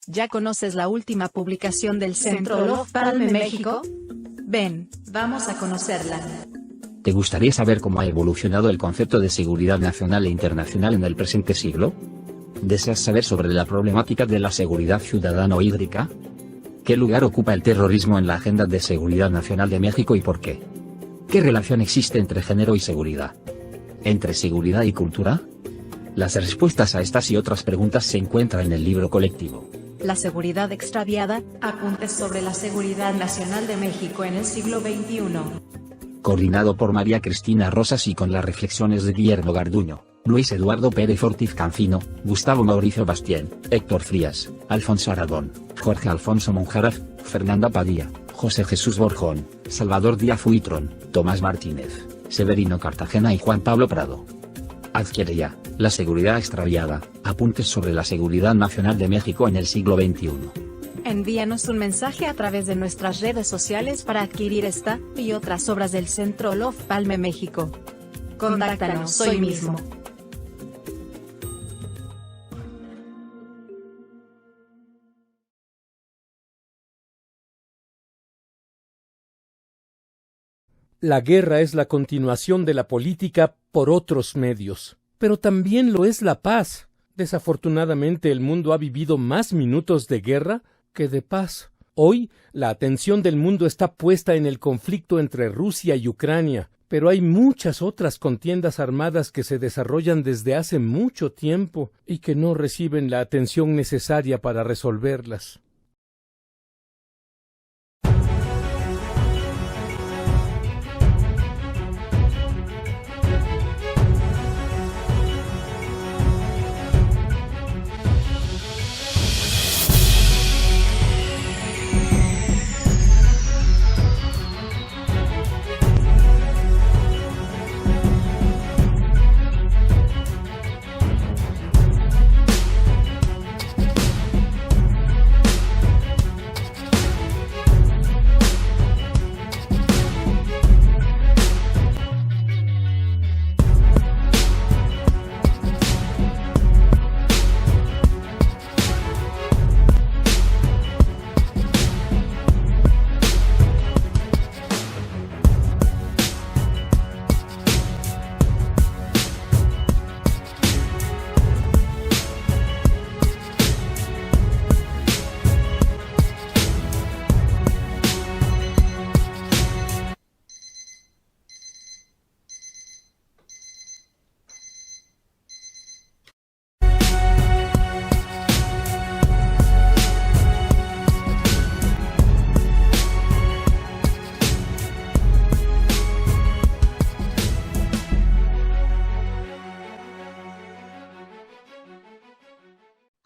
¿Ya conoces la última publicación del Centro Love Palme México? Ven, vamos a conocerla. ¿Te gustaría saber cómo ha evolucionado el concepto de seguridad nacional e internacional en el presente siglo? ¿Deseas saber sobre la problemática de la seguridad ciudadana o hídrica? ¿Qué lugar ocupa el terrorismo en la agenda de seguridad nacional de México y por qué? ¿Qué relación existe entre género y seguridad? ¿Entre seguridad y cultura? Las respuestas a estas y otras preguntas se encuentran en el libro colectivo La seguridad extraviada, apuntes sobre la seguridad nacional de México en el siglo XXI. Coordinado por María Cristina Rosas y con las reflexiones de Guillermo Garduño, Luis Eduardo Pérez Ortiz Cancino, Gustavo Mauricio Bastien, Héctor Frías, Alfonso Aragón, Jorge Alfonso Monjaraf, Fernanda Padilla, José Jesús Borjón, Salvador Díaz Huitrón, Tomás Martínez, Severino Cartagena y Juan Pablo Prado. Adquiere ya, La seguridad extraviada, apuntes sobre la seguridad nacional de México en el siglo XXI. Envíanos un mensaje a través de nuestras redes sociales para adquirir esta y otras obras del Centro Love Palme México. Contáctanos hoy mismo. La guerra es la continuación de la política por otros medios, pero también lo es la paz. Desafortunadamente, el mundo ha vivido más minutos de guerra que de paz. Hoy, la atención del mundo está puesta en el conflicto entre Rusia y Ucrania, pero hay muchas otras contiendas armadas que se desarrollan desde hace mucho tiempo y que no reciben la atención necesaria para resolverlas.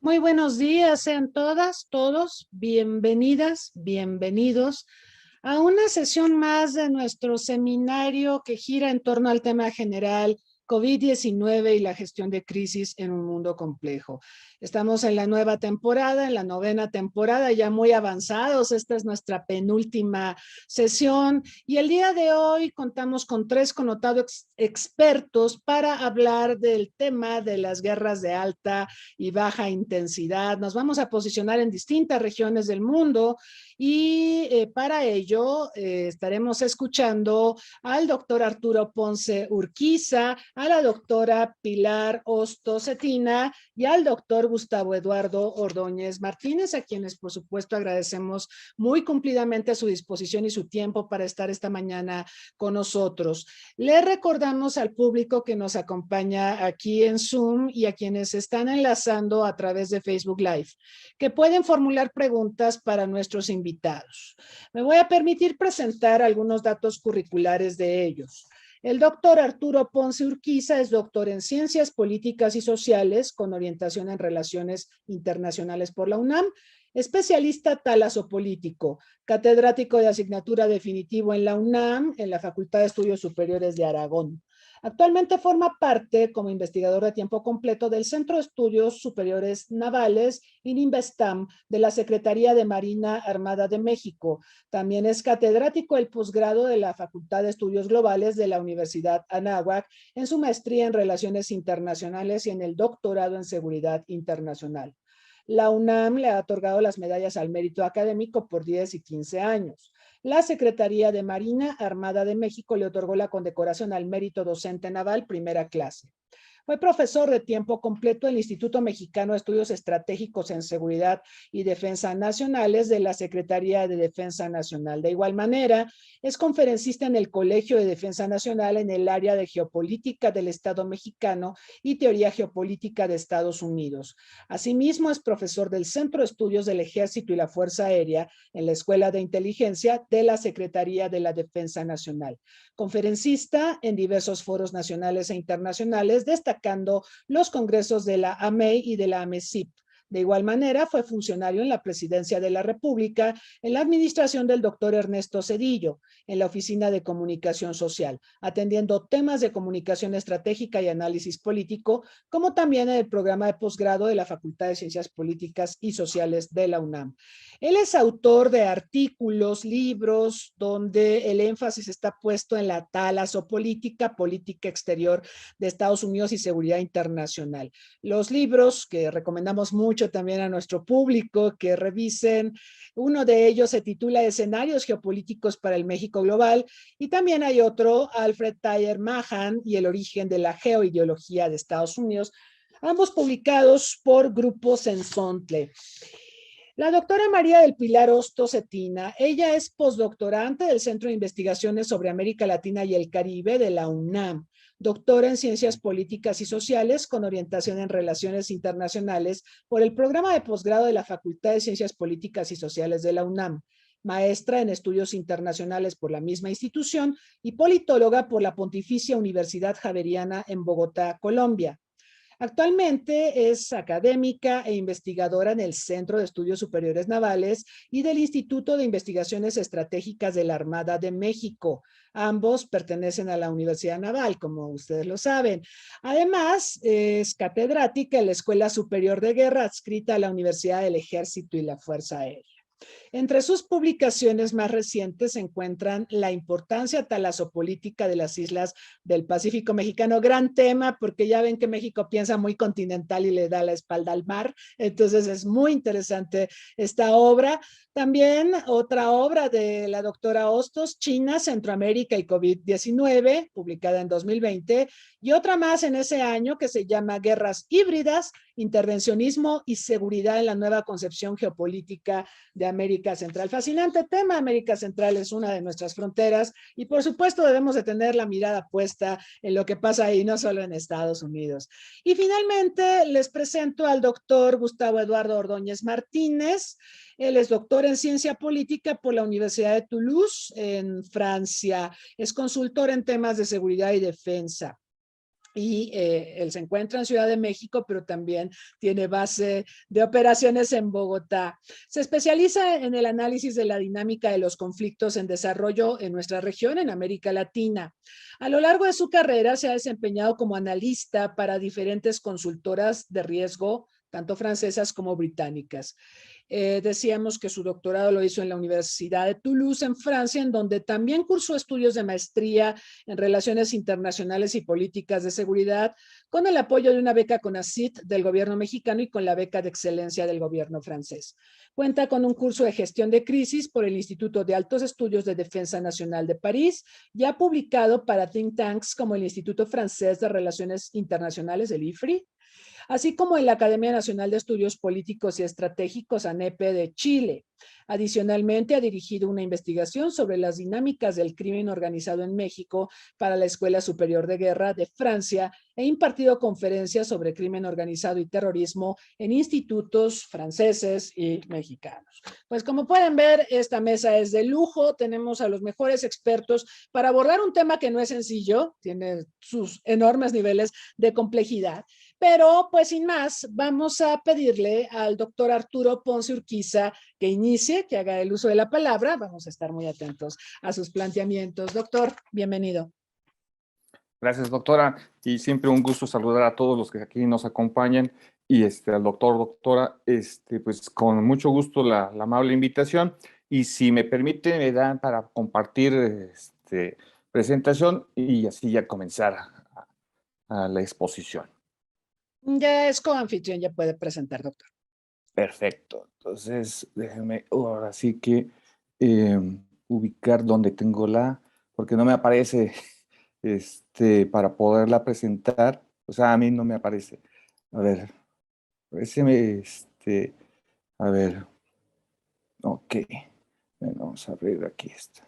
Muy buenos días, sean todas, todos, bienvenidas, bienvenidos a una sesión más de nuestro seminario que gira en torno al tema general COVID-19 y la gestión de crisis en un mundo complejo. Estamos en la nueva temporada, en la 9ª temporada, ya muy avanzados. Esta es nuestra penúltima sesión y el día de hoy contamos con 3 connotados expertos para hablar del tema de las guerras de alta y baja intensidad. Nos vamos a posicionar en distintas regiones del mundo y para ello estaremos escuchando al doctor Arturo Ponce Urquiza, a la doctora Pilar Hosto Cetina y al doctor Gustavo Eduardo Ordóñez Martínez, a quienes por supuesto agradecemos muy cumplidamente su disposición y su tiempo para estar esta mañana con nosotros. Le recordamos al público que nos acompaña aquí en Zoom y a quienes están enlazando a través de Facebook Live, que pueden formular preguntas para nuestros invitados. Me voy a permitir presentar algunos datos curriculares de ellos. El doctor Arturo Ponce Urquiza es doctor en Ciencias Políticas y Sociales con orientación en Relaciones Internacionales por la UNAM, especialista talasopolítico, catedrático de asignatura definitivo en la UNAM, en la Facultad de Estudios Superiores de Aragón. Actualmente forma parte, como investigador de tiempo completo, del Centro de Estudios Superiores Navales, ININVESTAM, de la Secretaría de Marina Armada de México. También es catedrático del posgrado de la Facultad de Estudios Globales de la Universidad Anáhuac, en su maestría en Relaciones Internacionales y en el doctorado en Seguridad Internacional. La UNAM le ha otorgado las medallas al mérito académico por 10 y 15 años. La Secretaría de Marina Armada de México le otorgó la condecoración al mérito docente naval primera clase. Fue profesor de tiempo completo en el Instituto Mexicano de Estudios Estratégicos en Seguridad y Defensa Nacionales de la Secretaría de Defensa Nacional. De igual manera, es conferencista en el Colegio de Defensa Nacional en el área de Geopolítica del Estado mexicano y Teoría Geopolítica de Estados Unidos. Asimismo, es profesor del Centro de Estudios del Ejército y la Fuerza Aérea en la Escuela de Inteligencia de la Secretaría de la Defensa Nacional. Conferencista en diversos foros nacionales e internacionales, destacando los congresos de la AMEI y de la AMECIP. De igual manera, fue funcionario en la Presidencia de la República, en la administración del doctor Ernesto Zedillo, en la Oficina de Comunicación Social, atendiendo temas de comunicación estratégica y análisis político, como también en el programa de posgrado de la Facultad de Ciencias Políticas y Sociales de la UNAM. Él es autor de artículos, libros, donde el énfasis está puesto en la talasopolítica, política exterior de Estados Unidos y seguridad internacional. Los libros que recomendamos mucho también a nuestro público que revisen, uno de ellos se titula Escenarios geopolíticos para el México global, y también hay otro, Alfred Thayer Mahan y el origen de la geoideología de Estados Unidos, ambos publicados por Grupo Sensontle. La doctora María del Pilar Hostos Cetina, ella es postdoctorante del Centro de Investigaciones sobre América Latina y el Caribe de la UNAM, doctora en Ciencias Políticas y Sociales con orientación en Relaciones Internacionales por el programa de posgrado de la Facultad de Ciencias Políticas y Sociales de la UNAM, maestra en Estudios Internacionales por la misma institución y politóloga por la Pontificia Universidad Javeriana en Bogotá, Colombia. Actualmente es académica e investigadora en el Centro de Estudios Superiores Navales y del Instituto de Investigaciones Estratégicas de la Armada de México. Ambos pertenecen a la Universidad Naval, como ustedes lo saben. Además, es catedrática en la Escuela Superior de Guerra adscrita a la Universidad del Ejército y la Fuerza Aérea. Entre sus publicaciones más recientes se encuentran La importancia talasopolítica de las islas del Pacífico mexicano, gran tema porque ya ven que México piensa muy continental y le da la espalda al mar, entonces es muy interesante esta obra. También otra obra de la doctora Hostos, China, Centroamérica y COVID-19, publicada en 2020, y otra más en ese año que se llama Guerras híbridas, intervencionismo y seguridad en la nueva concepción geopolítica de América Central. Fascinante tema. América Central es una de nuestras fronteras y por supuesto debemos de tener la mirada puesta en lo que pasa ahí, no solo en Estados Unidos. Y finalmente les presento al doctor Gustavo Eduardo Ordóñez Martínez. Él es doctor en ciencia política por la Universidad de Toulouse en Francia. Es consultor en temas de seguridad y defensa. Y él se encuentra en Ciudad de México, pero también tiene base de operaciones en Bogotá. Se especializa en el análisis de la dinámica de los conflictos en desarrollo en nuestra región, en América Latina. A lo largo de su carrera se ha desempeñado como analista para diferentes consultoras de riesgo, tanto francesas como británicas. Decíamos que su doctorado lo hizo en la Universidad de Toulouse, en Francia, en donde también cursó estudios de maestría en Relaciones Internacionales y Políticas de Seguridad, con el apoyo de una beca CONACYT del gobierno mexicano y con la beca de excelencia del gobierno francés. Cuenta con un curso de gestión de crisis por el Instituto de Altos Estudios de Defensa Nacional de París, y ha publicado para think tanks como el Instituto Francés de Relaciones Internacionales, el IFRI, así como en la Academia Nacional de Estudios Políticos y Estratégicos, ANEPE, de Chile. Adicionalmente, ha dirigido una investigación sobre las dinámicas del crimen organizado en México para la Escuela Superior de Guerra de Francia e impartido conferencias sobre crimen organizado y terrorismo en institutos franceses y mexicanos. Pues como pueden ver, esta mesa es de lujo. Tenemos a los mejores expertos para abordar un tema que no es sencillo, tiene sus enormes niveles de complejidad. Pero, pues sin más, vamos a pedirle al doctor Arturo Ponce Urquiza que inicie, que haga el uso de la palabra. Vamos a estar muy atentos a sus planteamientos. Doctor, bienvenido. Gracias, doctora. Y siempre un gusto saludar a todos los que aquí nos acompañan. Y al doctor, doctora, pues con mucho gusto la amable invitación. Y si me permite, me dan para compartir presentación y así ya comenzar a la exposición. Ya es coanfitrión, ya puede presentar, doctor. Perfecto. Entonces, déjeme ahora sí que ubicar donde tengo porque no me aparece para poderla presentar. O sea, a mí no me aparece. A ver, a ver, ok. Bueno, vamos a abrir aquí esta.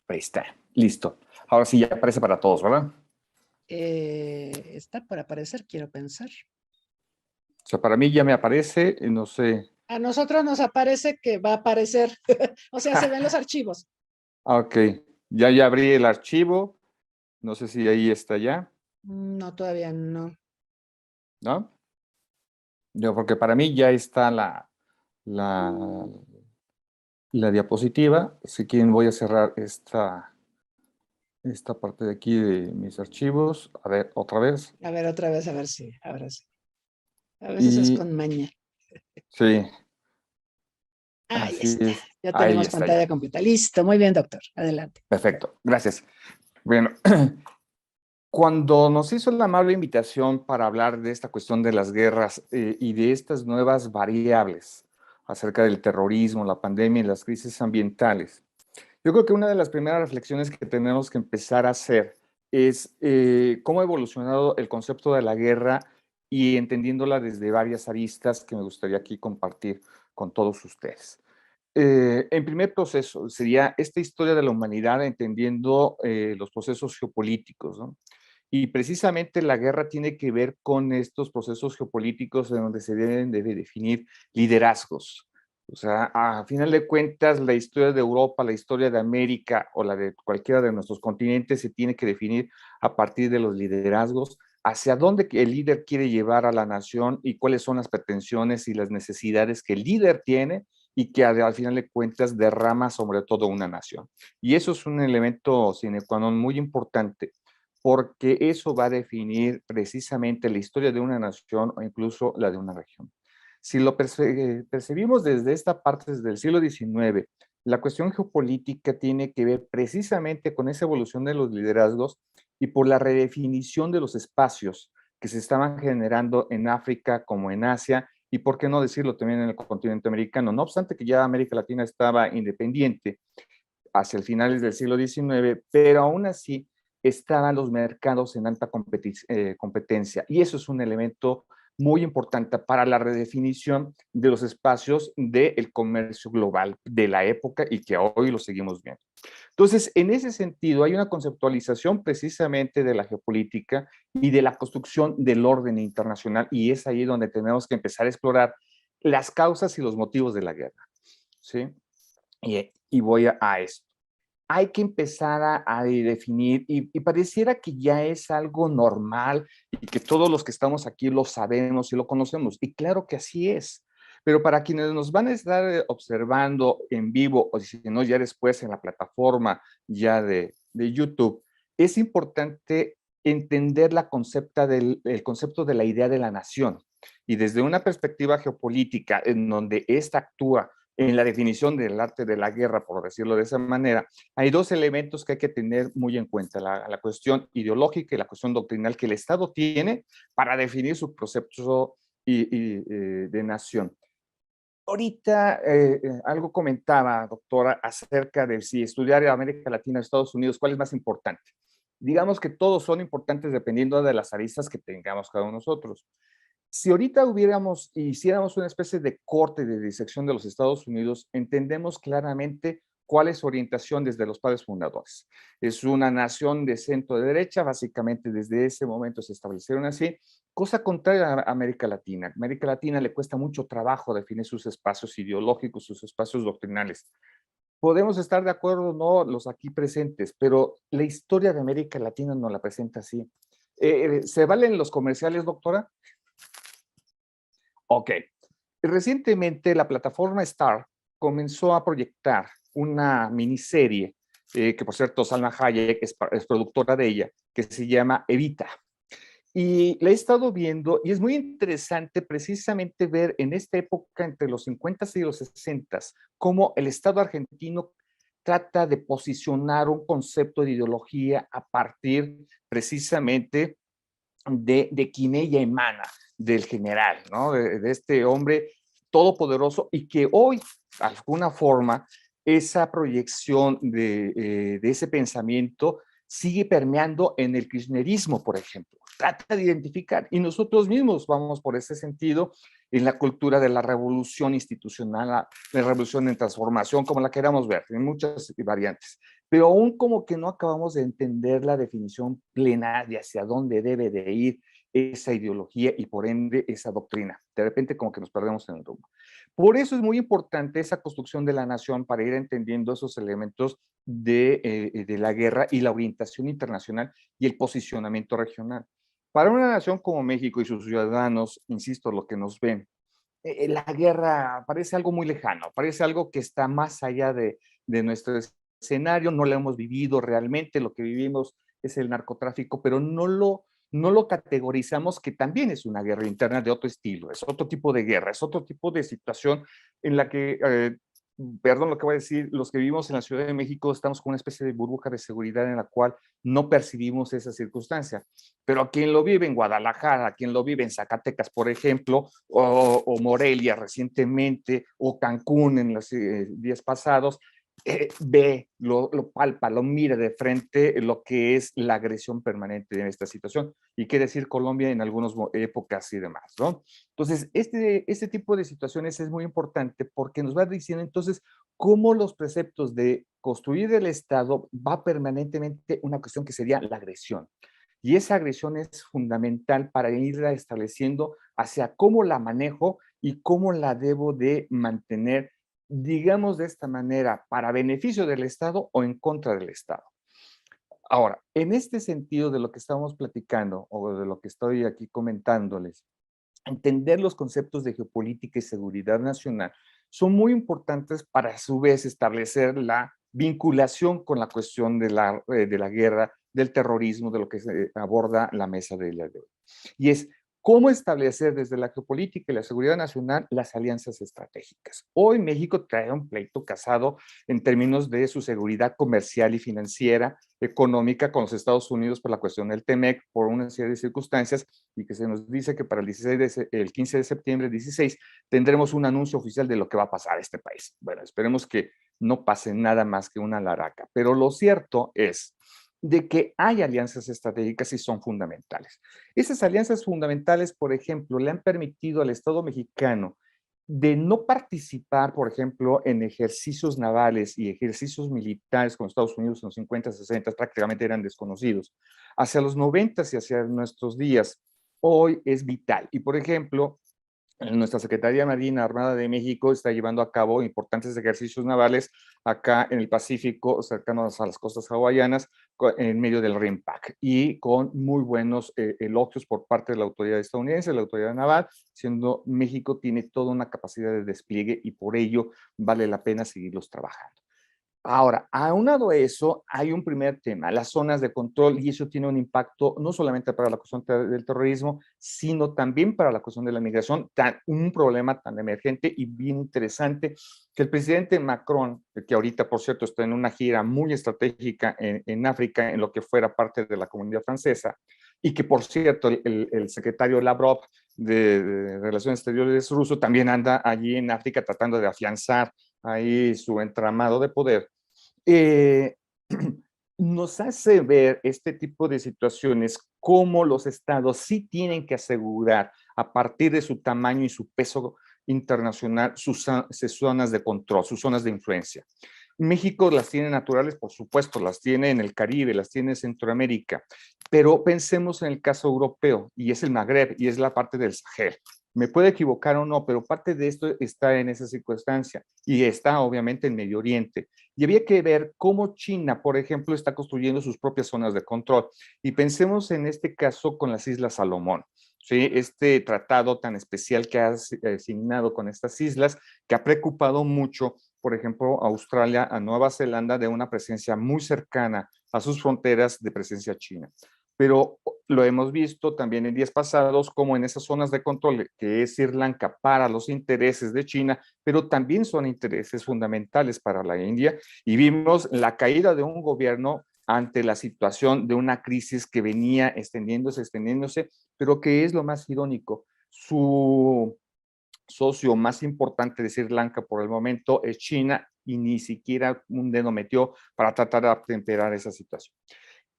Ahí está, listo. Ahora sí ya aparece para todos, ¿verdad? Está por aparecer, quiero pensar. O sea, para mí ya me aparece, no sé. A nosotros nos aparece que va a aparecer, o sea, se ven los archivos. Ok, ya abrí el archivo. No sé si ahí está ya, No, todavía no. ¿no? Porque para mí ya está la, la diapositiva. Si quieren, voy a cerrar esta parte de aquí de mis archivos. A ver, otra vez. A ver, otra vez, a ver si, ahora sí. A veces es Y con maña. sí, Ahí así está. es. Ya Ahí tenemos está ya. pantalla completa. Listo. Muy bien, doctor. Adelante. Perfecto, gracias. Bueno, cuando nos hizo la amable invitación para hablar de esta cuestión de las guerras y de estas nuevas variables acerca del terrorismo, la pandemia y las crisis ambientales, yo creo que una de las primeras reflexiones que tenemos que empezar a hacer es cómo ha evolucionado el concepto de la guerra y entendiéndola desde varias aristas que me gustaría aquí compartir con todos ustedes. En primer proceso sería esta historia de la humanidad entendiendo los procesos geopolíticos, ¿no? Y precisamente la guerra tiene que ver con estos procesos geopolíticos en donde se deben de definir liderazgos. O sea, a final de cuentas, la historia de Europa, la historia de América o la de cualquiera de nuestros continentes se tiene que definir a partir de los liderazgos, hacia dónde el líder quiere llevar a la nación y cuáles son las pretensiones y las necesidades que el líder tiene y que al final de cuentas derrama sobre todo una nación. Y eso es un elemento sine qua non muy importante porque eso va a definir precisamente la historia de una nación o incluso la de una región. Si lo percibimos desde esta parte, desde el siglo XIX, la cuestión geopolítica tiene que ver precisamente con esa evolución de los liderazgos y por la redefinición de los espacios que se estaban generando en África como en Asia y por qué no decirlo también en el continente americano. No obstante que ya América Latina estaba independiente hacia el finales del siglo XIX, pero aún así estaban los mercados en alta competencia y eso es un elemento muy importante para la redefinición de los espacios del comercio global de la época y que hoy lo seguimos viendo. Entonces, en ese sentido, hay una conceptualización precisamente de la geopolítica y de la construcción del orden internacional y es ahí donde tenemos que empezar a explorar las causas y los motivos de la guerra, ¿sí? Y voy a esto. Hay que empezar a definir, y pareciera que ya es algo normal y que todos los que estamos aquí lo sabemos y lo conocemos, y claro que así es. Pero para quienes nos van a estar observando en vivo, o si no, ya después en la plataforma ya de YouTube, es importante entender el concepto de la idea de la nación. Y desde una perspectiva geopolítica, en donde ésta actúa en la definición del arte de la guerra, por decirlo de esa manera, hay dos elementos que hay que tener muy en cuenta, la cuestión ideológica y la cuestión doctrinal que el Estado tiene para definir su concepto de nación. Ahorita algo comentaba, doctora, acerca de si estudiar en América Latina o Estados Unidos, ¿cuál es más importante? Digamos que todos son importantes dependiendo de las aristas que tengamos cada uno de nosotros. Si ahorita hiciéramos una especie de corte de disección de los Estados Unidos, entendemos claramente cuál es su orientación desde los padres fundadores. Es una nación de centro de derecha, básicamente desde ese momento se establecieron así, cosa contraria a América Latina. América Latina le cuesta mucho trabajo definir sus espacios ideológicos, sus espacios doctrinales. Podemos estar de acuerdo o no los aquí presentes, pero la historia de América Latina nos la presenta así. ¿Se valen los comerciales, doctora? Ok. Recientemente la plataforma Star comenzó a proyectar una miniserie, que por cierto Salma Hayek es productora de ella, que se llama Evita. Y la he estado viendo y es muy interesante precisamente ver en esta época entre los 50 y los 60 cómo el Estado argentino trata de posicionar un concepto de ideología a partir precisamente de quien ella emana, del general, ¿no? De este hombre todopoderoso y que hoy, de alguna forma, esa proyección de ese pensamiento sigue permeando en el kirchnerismo, por ejemplo. Trata de identificar, y nosotros mismos vamos por ese sentido en la cultura de la revolución institucional, la revolución en transformación, como la queramos ver, en muchas variantes. Pero aún como que no acabamos de entender la definición plena de hacia dónde debe de ir esa ideología y por ende esa doctrina. De repente como que nos perdemos en el rumbo. Por eso es muy importante esa construcción de la nación para ir entendiendo esos elementos de la guerra y la orientación internacional y el posicionamiento regional. Para una nación como México y sus ciudadanos, insisto, lo que nos ven, la guerra parece algo muy lejano, parece algo que está más allá de nuestro escenario, no lo hemos vivido realmente, lo que vivimos es el narcotráfico, pero no lo categorizamos que también es una guerra interna de otro estilo, es otro tipo de guerra, es otro tipo de situación en la que, perdón lo que voy a decir, los que vivimos en la Ciudad de México estamos con una especie de burbuja de seguridad en la cual no percibimos esa circunstancia. Pero a quien lo vive en Guadalajara, a quien lo vive en Zacatecas, por ejemplo, o Morelia recientemente, o Cancún en los días pasados, ve, lo palpa, lo mira de frente lo que es la agresión permanente en esta situación. Y qué decir Colombia en algunas épocas y demás, ¿no? Entonces, este tipo de situaciones es muy importante porque nos va diciendo entonces cómo los preceptos de construir el Estado va permanentemente una cuestión que sería la agresión. Y esa agresión es fundamental para irla estableciendo hacia cómo la manejo y cómo la debo de mantener, digamos de esta manera, para beneficio del Estado o en contra del Estado. Ahora, en este sentido de lo que estamos platicando o de lo que estoy aquí comentándoles, entender los conceptos de geopolítica y seguridad nacional son muy importantes para a su vez establecer la vinculación con la cuestión de la guerra, del terrorismo, de lo que se aborda la mesa de hoy. Y es cómo establecer desde la geopolítica y la seguridad nacional las alianzas estratégicas. Hoy México trae un pleito casado en términos de su seguridad comercial y financiera, económica con los Estados Unidos por la cuestión del TEMEC, por una serie de circunstancias, y que se nos dice que para el 15 de septiembre 16 tendremos un anuncio oficial de lo que va a pasar a este país. Bueno, esperemos que no pase nada más que una laraca, pero lo cierto es de que hay alianzas estratégicas y son fundamentales. Esas alianzas fundamentales, por ejemplo, le han permitido al Estado mexicano de no participar, por ejemplo, en ejercicios navales y ejercicios militares con Estados Unidos en los 50, 60, prácticamente eran desconocidos. Hacia los 90 y hacia nuestros días, hoy es vital. Y, por ejemplo, nuestra Secretaría Marina Armada de México está llevando a cabo importantes ejercicios navales acá en el Pacífico, cercanos a las costas hawaianas, en medio del RIMPAC, y con muy buenos elogios por parte de la autoridad estadounidense, la autoridad naval, siendo México tiene toda una capacidad de despliegue y por ello vale la pena seguirlos trabajando. Ahora, aunado a eso, hay un primer tema, las zonas de control, y eso tiene un impacto no solamente para la cuestión del terrorismo, sino también para la cuestión de la migración, un problema tan emergente y bien interesante que el presidente Macron, que ahorita, por cierto, está en una gira muy estratégica en África, en lo que fuera parte de la comunidad francesa, y que, por cierto, el secretario Lavrov de Relaciones Exteriores ruso también anda allí en África tratando de afianzar ahí su entramado de poder, nos hace ver este tipo de situaciones cómo los estados sí tienen que asegurar a partir de su tamaño y su peso internacional sus zonas de control, sus zonas de influencia. México las tiene naturales, por supuesto, las tiene en el Caribe, las tiene en Centroamérica, pero pensemos en el caso europeo, y es el Magreb, y es la parte del Sahel. Me puedo equivocar o no, pero parte de esto está en esa circunstancia, y está obviamente en Medio Oriente. Y había que ver cómo China, por ejemplo, está construyendo sus propias zonas de control. Y pensemos en este caso con las Islas Salomón. ¿Sí? Este tratado tan especial que ha asignado con estas islas, que ha preocupado mucho, por ejemplo, a Australia, a Nueva Zelanda, de una presencia muy cercana a sus fronteras de presencia china. Pero lo hemos visto también en días pasados, como en esas zonas de control, que es Sri Lanka para los intereses de China, pero también son intereses fundamentales para la India, y vimos la caída de un gobierno ante la situación de una crisis que venía extendiéndose, pero que es lo más irónico. Su socio más importante de Sri Lanka por el momento es China y ni siquiera un dedo metió para tratar de atemperar esa situación.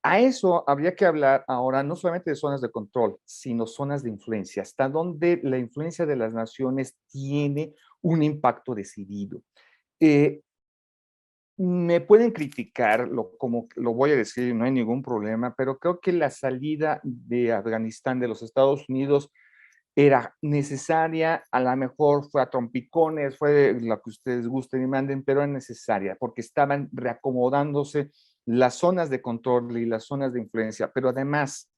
A eso habría que hablar ahora no solamente de zonas de control, sino zonas de influencia, hasta donde la influencia de las naciones tiene un impacto decidido. Me pueden criticar, como lo voy a decir, no hay ningún problema, pero creo que la salida de Afganistán de los Estados Unidos era necesaria, a lo mejor fue a trompicones, fue lo que ustedes gusten y manden, pero era necesaria porque estaban reacomodándose las zonas de control y las zonas de influencia, pero además,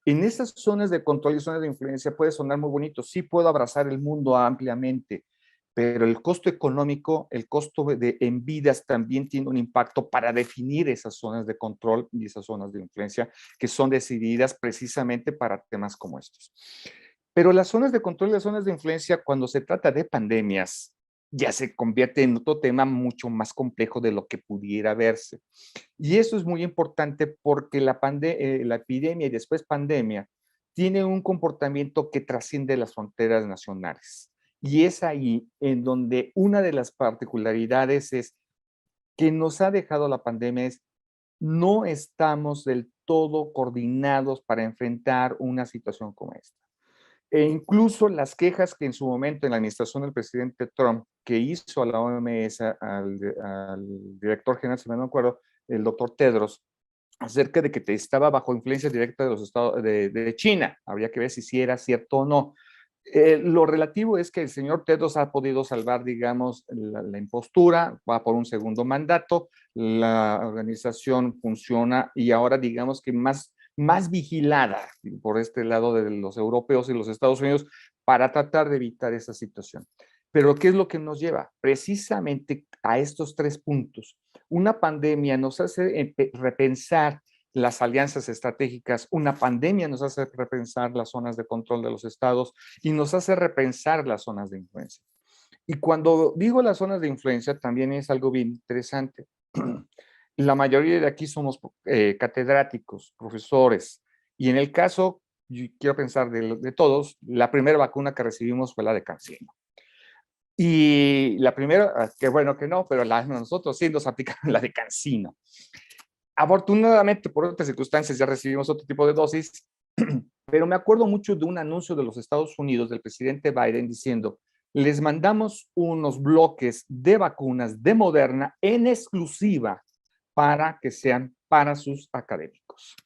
en esas zonas de control y zonas de influencia puede sonar muy bonito, sí puedo abrazar el mundo ampliamente, pero el costo económico, el costo en vidas también tiene un impacto para definir esas zonas de control y esas zonas de influencia que son decididas precisamente para temas como estos. Pero las zonas de control y las zonas de influencia, cuando se trata de pandemias, ya se convierte en otro tema mucho más complejo de lo que pudiera verse. Y eso es muy importante porque la epidemia y después pandemia tiene un comportamiento que trasciende las fronteras nacionales. Y es ahí en donde una de las particularidades es que nos ha dejado la pandemia es no estamos del todo coordinados para enfrentar una situación como esta. E incluso las quejas que en su momento en la administración del presidente Trump, que hizo a la OMS, al director general, si me no acuerdo, el doctor Tedros, acerca de que estaba bajo influencia directa de los estados de China. Habría que ver si era cierto o no. Lo relativo es que el señor Tedros ha podido salvar, digamos, la impostura, va por un segundo mandato, la organización funciona y ahora digamos que más vigilada por este lado de los europeos y los Estados Unidos para tratar de evitar esa situación. Pero ¿qué es lo que nos lleva? Precisamente a estos tres puntos. Una pandemia nos hace repensar las alianzas estratégicas, una pandemia nos hace repensar las zonas de control de los estados y nos hace repensar las zonas de influencia. Y cuando digo las zonas de influencia, también es algo bien interesante. La mayoría de aquí somos catedráticos, profesores, y en el caso, yo quiero pensar de todos, la primera vacuna que recibimos fue la de CanSino. Y la primera, que bueno que no, pero nosotros sí nos aplicaron la de CanSino. Afortunadamente, por otras circunstancias, ya recibimos otro tipo de dosis, pero me acuerdo mucho de un anuncio de los Estados Unidos, del presidente Biden, diciendo, les mandamos unos bloques de vacunas de Moderna en exclusiva para que sean para sus académicos.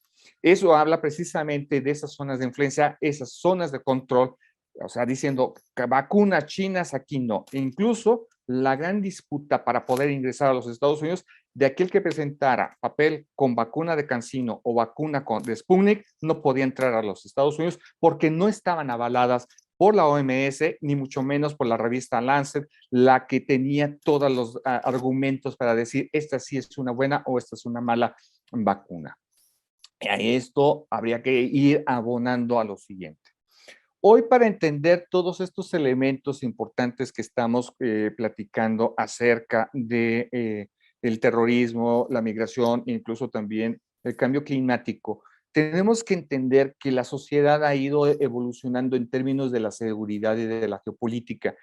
Eso habla precisamente de esas zonas de influencia, esas zonas de control, o sea, diciendo que vacunas chinas aquí no. E incluso la gran disputa para poder ingresar a los Estados Unidos de aquel que presentara papel con vacuna de CanSino o vacuna de Sputnik no podía entrar a los Estados Unidos porque no estaban avaladas por la OMS, ni mucho menos por la revista Lancet, la que tenía todos los argumentos para decir esta sí es una buena o esta es una mala vacuna. A esto habría que ir abonando a lo siguiente. Hoy, para entender todos estos elementos importantes que estamos platicando acerca de el terrorismo, la migración, incluso también el cambio climático, tenemos que entender que la sociedad ha ido evolucionando en términos de la seguridad y de la geopolítica.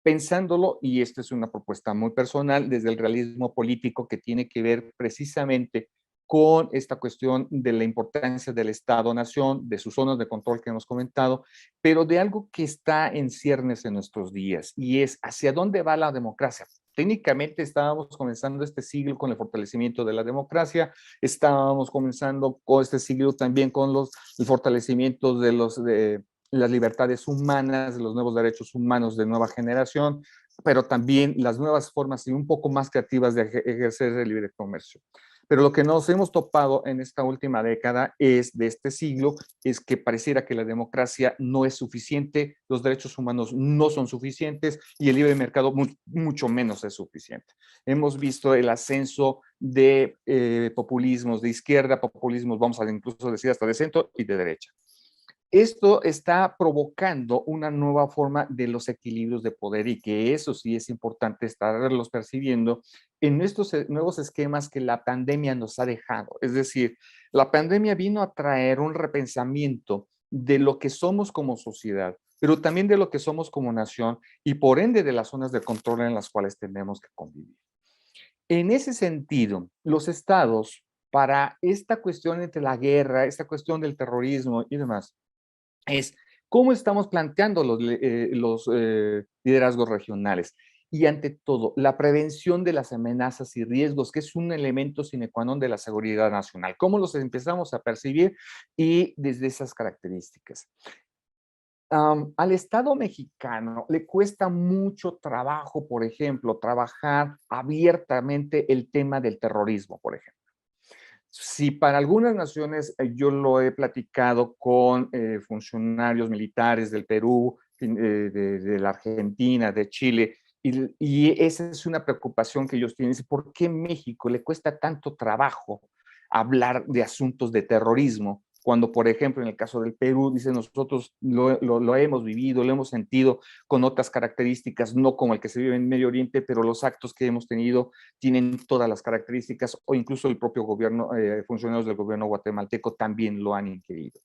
Pensándolo, y esta es una propuesta muy personal, desde el realismo político que tiene que ver precisamente con esta cuestión de la importancia del Estado-Nación, de sus zonas de control que hemos comentado, pero de algo que está en ciernes en nuestros días, y es hacia dónde va la democracia. Técnicamente estábamos comenzando este siglo con el fortalecimiento de la democracia, estábamos comenzando con este siglo también con el fortalecimiento de las libertades humanas, los nuevos derechos humanos de nueva generación, pero también las nuevas formas y un poco más creativas de ejercer el libre comercio. Pero lo que nos hemos topado en esta última década de este siglo es que pareciera que la democracia no es suficiente, los derechos humanos no son suficientes y el libre mercado mucho menos es suficiente. Hemos visto el ascenso de populismos de izquierda, populismos, vamos a incluso decir hasta de centro y de derecha. Esto está provocando una nueva forma de los equilibrios de poder y que eso sí es importante estarlos percibiendo en estos nuevos esquemas que la pandemia nos ha dejado. Es decir, la pandemia vino a traer un repensamiento de lo que somos como sociedad, pero también de lo que somos como nación y por ende de las zonas de control en las cuales tenemos que convivir. En ese sentido, los estados, para esta cuestión entre la guerra, esta cuestión del terrorismo y demás, es cómo estamos planteando los liderazgos regionales. Y ante todo, la prevención de las amenazas y riesgos, que es un elemento sine qua non de la seguridad nacional. ¿Cómo los empezamos a percibir? Y desde esas características. Al Estado mexicano le cuesta mucho trabajo, por ejemplo, trabajar abiertamente el tema del terrorismo, por ejemplo. Si para algunas naciones yo lo he platicado con funcionarios militares del Perú, de la Argentina, de Chile, y esa es una preocupación que ellos tienen. ¿Por qué México le cuesta tanto trabajo hablar de asuntos de terrorismo? Cuando, por ejemplo, en el caso del Perú, dicen nosotros lo hemos vivido, lo hemos sentido con otras características, no como el que se vive en Medio Oriente, pero los actos que hemos tenido tienen todas las características, o incluso el propio gobierno, funcionarios del gobierno guatemalteco también lo han inquirido.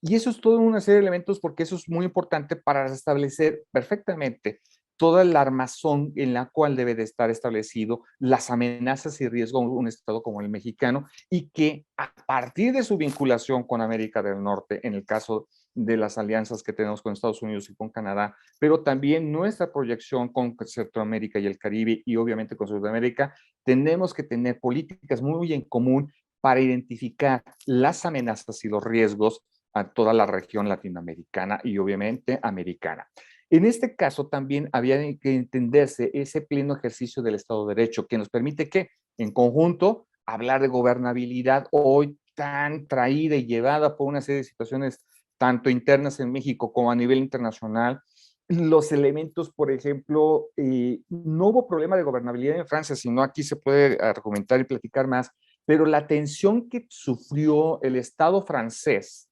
Y eso es toda una serie de elementos porque eso es muy importante para establecer perfectamente toda la armazón en la cual debe de estar establecido las amenazas y riesgos de un Estado como el mexicano y que a partir de su vinculación con América del Norte, en el caso de las alianzas que tenemos con Estados Unidos y con Canadá, pero también nuestra proyección con Centroamérica y el Caribe y obviamente con Sudamérica, tenemos que tener políticas muy en común para identificar las amenazas y los riesgos a toda la región latinoamericana y obviamente americana. En este caso también había que entenderse ese pleno ejercicio del Estado de Derecho que nos permite que, en conjunto, hablar de gobernabilidad hoy tan traída y llevada por una serie de situaciones tanto internas en México como a nivel internacional. Los elementos, por ejemplo, no hubo problema de gobernabilidad en Francia, sino aquí se puede argumentar y platicar más, pero la tensión que sufrió el Estado francés,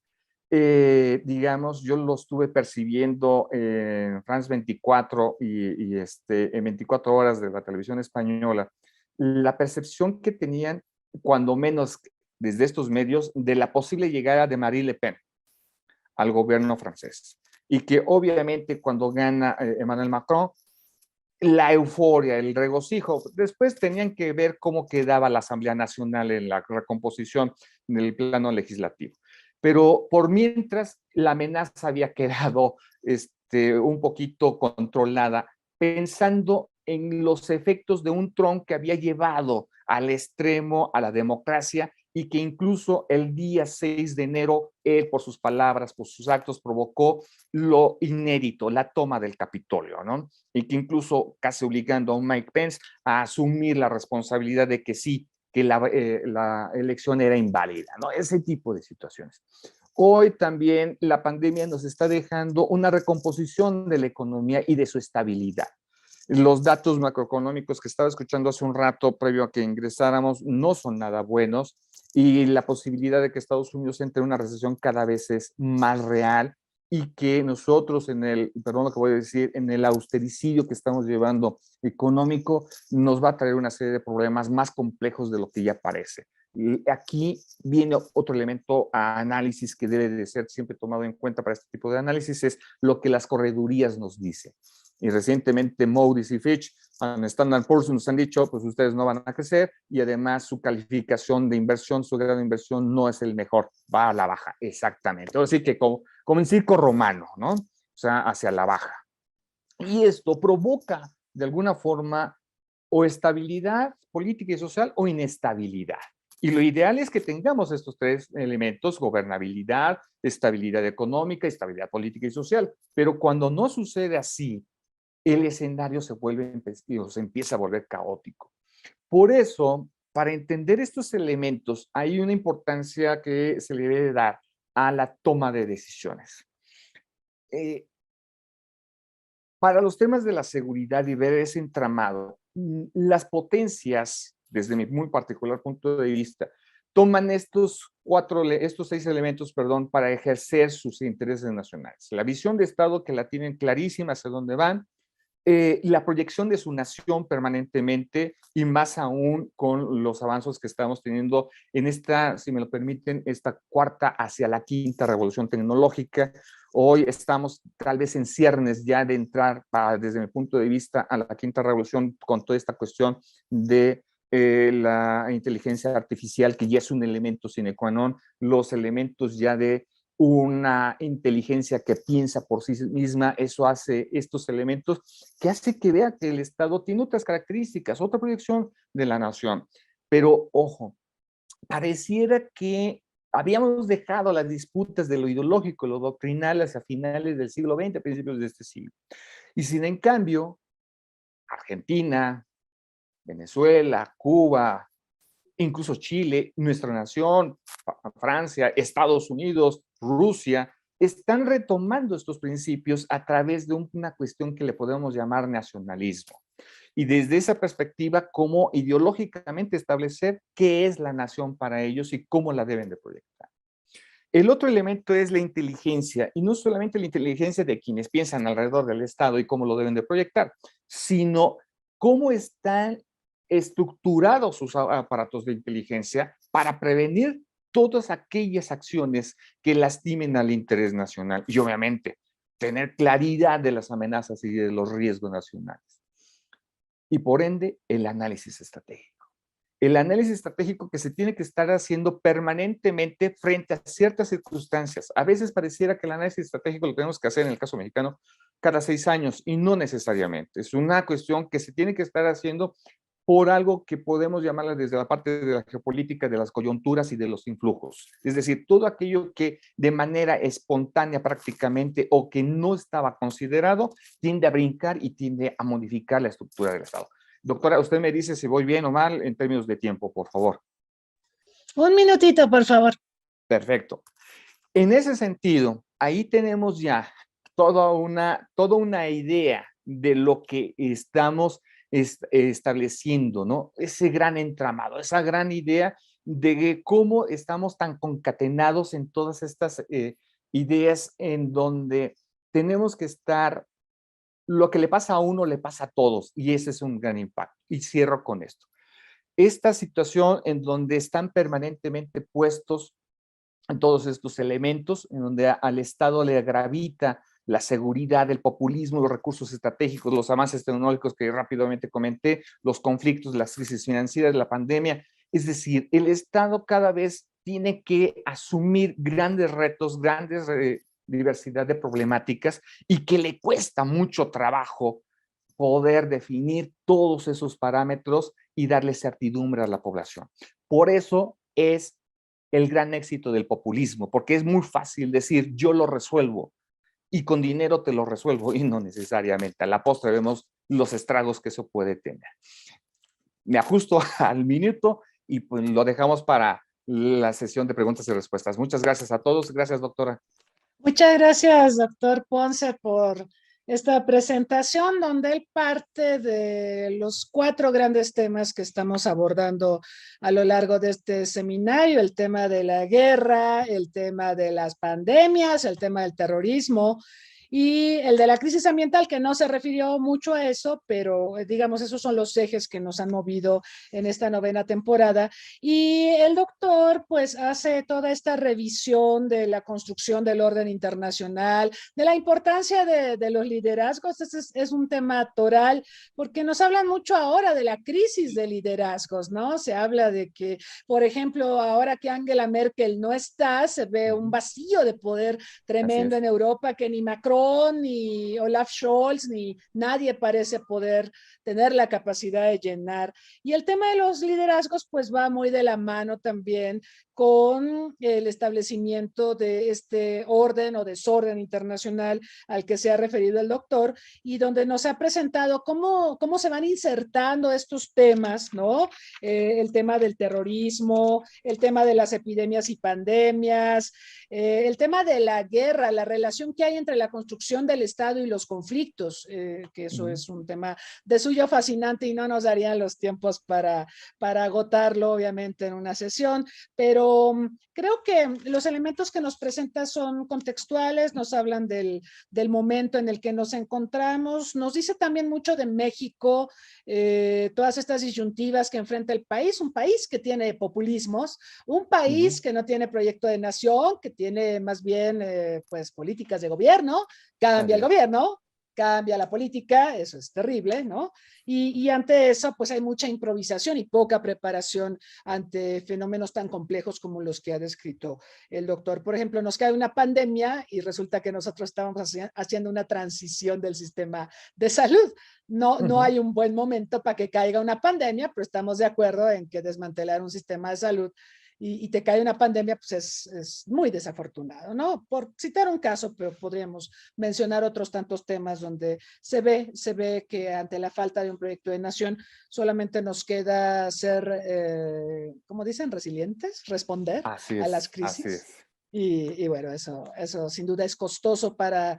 digamos, yo lo estuve percibiendo en France 24 en 24 horas de la televisión española, la percepción que tenían, cuando menos desde estos medios, de la posible llegada de Marine Le Pen al gobierno francés. Y que obviamente cuando gana Emmanuel Macron, la euforia, el regocijo, después tenían que ver cómo quedaba la Asamblea Nacional en la recomposición del plano legislativo. Pero por mientras, la amenaza había quedado un poquito controlada, pensando en los efectos de un Trump que había llevado al extremo a la democracia y que incluso el día 6 de enero, él por sus palabras, por sus actos, provocó lo inédito, la toma del Capitolio, ¿no? Y que incluso casi obligando a un Mike Pence a asumir la responsabilidad de que sí, que la elección era inválida, ¿no? Ese tipo de situaciones. Hoy también la pandemia nos está dejando una recomposición de la economía y de su estabilidad. Los datos macroeconómicos que estaba escuchando hace un rato, previo a que ingresáramos, no son nada buenos y la posibilidad de que Estados Unidos entre en una recesión cada vez es más real y que nosotros perdón lo que voy a decir, en el austericidio que estamos llevando económico, nos va a traer una serie de problemas más complejos de lo que ya parece. Y aquí viene otro elemento a análisis que debe de ser siempre tomado en cuenta para este tipo de análisis, es lo que las corredurías nos dicen. Y recientemente Moody's y Fitch, Standard Poor's nos han dicho, pues ustedes no van a crecer y además su calificación de inversión, su grado de inversión no es el mejor, va a la baja, exactamente. Así que como en circo romano, ¿no? O sea, hacia la baja. Y esto provoca de alguna forma o estabilidad política y social o inestabilidad. Y lo ideal es que tengamos estos tres elementos: gobernabilidad, estabilidad económica, estabilidad política y social. Pero cuando no sucede así, el escenario se empieza a volver caótico. Por eso, para entender estos elementos, hay una importancia que se le debe dar a la toma de decisiones. Para los temas de la seguridad y ver ese entramado, las potencias, desde mi muy particular punto de vista, toman estos 6 elementos, perdón, para ejercer sus intereses nacionales. La visión de Estado, que la tienen clarísima hacia dónde van, la proyección de su nación permanentemente, y más aún con los avances que estamos teniendo en esta, si me lo permiten, esta cuarta hacia la quinta revolución tecnológica. Hoy estamos tal vez en ciernes ya de entrar, desde mi punto de vista, a la quinta revolución con toda esta cuestión de la inteligencia artificial, que ya es un elemento sine qua non, los elementos ya de una inteligencia que piensa por sí misma. Eso hace estos elementos que hace que vea que el Estado tiene otras características, otra proyección de la nación. Pero, ojo, pareciera que habíamos dejado las disputas de lo ideológico, lo doctrinal, hacia finales del siglo XX, principios de este siglo. Y sin en cambio, Argentina, Venezuela, Cuba, incluso Chile, nuestra nación, Francia, Estados Unidos, Rusia, están retomando estos principios a través de una cuestión que le podemos llamar nacionalismo. Y desde esa perspectiva, cómo ideológicamente establecer qué es la nación para ellos y cómo la deben de proyectar. El otro elemento es la inteligencia, y no solamente la inteligencia de quienes piensan alrededor del Estado y cómo lo deben de proyectar, sino cómo están estructurados sus aparatos de inteligencia para prevenir todas aquellas acciones que lastimen al interés nacional y obviamente tener claridad de las amenazas y de los riesgos nacionales. Y por ende, el análisis estratégico. El análisis estratégico que se tiene que estar haciendo permanentemente frente a ciertas circunstancias. A veces pareciera que el análisis estratégico lo tenemos que hacer, en el caso mexicano, cada 6 años, y no necesariamente. Es una cuestión que se tiene que estar haciendo por algo que podemos llamarla desde la parte de la geopolítica, de las coyunturas y de los influjos. Es decir, todo aquello que de manera espontánea prácticamente o que no estaba considerado, tiende a brincar y tiende a modificar la estructura del Estado. Doctora, usted me dice si voy bien o mal en términos de tiempo, por favor. Un minutito, por favor. Perfecto. En ese sentido, ahí tenemos ya toda una idea de lo que estamos estableciendo, ¿no? Ese gran entramado, esa gran idea de cómo estamos tan concatenados en todas estas ideas en donde tenemos que estar, lo que le pasa a uno le pasa a todos, y ese es un gran impacto. Y cierro con esto. Esta situación en donde están permanentemente puestos todos estos elementos, en donde al Estado le gravita la seguridad, el populismo, los recursos estratégicos, los avances tecnológicos que rápidamente comenté, los conflictos, las crisis financieras, la pandemia. Es decir, el Estado cada vez tiene que asumir grandes retos, grandes diversidad de problemáticas, y que le cuesta mucho trabajo poder definir todos esos parámetros y darle certidumbre a la población. Por eso es el gran éxito del populismo, porque es muy fácil decir yo lo resuelvo y con dinero te lo resuelvo, y no necesariamente. A la postre vemos los estragos que eso puede tener. Me ajusto al minuto y pues lo dejamos para la sesión de preguntas y respuestas. Muchas gracias a todos. Gracias, doctora. Muchas gracias, doctor Ponce, por esta presentación donde él parte de los 4 grandes temas que estamos abordando a lo largo de este seminario: el tema de la guerra, el tema de las pandemias, el tema del terrorismo y el de la crisis ambiental, que no se refirió mucho a eso, pero digamos, esos son los ejes que nos han movido en esta 9ª temporada. Y el doctor pues hace toda esta revisión de la construcción del orden internacional, de la importancia de los liderazgos. Este es un tema toral, porque nos hablan mucho ahora de la crisis de liderazgos, ¿no? Se habla de que, por ejemplo, ahora que Angela Merkel no está, se ve un vacío de poder tremendo en Europa, que ni Macron, ni Olaf Scholz, ni nadie parece poder tener la capacidad de llenar. Y el tema de los liderazgos pues va muy de la mano también con el establecimiento de este orden o desorden internacional al que se ha referido el doctor, y donde nos ha presentado cómo se van insertando estos temas, ¿no? El tema del terrorismo, el tema de las epidemias y pandemias, el tema de la guerra, la relación que hay entre la construcción del Estado y los conflictos, que eso es un tema de suyo fascinante y no nos darían los tiempos para agotarlo, obviamente, en una sesión, pero creo que los elementos que nos presenta son contextuales, nos hablan del momento en el que nos encontramos, nos dice también mucho de México, todas estas disyuntivas que enfrenta el país, un país que tiene populismos, un país que no tiene proyecto de nación, que tiene más bien pues políticas de gobierno, cambia el gobierno, cambia la política, eso es terrible, ¿no? Y ante eso, pues hay mucha improvisación y poca preparación ante fenómenos tan complejos como los que ha descrito el doctor. Por ejemplo, nos cae una pandemia y resulta que nosotros estamos haciendo una transición del sistema de salud. No hay un buen momento para que caiga una pandemia, pero estamos de acuerdo en que desmantelar un sistema de salud y te cae una pandemia, pues es muy desafortunado, ¿no? Por citar un caso, pero podríamos mencionar otros tantos temas donde se ve que ante la falta de un proyecto de nación solamente nos queda ser, ¿cómo dicen? Resilientes, responder a las crisis. Así es. Y bueno, eso sin duda es costoso para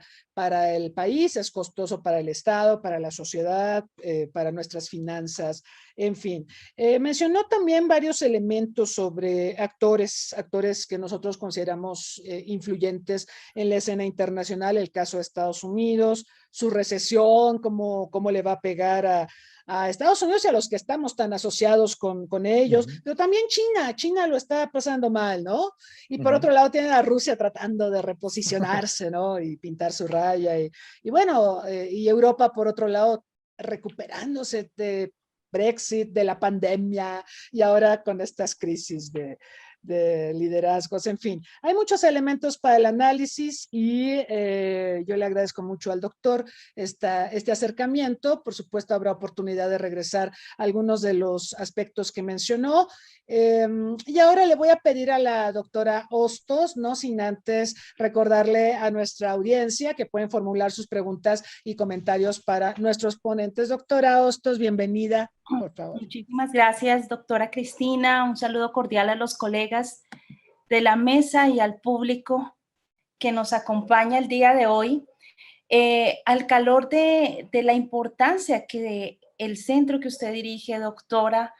el país, es costoso para el Estado, para la sociedad, para nuestras finanzas, en fin. Mencionó también varios elementos sobre actores que nosotros consideramos influyentes en la escena internacional, el caso de Estados Unidos, su recesión, cómo le va a pegar a Estados Unidos y a los que estamos tan asociados con ellos, pero también China lo está pasando mal, ¿no? Y por otro lado tiene a Rusia tratando de reposicionarse, ¿no? Y pintar su raya, y bueno, y Europa por otro lado recuperándose de Brexit, de la pandemia, y ahora con estas crisis de liderazgos, en fin. Hay muchos elementos para el análisis y yo le agradezco mucho al doctor este acercamiento. Por supuesto, habrá oportunidad de regresar a algunos de los aspectos que mencionó. Y ahora le voy a pedir a la doctora Hostos, no sin antes recordarle a nuestra audiencia que pueden formular sus preguntas y comentarios para nuestros ponentes. Doctora Hostos, bienvenida, por favor. Muchísimas gracias, doctora Cristina. Un saludo cordial a los colegas de la mesa y al público que nos acompaña el día de hoy. Al calor de la importancia que el centro que usted dirige, doctora,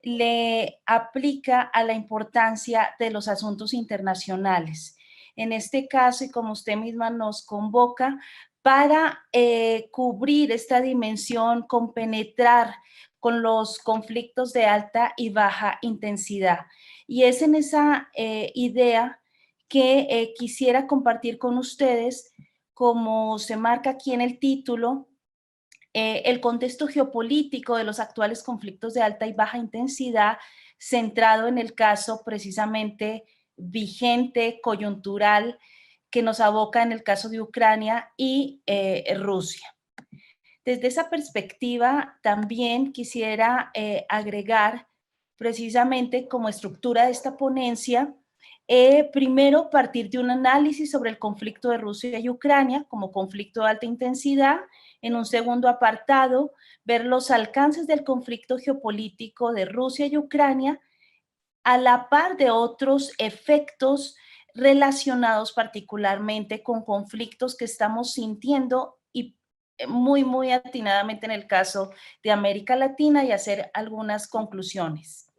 le aplica a la importancia de los asuntos internacionales. En este caso, y como usted misma nos convoca, para cubrir esta dimensión, compenetrar con los conflictos de alta y baja intensidad. Y es en esa idea que quisiera compartir con ustedes, como se marca aquí en el título, el contexto geopolítico de los actuales conflictos de alta y baja intensidad, centrado en el caso precisamente vigente, coyuntural, que nos aboca en el caso de Ucrania y Rusia. Desde esa perspectiva, también quisiera agregar precisamente como estructura de esta ponencia, primero partir de un análisis sobre el conflicto de Rusia y Ucrania como conflicto de alta intensidad. En un segundo apartado, ver los alcances del conflicto geopolítico de Rusia y Ucrania a la par de otros efectos relacionados particularmente con conflictos que estamos sintiendo y muy atinadamente en el caso de América Latina, y hacer algunas conclusiones.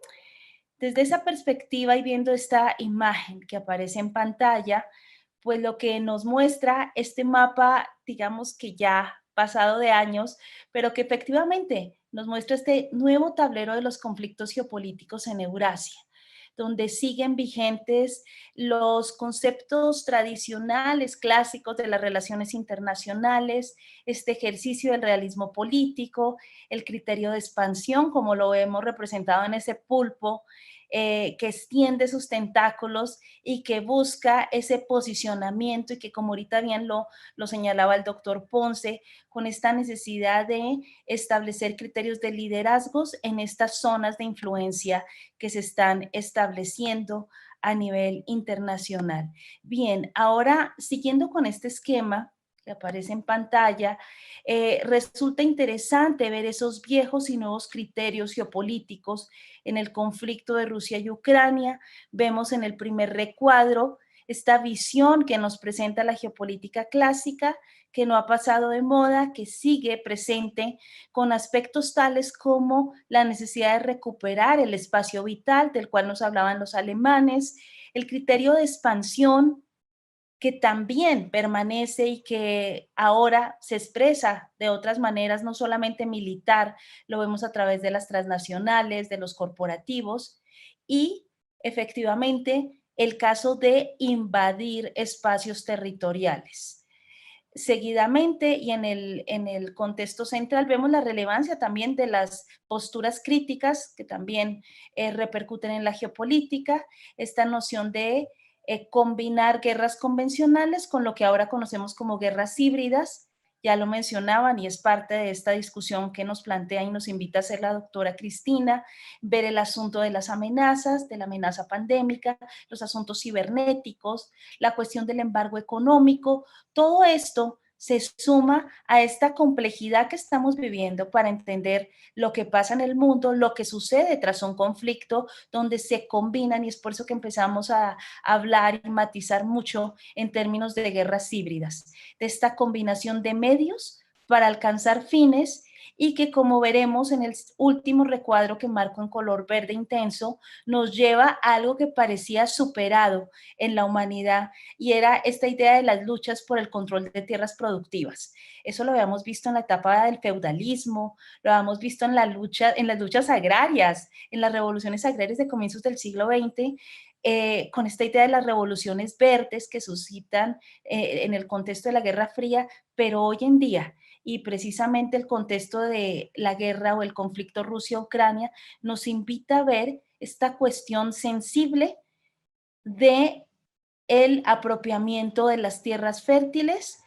Desde esa perspectiva y viendo esta imagen que aparece en pantalla, pues lo que nos muestra este mapa, digamos que ya pasado de años, pero que efectivamente nos muestra este nuevo tablero de los conflictos geopolíticos en Eurasia, donde siguen vigentes los conceptos tradicionales, clásicos de las relaciones internacionales, este ejercicio del realismo político, el criterio de expansión, como lo hemos representado en ese pulpo, que extiende sus tentáculos y que busca ese posicionamiento, y que, como ahorita bien lo señalaba el doctor Ponce, con esta necesidad de establecer criterios de liderazgos en estas zonas de influencia que se están estableciendo a nivel internacional. Bien, ahora siguiendo con este esquema que aparece en pantalla, resulta interesante ver esos viejos y nuevos criterios geopolíticos en el conflicto de Rusia y Ucrania. Vemos en el primer recuadro esta visión que nos presenta la geopolítica clásica, que no ha pasado de moda, que sigue presente con aspectos tales como la necesidad de recuperar el espacio vital del cual nos hablaban los alemanes, el criterio de expansión que también permanece y que ahora se expresa de otras maneras, no solamente militar, lo vemos a través de las transnacionales, de los corporativos, y efectivamente el caso de invadir espacios territoriales. Seguidamente y en el contexto central vemos la relevancia también de las posturas críticas que también repercuten en la geopolítica, esta noción de combinar guerras convencionales con lo que ahora conocemos como guerras híbridas, ya lo mencionaban y es parte de esta discusión que nos plantea y nos invita a hacer la doctora Cristina, ver el asunto de las amenazas, de la amenaza pandémica, los asuntos cibernéticos, la cuestión del embargo económico, todo esto se suma a esta complejidad que estamos viviendo para entender lo que pasa en el mundo, lo que sucede tras un conflicto, donde se combinan, y es por eso que empezamos a hablar y matizar mucho en términos de guerras híbridas, de esta combinación de medios para alcanzar fines y que, como veremos en el último recuadro que marco en color verde intenso, nos lleva a algo que parecía superado en la humanidad y era esta idea de las luchas por el control de tierras productivas. Eso lo habíamos visto en la etapa del feudalismo, lo habíamos visto en las luchas agrarias, en las revoluciones agrarias de comienzos del siglo XX, con esta idea de las revoluciones verdes que suscitan en el contexto de la Guerra Fría, pero hoy en día, y precisamente el contexto de la guerra o el conflicto Rusia-Ucrania nos invita a ver esta cuestión sensible de el apropiamiento de las tierras fértiles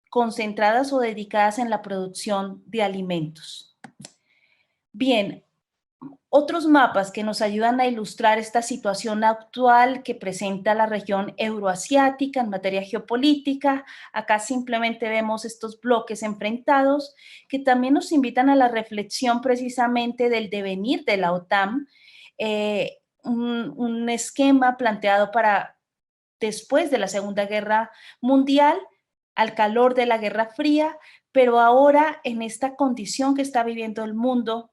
concentradas o dedicadas en la producción de alimentos. Bien, otros mapas que nos ayudan a ilustrar esta situación actual que presenta la región euroasiática en materia geopolítica. Acá simplemente vemos estos bloques enfrentados que también nos invitan a la reflexión precisamente del devenir de la OTAN, un esquema planteado para después de la Segunda Guerra Mundial, al calor de la Guerra Fría, pero ahora en esta condición que está viviendo el mundo,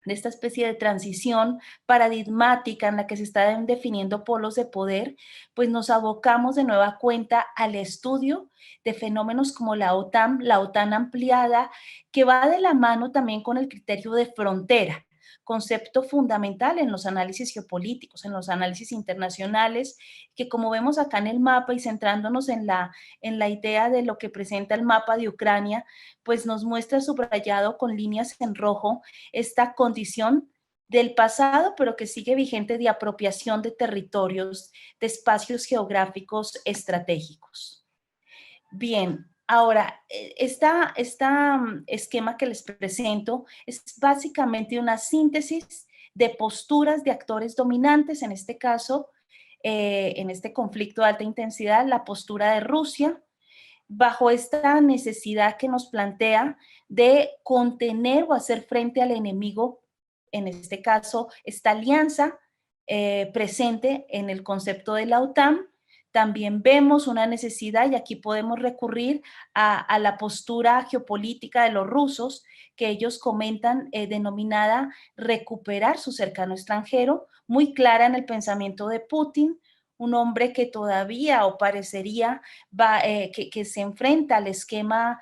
de esta especie de transición paradigmática en la que se están definiendo polos de poder, pues nos abocamos de nueva cuenta al estudio de fenómenos como la OTAN ampliada, que va de la mano también con el criterio de frontera, concepto fundamental en los análisis geopolíticos, en los análisis internacionales, que como vemos acá en el mapa y centrándonos en la idea de lo que presenta el mapa de Ucrania, pues nos muestra subrayado con líneas en rojo esta condición del pasado, pero que sigue vigente de apropiación de territorios, de espacios geográficos estratégicos. Bien, ahora, esta esquema que les presento es básicamente una síntesis de posturas de actores dominantes, en este caso, en este conflicto de alta intensidad, la postura de Rusia, bajo esta necesidad que nos plantea de contener o hacer frente al enemigo, en este caso, esta alianza presente en el concepto de la OTAN. También vemos una necesidad, y aquí podemos recurrir a la postura geopolítica de los rusos, que ellos comentan, denominada recuperar su cercano extranjero, muy clara en el pensamiento de Putin, un hombre que todavía o parecería que se enfrenta al esquema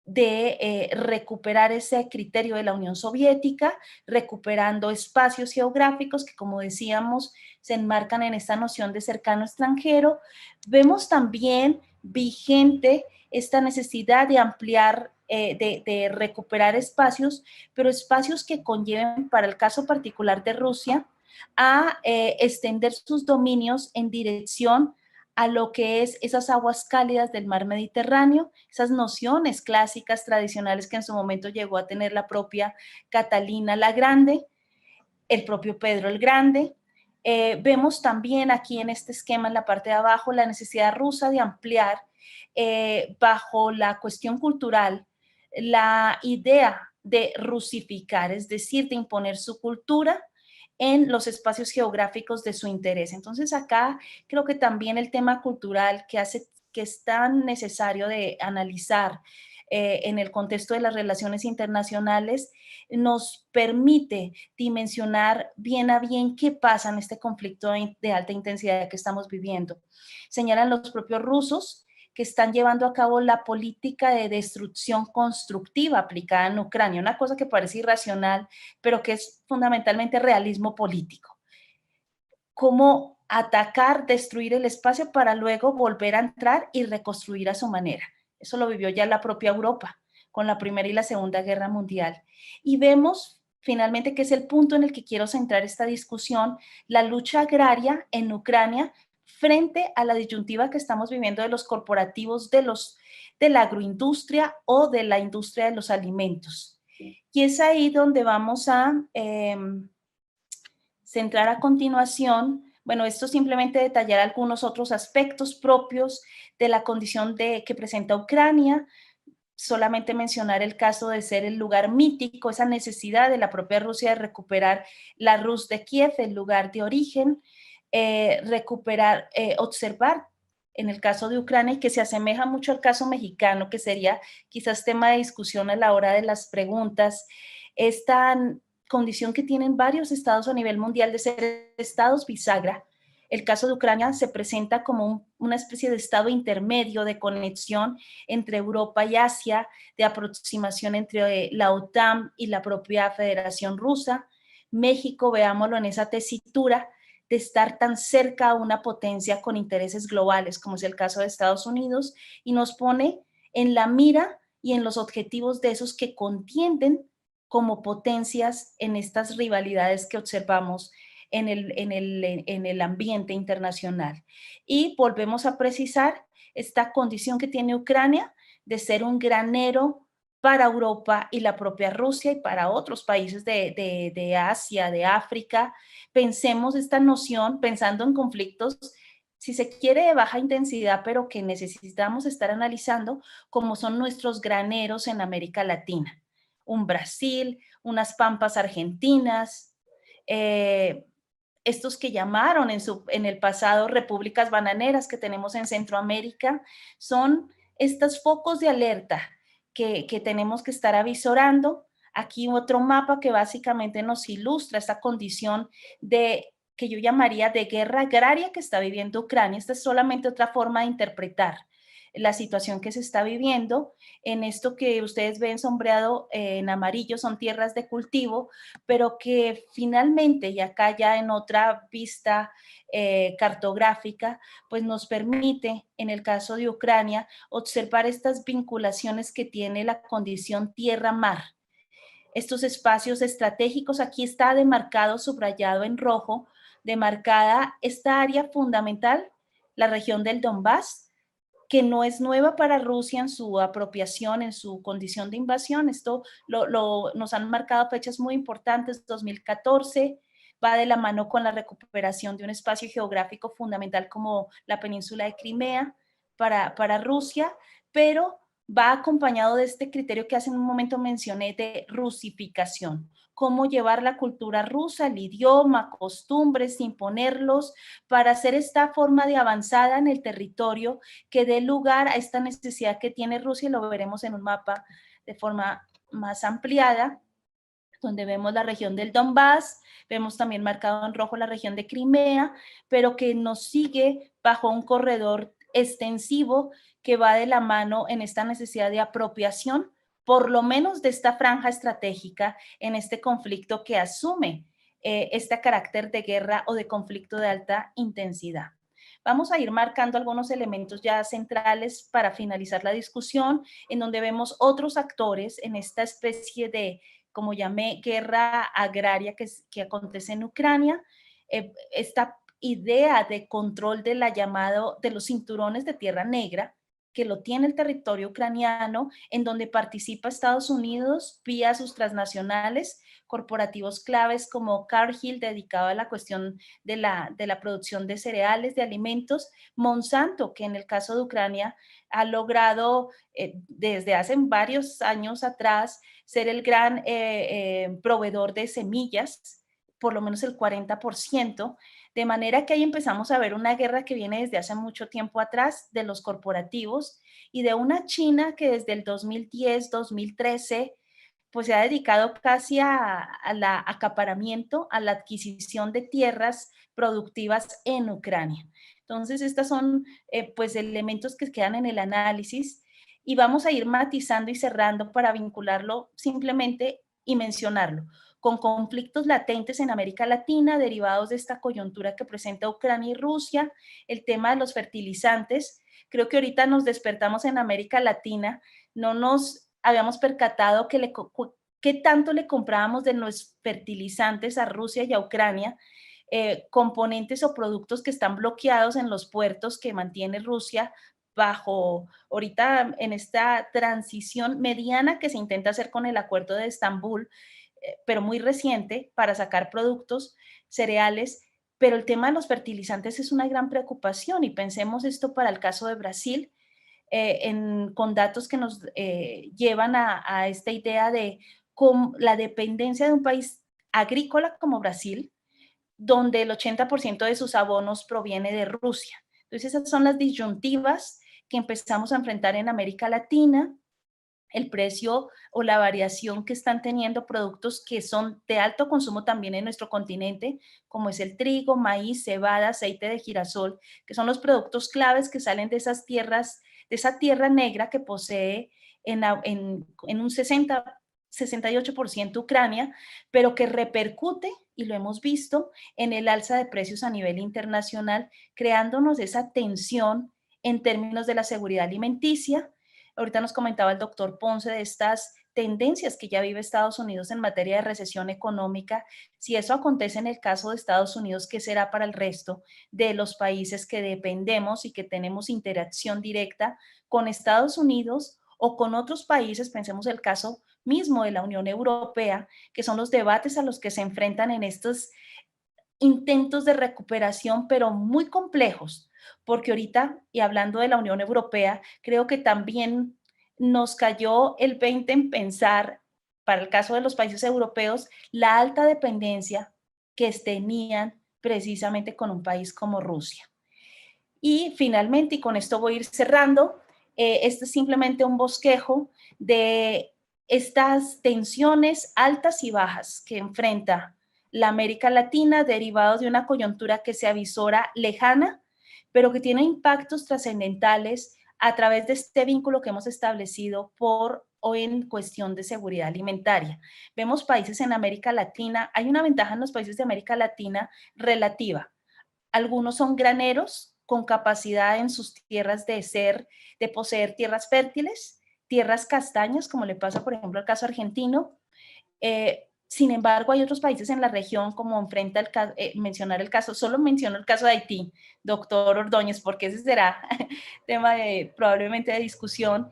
de recuperar ese criterio de la Unión Soviética, recuperando espacios geográficos que, como decíamos, se enmarcan en esta noción de cercano extranjero. Vemos también vigente esta necesidad de ampliar, de recuperar espacios, pero espacios que conlleven, para el caso particular de Rusia, a extender sus dominios en dirección a lo que es esas aguas cálidas del mar Mediterráneo, esas nociones clásicas tradicionales que en su momento llegó a tener la propia Catalina la Grande, el propio Pedro el Grande, Vemos también aquí en este esquema, en la parte de abajo, la necesidad rusa de ampliar bajo la cuestión cultural la idea de rusificar, es decir, de imponer su cultura en los espacios geográficos de su interés. Entonces acá creo que también el tema cultural que hace que es tan necesario de analizar en el contexto de las relaciones internacionales, nos permite dimensionar bien a bien qué pasa en este conflicto de alta intensidad que estamos viviendo. Señalan los propios rusos que están llevando a cabo la política de destrucción constructiva aplicada en Ucrania, una cosa que parece irracional, pero que es fundamentalmente realismo político. Cómo atacar, destruir el espacio para luego volver a entrar y reconstruir a su manera. Eso lo vivió ya la propia Europa con la Primera y la Segunda Guerra Mundial. Y vemos finalmente que es el punto en el que quiero centrar esta discusión, la lucha agraria en Ucrania frente a la disyuntiva que estamos viviendo de los corporativos de la agroindustria o de la industria de los alimentos. Y es ahí donde vamos a centrar a continuación. Bueno, esto simplemente detallar algunos otros aspectos propios de la condición que presenta Ucrania, solamente mencionar el caso de ser el lugar mítico, esa necesidad de la propia Rusia de recuperar la Rus de Kiev, el lugar de origen, observar en el caso de Ucrania, que se asemeja mucho al caso mexicano, que sería quizás tema de discusión a la hora de las preguntas, esta condición que tienen varios estados a nivel mundial de ser estados bisagra. El caso de Ucrania se presenta como una especie de estado intermedio de conexión entre Europa y Asia, de aproximación entre la OTAN y la propia Federación Rusa. México, veámoslo en esa tesitura, de estar tan cerca a una potencia con intereses globales, como es el caso de Estados Unidos, y nos pone en la mira y en los objetivos de esos que contienden como potencias en estas rivalidades que observamos en el ambiente internacional. Y volvemos a precisar esta condición que tiene Ucrania de ser un granero para Europa y la propia Rusia y para otros países de Asia, de África. Pensemos esta noción, pensando en conflictos, si se quiere, de baja intensidad, pero que necesitamos estar analizando, como son nuestros graneros en América Latina. Un Brasil, unas pampas argentinas, estos que llamaron en el pasado repúblicas bananeras que tenemos en Centroamérica, son estos focos de alerta que tenemos que estar avisorando. Aquí otro mapa que básicamente nos ilustra esta condición que yo llamaría de guerra agraria que está viviendo Ucrania. Esta es solamente otra forma de interpretar la situación que se está viviendo. En esto que ustedes ven sombreado en amarillo son tierras de cultivo, pero que finalmente, y acá ya en otra vista cartográfica, pues nos permite, en el caso de Ucrania, observar estas vinculaciones que tiene la condición tierra-mar. Estos espacios estratégicos, aquí está demarcado, subrayado en rojo, demarcada esta área fundamental, la región del Donbass, que no es nueva para Rusia en su apropiación, en su condición de invasión. Esto nos han marcado fechas muy importantes. 2014 va de la mano con la recuperación de un espacio geográfico fundamental como la península de Crimea para Rusia, pero va acompañado de este criterio que hace un momento mencioné de rusificación. Cómo llevar la cultura rusa, el idioma, costumbres, imponerlos para hacer esta forma de avanzada en el territorio que dé lugar a esta necesidad que tiene Rusia, y lo veremos en un mapa de forma más ampliada, donde vemos la región del Donbass, vemos también marcado en rojo la región de Crimea, pero que nos sigue bajo un corredor extensivo que va de la mano en esta necesidad de apropiación, por lo menos de esta franja estratégica en este conflicto que asume este carácter de guerra o de conflicto de alta intensidad. Vamos a ir marcando algunos elementos ya centrales para finalizar la discusión, en donde vemos otros actores en esta especie de, como llamé, guerra agraria que acontece en Ucrania, esta idea de control de los cinturones de tierra negra, que lo tiene el territorio ucraniano, en donde participa Estados Unidos vía sus transnacionales, corporativos claves como Cargill, dedicado a la cuestión de la producción de cereales, de alimentos, Monsanto, que en el caso de Ucrania ha logrado desde hace varios años atrás ser el gran proveedor de semillas, por lo menos el 40%, de manera que ahí empezamos a ver una guerra que viene desde hace mucho tiempo atrás de los corporativos y de una China que desde el 2010, 2013, pues se ha dedicado casi al acaparamiento, a la adquisición de tierras productivas en Ucrania. Entonces, estos son pues elementos que quedan en el análisis y vamos a ir matizando y cerrando para vincularlo simplemente y mencionarlo con conflictos latentes en América Latina derivados de esta coyuntura que presenta Ucrania y Rusia, el tema de los fertilizantes. Creo que ahorita nos despertamos en América Latina, no nos habíamos percatado qué tanto le comprábamos de los fertilizantes a Rusia y a Ucrania, componentes o productos que están bloqueados en los puertos que mantiene Rusia bajo ahorita en esta transición mediana que se intenta hacer con el acuerdo de Estambul, pero muy reciente, para sacar productos, cereales, pero el tema de los fertilizantes es una gran preocupación y pensemos esto para el caso de Brasil, con datos que nos llevan a esta idea de la dependencia de un país agrícola como Brasil, donde el 80% de sus abonos proviene de Rusia. Entonces esas son las disyuntivas que empezamos a enfrentar en América Latina, el precio o la variación que están teniendo productos que son de alto consumo también en nuestro continente, como es el trigo, maíz, cebada, aceite de girasol, que son los productos claves que salen de esas tierras, de esa tierra negra que posee en un 68% Ucrania, pero que repercute, y lo hemos visto, en el alza de precios a nivel internacional, creándonos esa tensión en términos de la seguridad alimenticia. Ahorita nos comentaba el doctor Ponce de estas tendencias que ya vive Estados Unidos en materia de recesión económica. Si eso acontece en el caso de Estados Unidos, ¿qué será para el resto de los países que dependemos y que tenemos interacción directa con Estados Unidos o con otros países? Pensemos el caso mismo de la Unión Europea, que son los debates a los que se enfrentan en estos intentos de recuperación, pero muy complejos, porque ahorita, y hablando de la Unión Europea, creo que también nos cayó el 20 en pensar, para el caso de los países europeos, la alta dependencia que tenían precisamente con un país como Rusia. Y finalmente, y con esto voy a ir cerrando, este es simplemente un bosquejo de estas tensiones altas y bajas que enfrenta la América Latina, derivados de una coyuntura que se avisora lejana, pero que tiene impactos trascendentales a través de este vínculo que hemos establecido o en cuestión de seguridad alimentaria. Vemos países en América Latina, hay una ventaja en los países de América Latina relativa. Algunos son graneros con capacidad en sus tierras de poseer tierras fértiles, tierras castañas, como le pasa, por ejemplo, al caso argentino. Sin embargo, hay otros países en la región, como mencionar el caso, solo menciono el caso de Haití, doctor Ordóñez, porque ese será tema probablemente de discusión.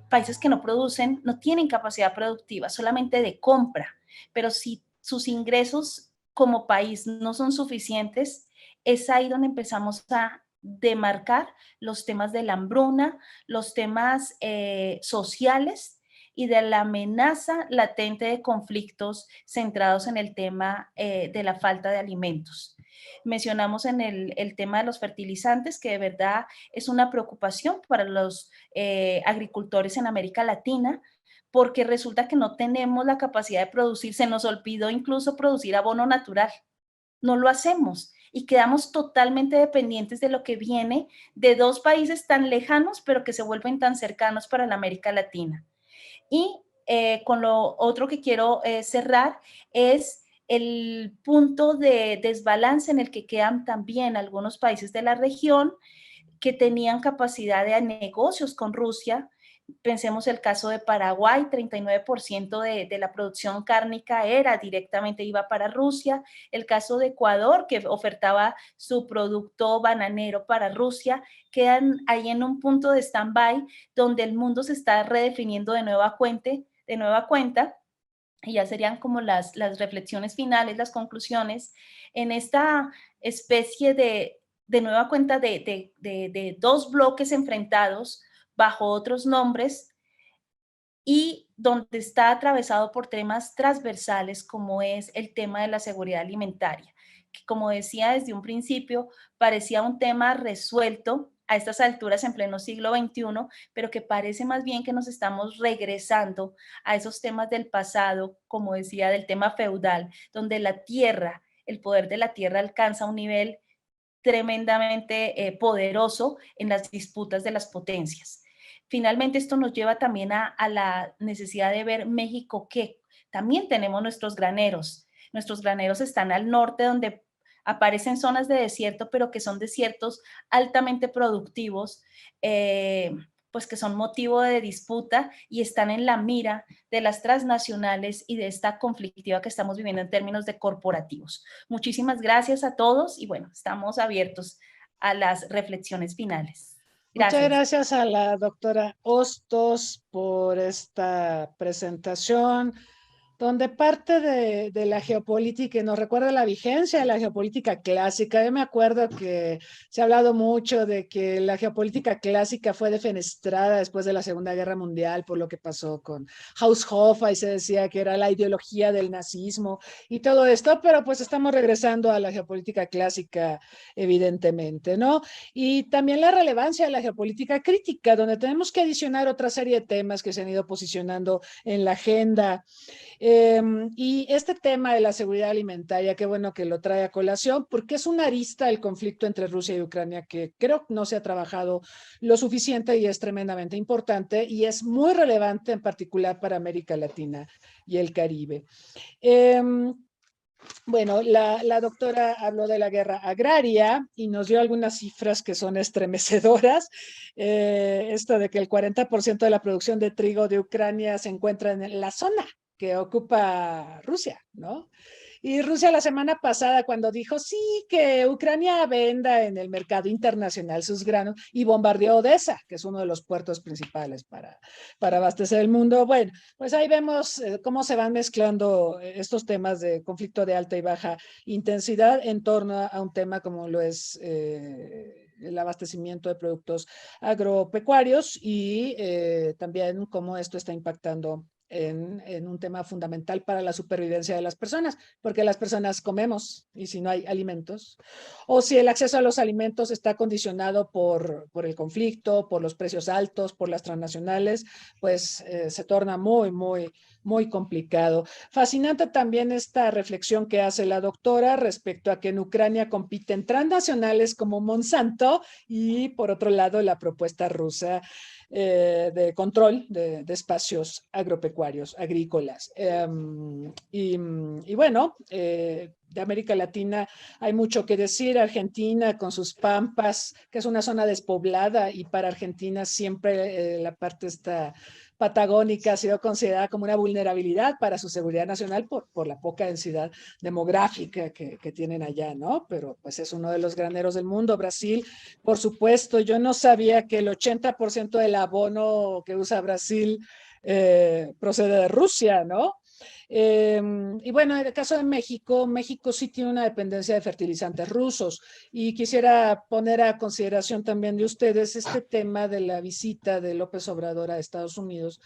Países que no producen, no tienen capacidad productiva, solamente de compra, pero si sus ingresos como país no son suficientes, es ahí donde empezamos a demarcar los temas de la hambruna, los temas sociales y de la amenaza latente de conflictos centrados en el tema de la falta de alimentos. Mencionamos en el tema de los fertilizantes, que de verdad es una preocupación para los agricultores en América Latina, porque resulta que no tenemos la capacidad de producir, se nos olvidó incluso producir abono natural, no lo hacemos y quedamos totalmente dependientes de lo que viene de dos países tan lejanos, pero que se vuelven tan cercanos para la América Latina. Y con lo otro que quiero cerrar es el punto de desbalance en el que quedan también algunos países de la región que tenían capacidad de negocios con Rusia, Pensemos el caso de Paraguay, 39% de la producción cárnica iba para Rusia. El caso de Ecuador, que ofertaba su producto bananero para Rusia, quedan ahí en un punto de stand-by donde el mundo se está redefiniendo de nueva cuenta, y ya serían como las reflexiones finales, las conclusiones, en esta especie de nueva cuenta de dos bloques enfrentados bajo otros nombres y donde está atravesado por temas transversales como es el tema de la seguridad alimentaria, que como decía desde un principio, parecía un tema resuelto a estas alturas en pleno siglo XXI, pero que parece más bien que nos estamos regresando a esos temas del pasado, como decía, del tema feudal, donde la tierra, el poder de la tierra alcanza un nivel tremendamente poderoso en las disputas de las potencias. Finalmente, esto nos lleva también a la necesidad de ver México, que también tenemos nuestros graneros. Nuestros graneros están al norte, donde aparecen zonas de desierto, pero que son desiertos altamente productivos, pues que son motivo de disputa y están en la mira de las transnacionales y de esta conflictiva que estamos viviendo en términos de corporativos. Muchísimas gracias a todos y bueno, estamos abiertos a las reflexiones finales. Muchas Gracias. gracias a la doctora Hostos por esta presentación, donde parte de la geopolítica, y nos recuerda la vigencia de la geopolítica clásica. Yo me acuerdo que se ha hablado mucho de que la geopolítica clásica fue defenestrada después de la Segunda Guerra Mundial por lo que pasó con Haushofer, y se decía que era la ideología del nazismo y todo esto, pero pues estamos regresando a la geopolítica clásica, evidentemente, ¿no? Y también la relevancia de la geopolítica crítica, donde tenemos que adicionar otra serie de temas que se han ido posicionando en la agenda. Y este tema de la seguridad alimentaria, qué bueno que lo trae a colación, porque es una arista del conflicto entre Rusia y Ucrania que creo que no se ha trabajado lo suficiente y es tremendamente importante y es muy relevante en particular para América Latina y el Caribe. Bueno, la doctora habló de la guerra agraria y nos dio algunas cifras que son estremecedoras. Esto de que el 40% de la producción de trigo de Ucrania se encuentra en la zona que ocupa Rusia, ¿no? Y Rusia la semana pasada cuando dijo sí que Ucrania venda en el mercado internacional sus granos y bombardeó Odessa, que es uno de los puertos principales para abastecer el mundo. Bueno, pues ahí vemos cómo se van mezclando estos temas de conflicto de alta y baja intensidad en torno a un tema como lo es el abastecimiento de productos agropecuarios y también cómo esto está impactando en un tema fundamental para la supervivencia de las personas, porque las personas comemos y si no hay alimentos, o si el acceso a los alimentos está condicionado por el conflicto, por los precios altos, por las transnacionales, pues se torna muy complicado. Fascinante también esta reflexión que hace la doctora respecto a que en Ucrania compiten transnacionales como Monsanto y por otro lado la propuesta rusa de control de espacios agropecuarios, agrícolas. Y bueno, de América Latina hay mucho que decir. Argentina con sus pampas, que es una zona despoblada y para Argentina siempre la parte esta patagónica ha sido considerada como una vulnerabilidad para su seguridad nacional por la poca densidad demográfica que tienen allá, ¿no? Pero pues es uno de los graneros del mundo. Brasil, por supuesto, yo no sabía que el 80% del abono que usa Brasil procede de Rusia, ¿no? Y bueno, en el caso de México, México sí tiene una dependencia de fertilizantes rusos y quisiera poner a consideración también de ustedes este tema de la visita de López Obrador a Estados Unidos,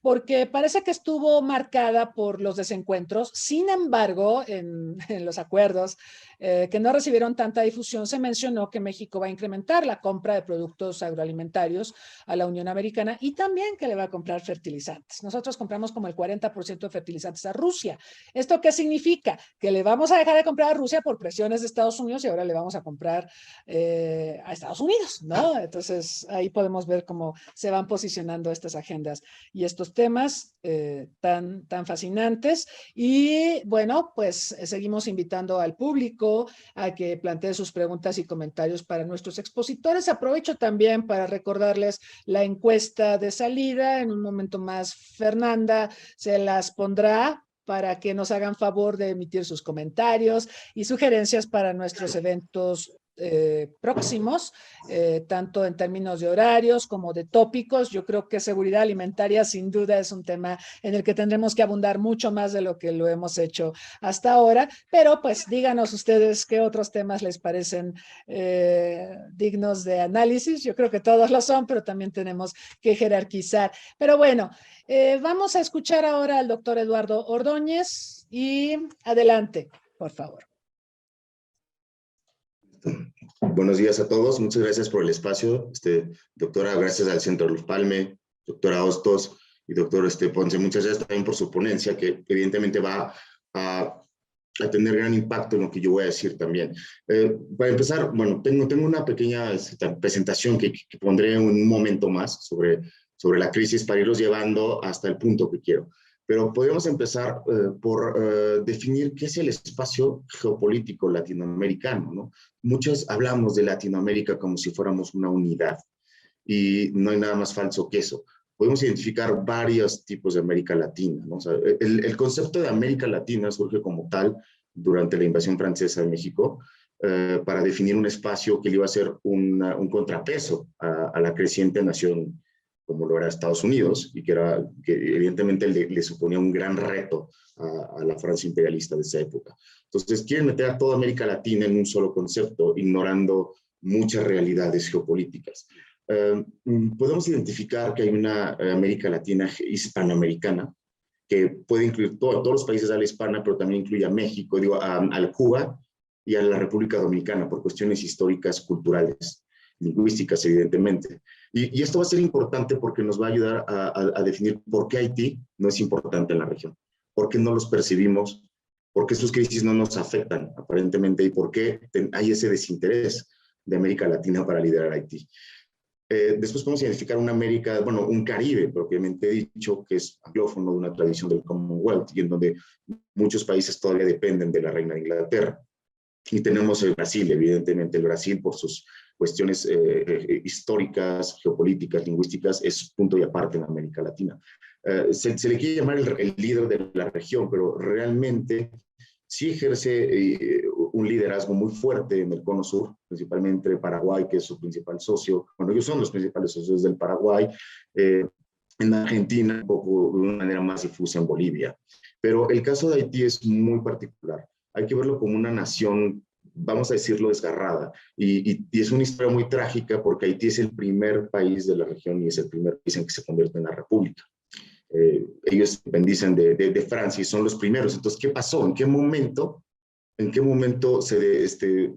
porque parece que estuvo marcada por los desencuentros. Sin embargo, en los acuerdos que no recibieron tanta difusión, se mencionó que México va a incrementar la compra de productos agroalimentarios a la Unión Americana y también que le va a comprar fertilizantes. Nosotros compramos como el 40% de fertilizantes a Rusia. ¿Esto qué significa? Que le vamos a dejar de comprar a Rusia por presiones de Estados Unidos y ahora le vamos a comprar a Estados Unidos, ¿no? Entonces, ahí podemos ver cómo se van posicionando estas agendas y estos estos temas tan fascinantes. Y bueno, pues seguimos invitando al público a que plantee sus preguntas y comentarios para nuestros expositores. Aprovecho también para recordarles la encuesta de salida. En un momento más, Fernanda se las pondrá para que nos hagan favor de emitir sus comentarios y sugerencias para nuestros eventos próximos, tanto en términos de horarios como de tópicos. Yo creo que seguridad alimentaria sin duda es un tema en el que tendremos que abundar mucho más de lo que lo hemos hecho hasta ahora, pero pues díganos ustedes qué otros temas les parecen dignos de análisis. Yo creo que todos lo son, pero también tenemos que jerarquizar. Pero bueno, vamos a escuchar ahora al doctor Eduardo Ordóñez y adelante, por favor. Buenos días a todos, muchas gracias por el espacio. Doctora, gracias al Centro Olof Palme, doctora Hostos y doctor Ponce, muchas gracias también por su ponencia, que evidentemente va a tener gran impacto en lo que yo voy a decir también. Para empezar, bueno, tengo una pequeña presentación que pondré en un momento más sobre la crisis para irlos llevando hasta el punto que quiero. Pero podemos empezar por definir qué es el espacio geopolítico latinoamericano, ¿no? Muchos hablamos de Latinoamérica como si fuéramos una unidad, y no hay nada más falso que eso. Podemos identificar varios tipos de América Latina, ¿no? O sea, el concepto de América Latina surge como tal durante la invasión francesa de México, para definir un espacio que le iba a ser un contrapeso a la creciente nación como lo era Estados Unidos, y que evidentemente le suponía un gran reto a la Francia imperialista de esa época. Entonces quieren meter a toda América Latina en un solo concepto, ignorando muchas realidades geopolíticas. Podemos identificar que hay una América Latina hispanoamericana, que puede incluir todos los países de habla hispana, pero también incluye a México, a Cuba y a la República Dominicana, por cuestiones históricas, culturales, lingüísticas, evidentemente. Y esto va a ser importante porque nos va a ayudar a definir por qué Haití no es importante en la región, por qué no los percibimos, por qué sus crisis no nos afectan aparentemente, y por qué hay ese desinterés de América Latina para liderar Haití. Después podemos identificar una América, bueno, un Caribe propiamente dicho, que es anglófono de una tradición del Commonwealth, y en donde muchos países todavía dependen de la reina de Inglaterra. Y tenemos el Brasil, evidentemente el Brasil por sus cuestiones históricas, geopolíticas, lingüísticas, es punto y aparte en América Latina. Se le quiere llamar el líder de la región, pero realmente sí ejerce un liderazgo muy fuerte en el Cono Sur, principalmente Paraguay, que es su principal socio. Bueno, ellos son los principales socios del Paraguay. En Argentina, un poco de una manera más difusa en Bolivia. Pero el caso de Haití es muy particular. Hay que verlo como una nación, vamos a decirlo, desgarrada. Y es una historia muy trágica porque Haití es el primer país de la región y es el primer país en que se convierte en la república. Ellos bendicen de Francia y son los primeros. Entonces, ¿qué pasó? ¿En qué momento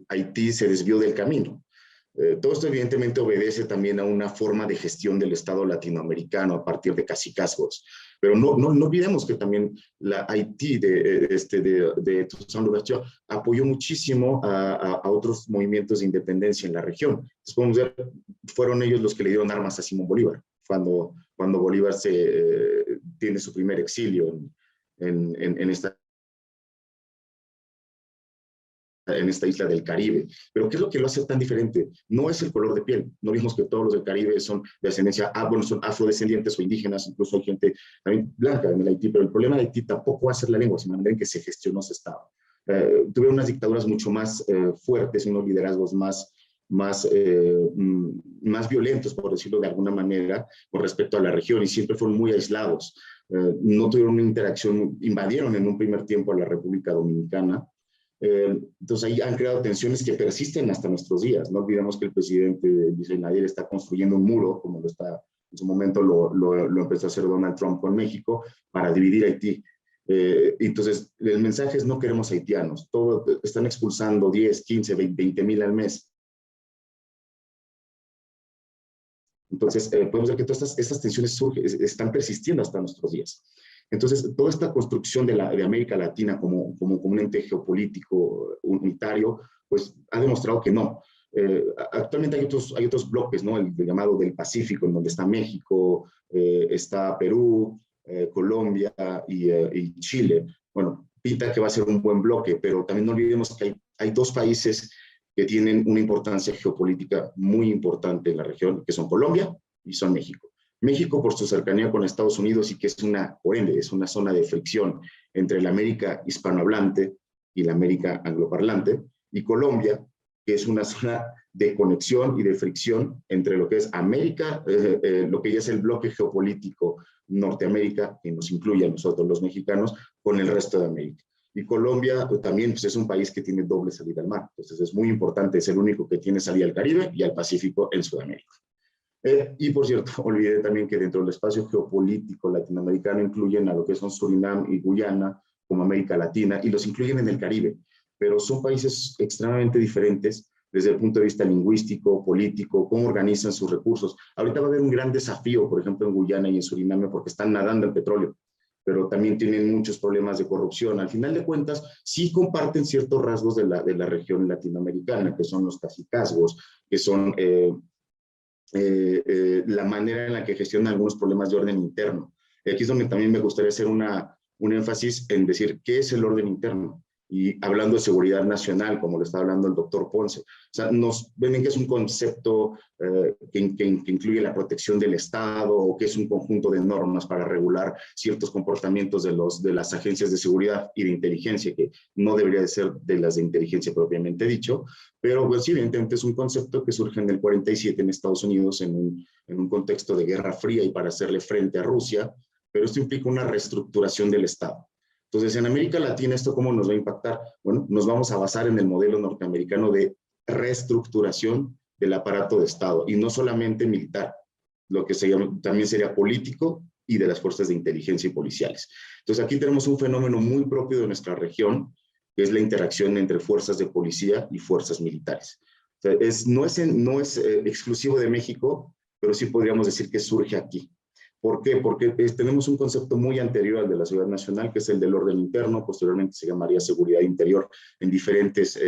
Haití se desvió del camino? Todo esto evidentemente obedece también a una forma de gestión del Estado latinoamericano a partir de cacicazgos. Pero no olvidemos que también la Haití de Toussaint Louverture apoyó muchísimo a otros movimientos de independencia en la región. Entonces podemos ver, fueron ellos los que le dieron armas a Simón Bolívar, cuando Bolívar tiene su primer exilio en esta isla del Caribe. Pero ¿qué es lo que lo hace tan diferente? No es el color de piel. No vimos que todos los del Caribe son de ascendencia, son afrodescendientes o indígenas, incluso hay gente también blanca en el Haití, pero el problema de Haití tampoco va a ser la lengua, sino la manera en que se gestionó ese Estado. Tuvieron unas dictaduras mucho más fuertes, unos liderazgos más violentos, por decirlo de alguna manera, con respecto a la región, y siempre fueron muy aislados. No tuvieron una interacción, invadieron en un primer tiempo a la República Dominicana. Entonces ahí han creado tensiones que persisten hasta nuestros días. No olvidemos que el presidente Luis Abinader está construyendo un muro, como lo está en su momento lo empezó a hacer Donald Trump con México, para dividir Haití. Entonces el mensaje es: no queremos haitianos. Están expulsando 10, 15, 20 mil al mes. Entonces podemos ver que todas estas tensiones están persistiendo hasta nuestros días. Entonces, toda esta construcción de América Latina como un ente geopolítico unitario, pues ha demostrado que no. Actualmente hay otros bloques, ¿no? El llamado del Pacífico, en donde está México, está Perú, Colombia y Chile. Bueno, pinta que va a ser un buen bloque, pero también no olvidemos que hay dos países que tienen una importancia geopolítica muy importante en la región, que son Colombia y son México. México por su cercanía con Estados Unidos y que es por ende, es una zona de fricción entre la América hispanohablante y la América angloparlante, y Colombia, que es una zona de conexión y de fricción entre lo que es América, lo que ya es el bloque geopolítico Norteamérica, que nos incluye a nosotros los mexicanos, con el resto de América. Y Colombia también pues, es un país que tiene doble salida al mar. Entonces es muy importante, es el único que tiene salida al Caribe y al Pacífico en Sudamérica. Y por cierto, olvidé también que dentro del espacio geopolítico latinoamericano incluyen a lo que son Surinam y Guyana como América Latina y los incluyen en el Caribe, pero son países extremadamente diferentes desde el punto de vista lingüístico, político, cómo organizan sus recursos. Ahorita va a haber un gran desafío, por ejemplo, en Guyana y en Surinam, porque están nadando el petróleo, pero también tienen muchos problemas de corrupción. Al final de cuentas, sí comparten ciertos rasgos de la región latinoamericana, que son los cacicazgos, que son la manera en la que gestionan algunos problemas de orden interno. Aquí es donde también me gustaría hacer un énfasis en decir qué es el orden interno. Y hablando de seguridad nacional, como le está hablando el doctor Ponce, o sea, nos ven que es un concepto que incluye la protección del Estado o que es un conjunto de normas para regular ciertos comportamientos de las agencias de seguridad y de inteligencia, que no debería de ser de las de inteligencia propiamente dicho, pero pues sí, evidentemente es un concepto que surge en el 47 en Estados Unidos en un contexto de Guerra Fría y para hacerle frente a Rusia, pero esto implica una reestructuración del Estado. Entonces, en América Latina, ¿esto cómo nos va a impactar? Bueno, nos vamos a basar en el modelo norteamericano de reestructuración del aparato de Estado, y no solamente militar, lo que también sería político y de las fuerzas de inteligencia y policiales. Entonces, aquí tenemos un fenómeno muy propio de nuestra región, que es la interacción entre fuerzas de policía y fuerzas militares. O sea, no es exclusivo de México, pero sí podríamos decir que surge aquí. ¿Por qué? Porque tenemos un concepto muy anterior al de la seguridad nacional, que es el del orden interno, posteriormente se llamaría seguridad interior en diferentes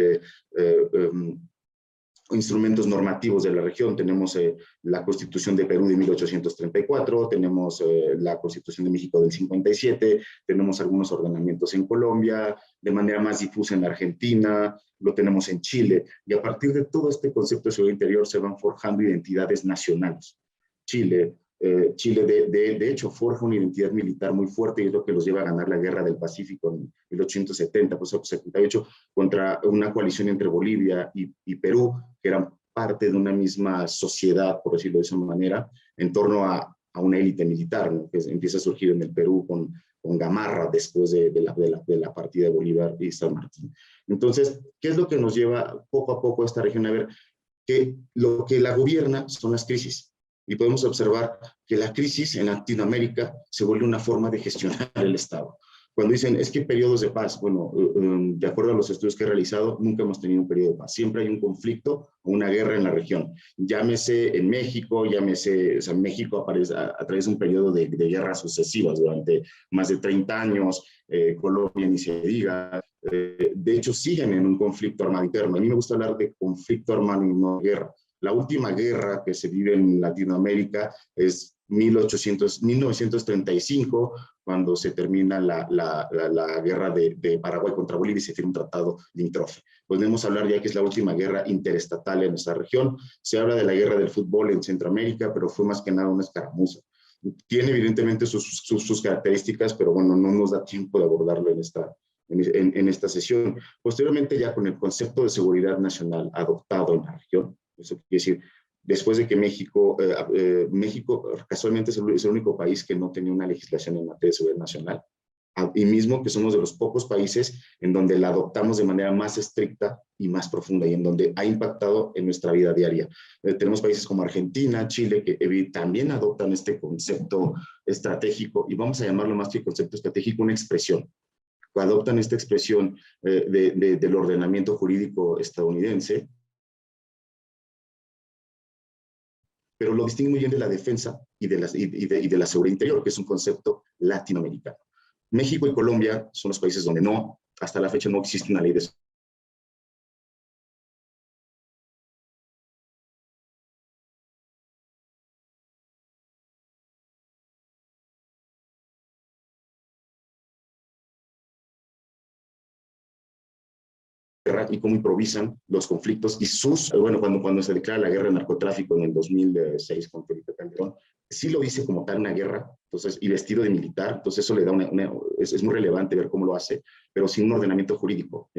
instrumentos normativos de la región. Tenemos la Constitución de Perú de 1834, tenemos la Constitución de México del 57, tenemos algunos ordenamientos en Colombia, de manera más difusa en Argentina, lo tenemos en Chile, y a partir de todo este concepto de seguridad interior se van forjando identidades nacionales. Chile, de hecho, forja una identidad militar muy fuerte y es lo que los lleva a ganar la Guerra del Pacífico en 1870, pues 78, contra una coalición entre Bolivia y Perú, que eran parte de una misma sociedad, por decirlo de esa manera, en torno a una élite militar, ¿no? Que empieza a surgir en el Perú con Gamarra después de la partida de Bolívar y San Martín. Entonces, ¿qué es lo que nos lleva poco a poco a esta región a ver que lo que la gobierna son las crisis? Y podemos observar que la crisis en Latinoamérica se vuelve una forma de gestionar el Estado. Cuando dicen, es que periodos de paz, bueno, de acuerdo a los estudios que he realizado, nunca hemos tenido un periodo de paz. Siempre hay un conflicto o una guerra en la región. Llámese en México, o sea, México aparece a través de un periodo de guerras sucesivas durante más de 30 años, Colombia ni se diga. De hecho, siguen en un conflicto armado interno. A mí me gusta hablar de conflicto armado y no guerra. La última guerra que se vive en Latinoamérica es 1935, cuando se termina la guerra de Paraguay contra Bolivia y se firma un tratado limítrofe. Podemos hablar ya que es la última guerra interestatal en nuestra región. Se habla de la guerra del fútbol en Centroamérica, pero fue más que nada una escaramuza. Tiene evidentemente sus características, pero bueno, no nos da tiempo de abordarlo en esta sesión. Posteriormente, ya con el concepto de seguridad nacional adoptado en la región, eso quiere decir, después de que México casualmente es el único país que no tenía una legislación en materia de seguridad nacional, y mismo que somos de los pocos países en donde la adoptamos de manera más estricta y más profunda, y en donde ha impactado en nuestra vida diaria. Tenemos países como Argentina, Chile, que también adoptan este concepto estratégico, y vamos a llamarlo más que concepto estratégico, una expresión. Adoptan esta expresión del ordenamiento jurídico estadounidense, pero lo distingue muy bien de la defensa y de la seguridad interior, que es un concepto latinoamericano. México y Colombia son los países donde hasta la fecha no existe una ley de y cómo improvisan los conflictos y bueno, cuando se declara la guerra del narcotráfico en el 2006 con Felipe Calderón, sí lo dice como tal una guerra, entonces, y vestido de militar, entonces eso le da es muy relevante ver cómo lo hace, pero sin un ordenamiento jurídico.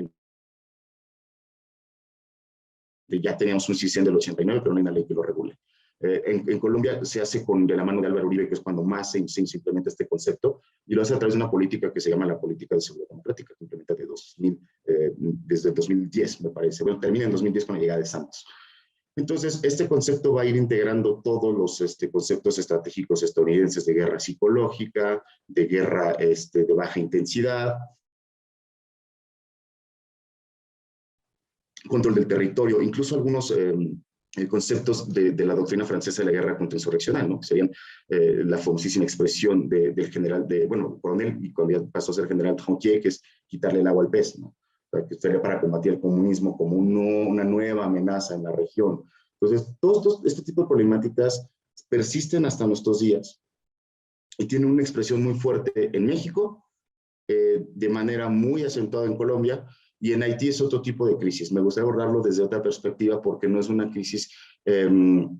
Ya teníamos un CISEN del 89, pero no hay una ley que lo regule. En Colombia se hace de la mano de Álvaro Uribe, que es cuando más se implementa este concepto, y lo hace a través de una política que se llama la política de seguridad democrática, que implementa desde el 2010, me parece. Bueno, termina en 2010 con la llegada de Santos. Entonces, este concepto va a ir integrando todos los conceptos estratégicos estadounidenses de guerra psicológica, de guerra de baja intensidad, control del territorio, incluso algunos conceptos de la doctrina francesa de la guerra contrainsurreccional, ¿no? Que serían la famosísima expresión del general, coronel, y cuando ya pasó a ser general Tronquier, que es quitarle el agua al pez, ¿no? O sea, que sería para combatir el comunismo como una nueva amenaza en la región. Entonces, todos este tipo de problemáticas persisten hasta nuestros días y tienen una expresión muy fuerte en México, de manera muy acentuada en Colombia, y en Haití es otro tipo de crisis. Me gustaría abordarlo desde otra perspectiva porque no es una crisis de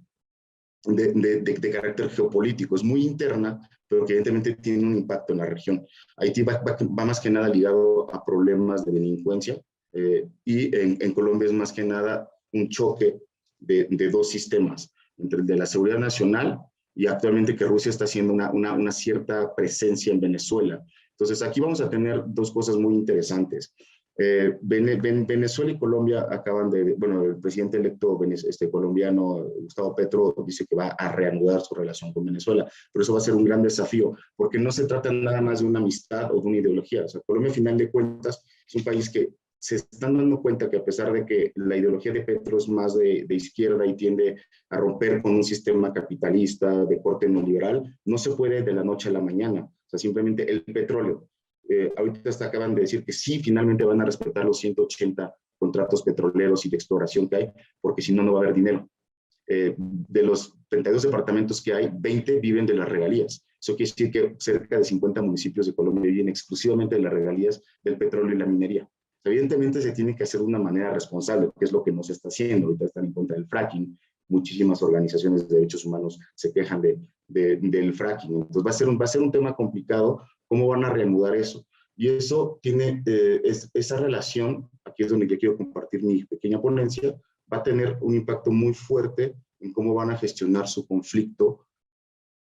carácter geopolítico, es muy interna, pero que evidentemente tiene un impacto en la región. Haití va más que nada ligado a problemas de delincuencia, y en Colombia es más que nada un choque de dos sistemas, entre el de la seguridad nacional y actualmente que Rusia está haciendo una cierta presencia en Venezuela. Entonces aquí vamos a tener dos cosas muy interesantes. Venezuela y Colombia acaban bueno, el presidente electo colombiano, Gustavo Petro, dice que va a reanudar su relación con Venezuela, pero eso va a ser un gran desafío, porque no se trata nada más de una amistad o de una ideología. O sea, Colombia, a final de cuentas, es un país que se están dando cuenta que a pesar de que la ideología de Petro es más de izquierda y tiende a romper con un sistema capitalista de corte neoliberal, no se puede de la noche a la mañana. O sea, simplemente el petróleo. Ahorita acaban de decir que sí, finalmente van a respetar los 180 contratos petroleros y de exploración que hay, porque si no, no va a haber dinero. De los 32 departamentos que hay, 20 viven de las regalías. Eso quiere decir que cerca de 50 municipios de Colombia viven exclusivamente de las regalías del petróleo y la minería. Evidentemente se tiene que hacer de una manera responsable, que es lo que no se está haciendo. Ahorita están en contra del fracking. Muchísimas organizaciones de derechos humanos se quejan del fracking. Entonces va a ser un tema complicado. ¿Cómo van a reanudar eso? Y eso tiene, esa relación, aquí es donde yo quiero compartir mi pequeña ponencia, va a tener un impacto muy fuerte en cómo van a gestionar su conflicto.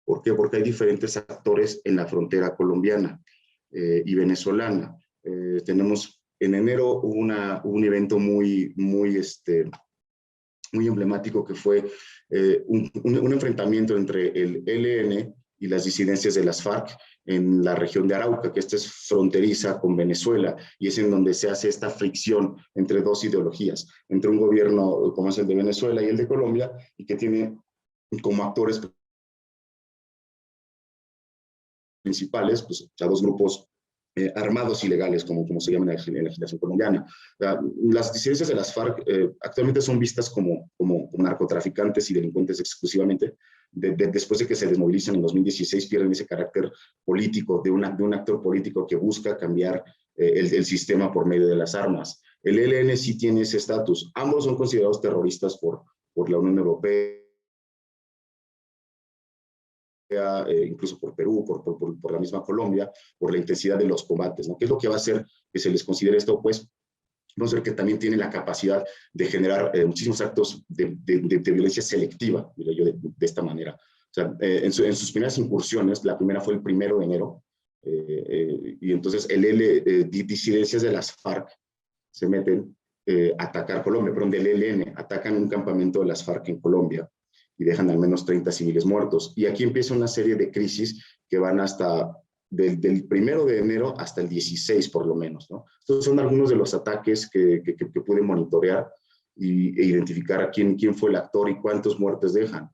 ¿Por qué? Porque hay diferentes actores en la frontera colombiana y venezolana. Tenemos, en enero hubo un evento muy emblemático que fue un enfrentamiento entre el ELN y las disidencias de las FARC en la región de Arauca, que esta es fronteriza con Venezuela, y es en donde se hace esta fricción entre dos ideologías, entre un gobierno como es el de Venezuela y el de Colombia, y que tiene como actores principales, pues, a dos grupos armados ilegales, como se llama en la legislación colombiana. Las disidencias de las FARC actualmente son vistas como narcotraficantes y delincuentes exclusivamente. Después de que se desmovilizan en 2016, pierden ese carácter político de un actor político que busca cambiar el sistema por medio de las armas. El ELN sí tiene ese estatus. Ambos son considerados terroristas por la Unión Europea, incluso por Perú, por la misma Colombia, por la intensidad de los combates, ¿no? ¿Qué es lo que va a hacer que se les considere esto? Pues vamos a ver que también tiene la capacidad de generar muchísimos actos de violencia selectiva, diría yo, de esta manera. O sea, en sus primeras incursiones, la primera fue el 1 de enero, y entonces disidencias de las FARC se meten a atacar Colombia, perdón, del ELN, atacan un campamento de las FARC en Colombia, y dejan al menos 30 civiles muertos. Y aquí empieza una serie de crisis que van hasta del 1 de enero hasta el 16 por lo menos, ¿no? Estos son algunos de los ataques que pude monitorear e identificar a quién fue el actor y cuántos muertos dejan.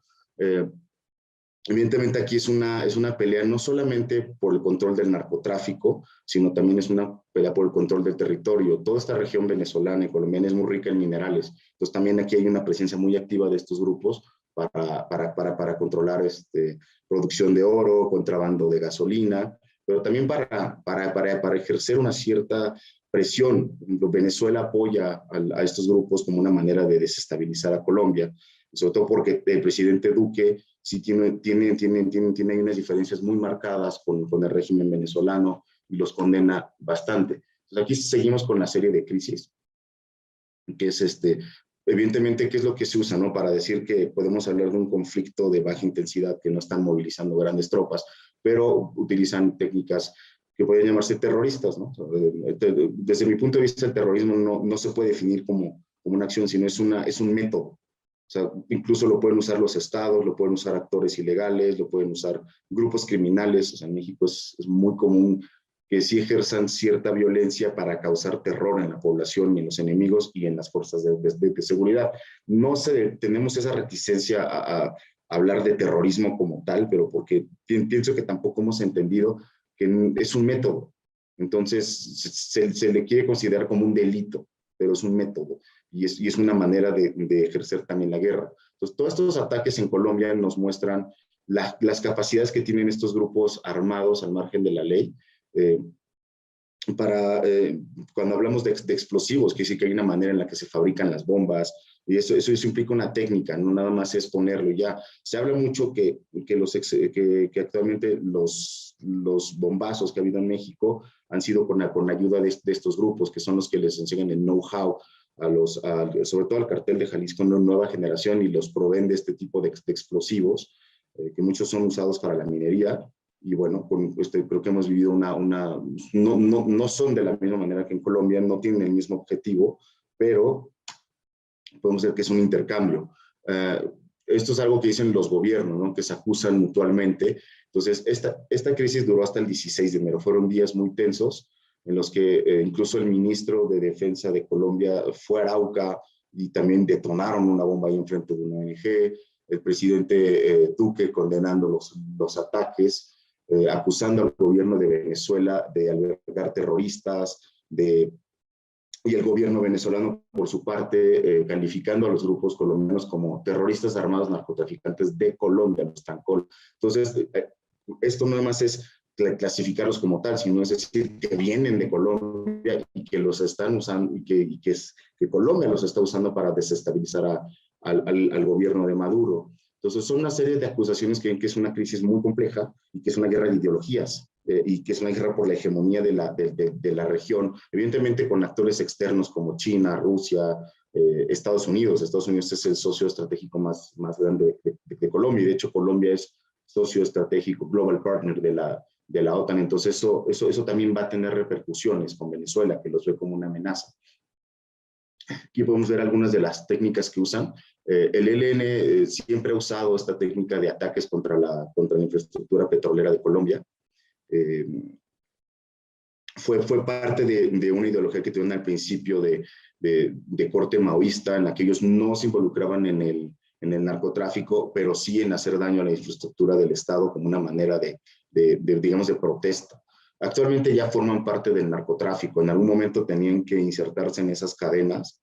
Evidentemente aquí es una pelea no solamente por el control del narcotráfico, sino también es una pelea por el control del territorio. Toda esta región venezolana y colombiana es muy rica en minerales. Entonces también aquí hay una presencia muy activa de estos grupos para controlar producción de oro, contrabando de gasolina, pero también para ejercer una cierta presión. Venezuela apoya a estos grupos como una manera de desestabilizar a Colombia, sobre todo porque el presidente Duque sí tiene unas diferencias muy marcadas con el régimen venezolano y los condena bastante. Entonces aquí seguimos con la serie de crisis, que es evidentemente, ¿qué es lo que se usa, no? Para decir que podemos hablar de un conflicto de baja intensidad, que no están movilizando grandes tropas, pero utilizan técnicas que pueden llamarse terroristas, ¿no? Desde mi punto de vista, el terrorismo no se puede definir como una acción, sino es un método. O sea, incluso lo pueden usar los estados, lo pueden usar actores ilegales, lo pueden usar grupos criminales. O sea, en México es muy común que sí ejerzan cierta violencia para causar terror en la población y en los enemigos y en las fuerzas de seguridad. Tenemos esa reticencia a hablar de terrorismo como tal, pero porque pienso que tampoco hemos entendido que es un método. Entonces, se le quiere considerar como un delito, pero es un método y es una manera de ejercer también la guerra. Entonces, todos estos ataques en Colombia nos muestran las capacidades que tienen estos grupos armados al margen de la ley. Cuando hablamos de explosivos, que sí que hay una manera en la que se fabrican las bombas, y eso implica una técnica, no nada más es ponerlo ya. Se habla mucho que actualmente los bombazos que ha habido en México han sido con la ayuda de estos grupos, que son los que les enseñan el know-how sobre todo al cartel de Jalisco Nueva Generación, y los proveen de este tipo de explosivos, que muchos son usados para la minería. Y bueno, creo que hemos vivido no son de la misma manera que en Colombia, no tienen el mismo objetivo, pero podemos ver que es un intercambio. Esto es algo que dicen los gobiernos, ¿no? Que se acusan mutuamente. Entonces, esta crisis duró hasta el 16 de enero. Fueron días muy tensos en los que incluso el ministro de Defensa de Colombia fue a Arauca y también detonaron una bomba ahí enfrente de una ONG. El presidente Duque condenando los ataques, acusando al gobierno de Venezuela de albergar terroristas, y el gobierno venezolano, por su parte, calificando a los grupos colombianos como terroristas armados narcotraficantes de Colombia, los TANCOL. Entonces, esto no nada más es clasificarlos como tal, sino es decir, que vienen de Colombia y que los están usando, y que Colombia los está usando para desestabilizar al gobierno de Maduro. Entonces, son una serie de acusaciones que ven que es una crisis muy compleja y que es una guerra de ideologías, y que es una guerra por la hegemonía de la región, evidentemente con actores externos como China, Rusia, Estados Unidos. Estados Unidos es el socio estratégico más grande de Colombia, y de hecho Colombia es socio estratégico, global partner de la OTAN. Entonces eso también va a tener repercusiones con Venezuela, que los ve como una amenaza. Aquí podemos ver algunas de las técnicas que usan. El ELN siempre ha usado esta técnica de ataques contra la infraestructura petrolera de Colombia. Fue parte de una ideología que tuvieron al principio de corte maoísta, en la que ellos no se involucraban en el narcotráfico, pero sí en hacer daño a la infraestructura del Estado como una manera digamos, de protesta. Actualmente ya forman parte del narcotráfico. En algún momento tenían que insertarse en esas cadenas,